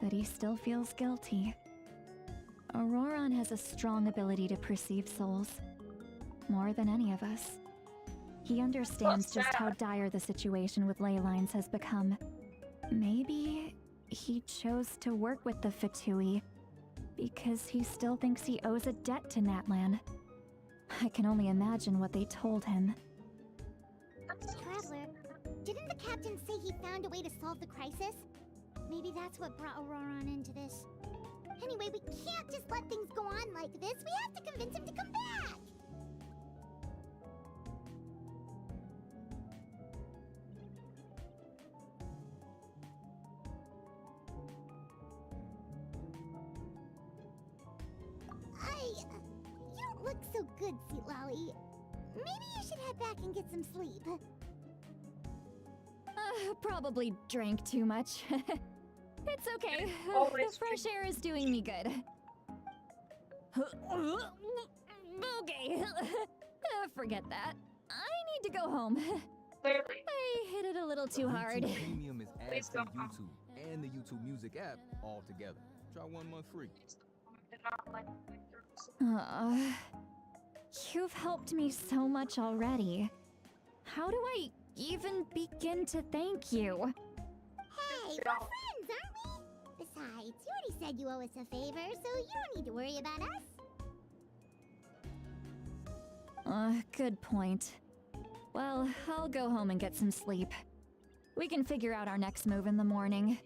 but he still feels guilty. Auroron has a strong ability to perceive souls, more than any of us. He understands just how dire the situation with ley lines has become. Maybe he chose to work with the Fatui because he still thinks he owes a debt to Natlan. I can only imagine what they told him. Traveler, didn't the captain say he found a way to solve the crisis? Maybe that's what brought Auroron into this. Anyway, we can't just let things go on like this. We have to convince him to come back! You don't look so good, Sweet Lolly. Maybe you should head back and get some sleep. Probably drank too much. It's okay. The fresh air is doing me good. Okay. Forget that. I need to go home. Clearly. I hit it a little too hard. YouTube Premium is ads to YouTube and the YouTube Music app all together. Try 1 month free. You've helped me so much already. How do I even begin to thank you? Hey, we're friends, aren't we? Besides, you already said you owe us a favor, so you don't need to worry about us. Good point. Well, I'll go home and get some sleep. We can figure out our next move in the morning.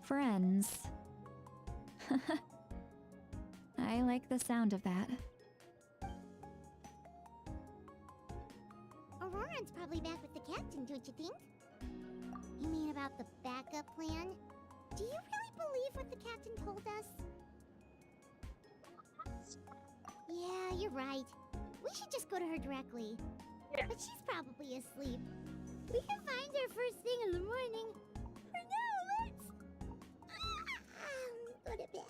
Friends. I like the sound of that. Auroran's probably back with the captain, don't you think? You mean about the backup plan? Do you really believe what the captain told us? Yeah, you're right. We should just go to her directly. Yeah. But she's probably asleep. We can find her first thing in the morning. For now, let's... go to bed.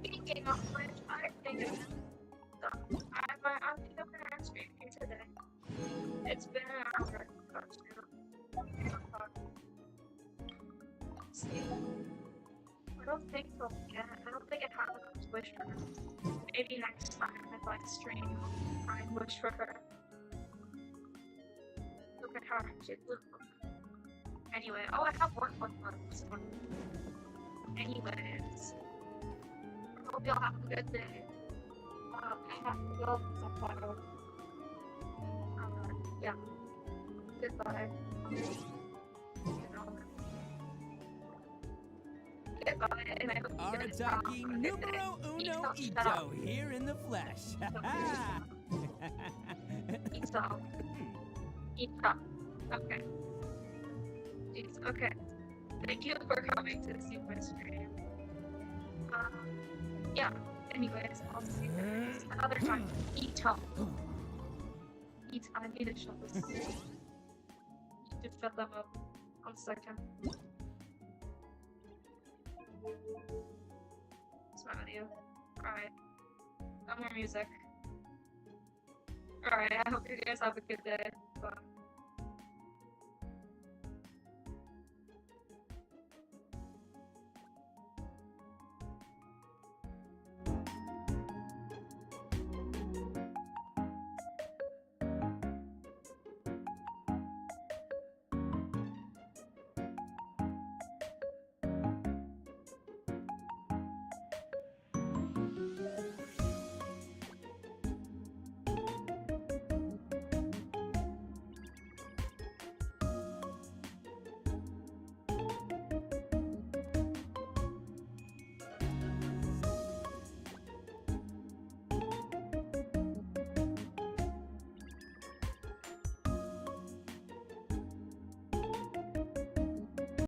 Speaking of which, I think I'm gonna stream you today. It's been an hour. See, I don't think they'll get it. I don't think it has enough wish for her. Maybe next time if I stream, I wish for her. Look at her. She's anyway, oh, I have work with her. So. Anyways, I hope y'all have a good day. I have to go tomorrow. Yeah. Goodbye. Goodbye, and I hope you guys have a good day. Numero uno Ito here in the flesh. Ito. Ito. Okay. Jeez, okay. Thank you for coming to see my stream. Yeah. Anyways, I'll see you guys another time. Ito. Ito. I need to shut this. Need to shut them up. 1 second. It's my video. Alright. No more music. Alright, I hope you guys have a good day. Bye.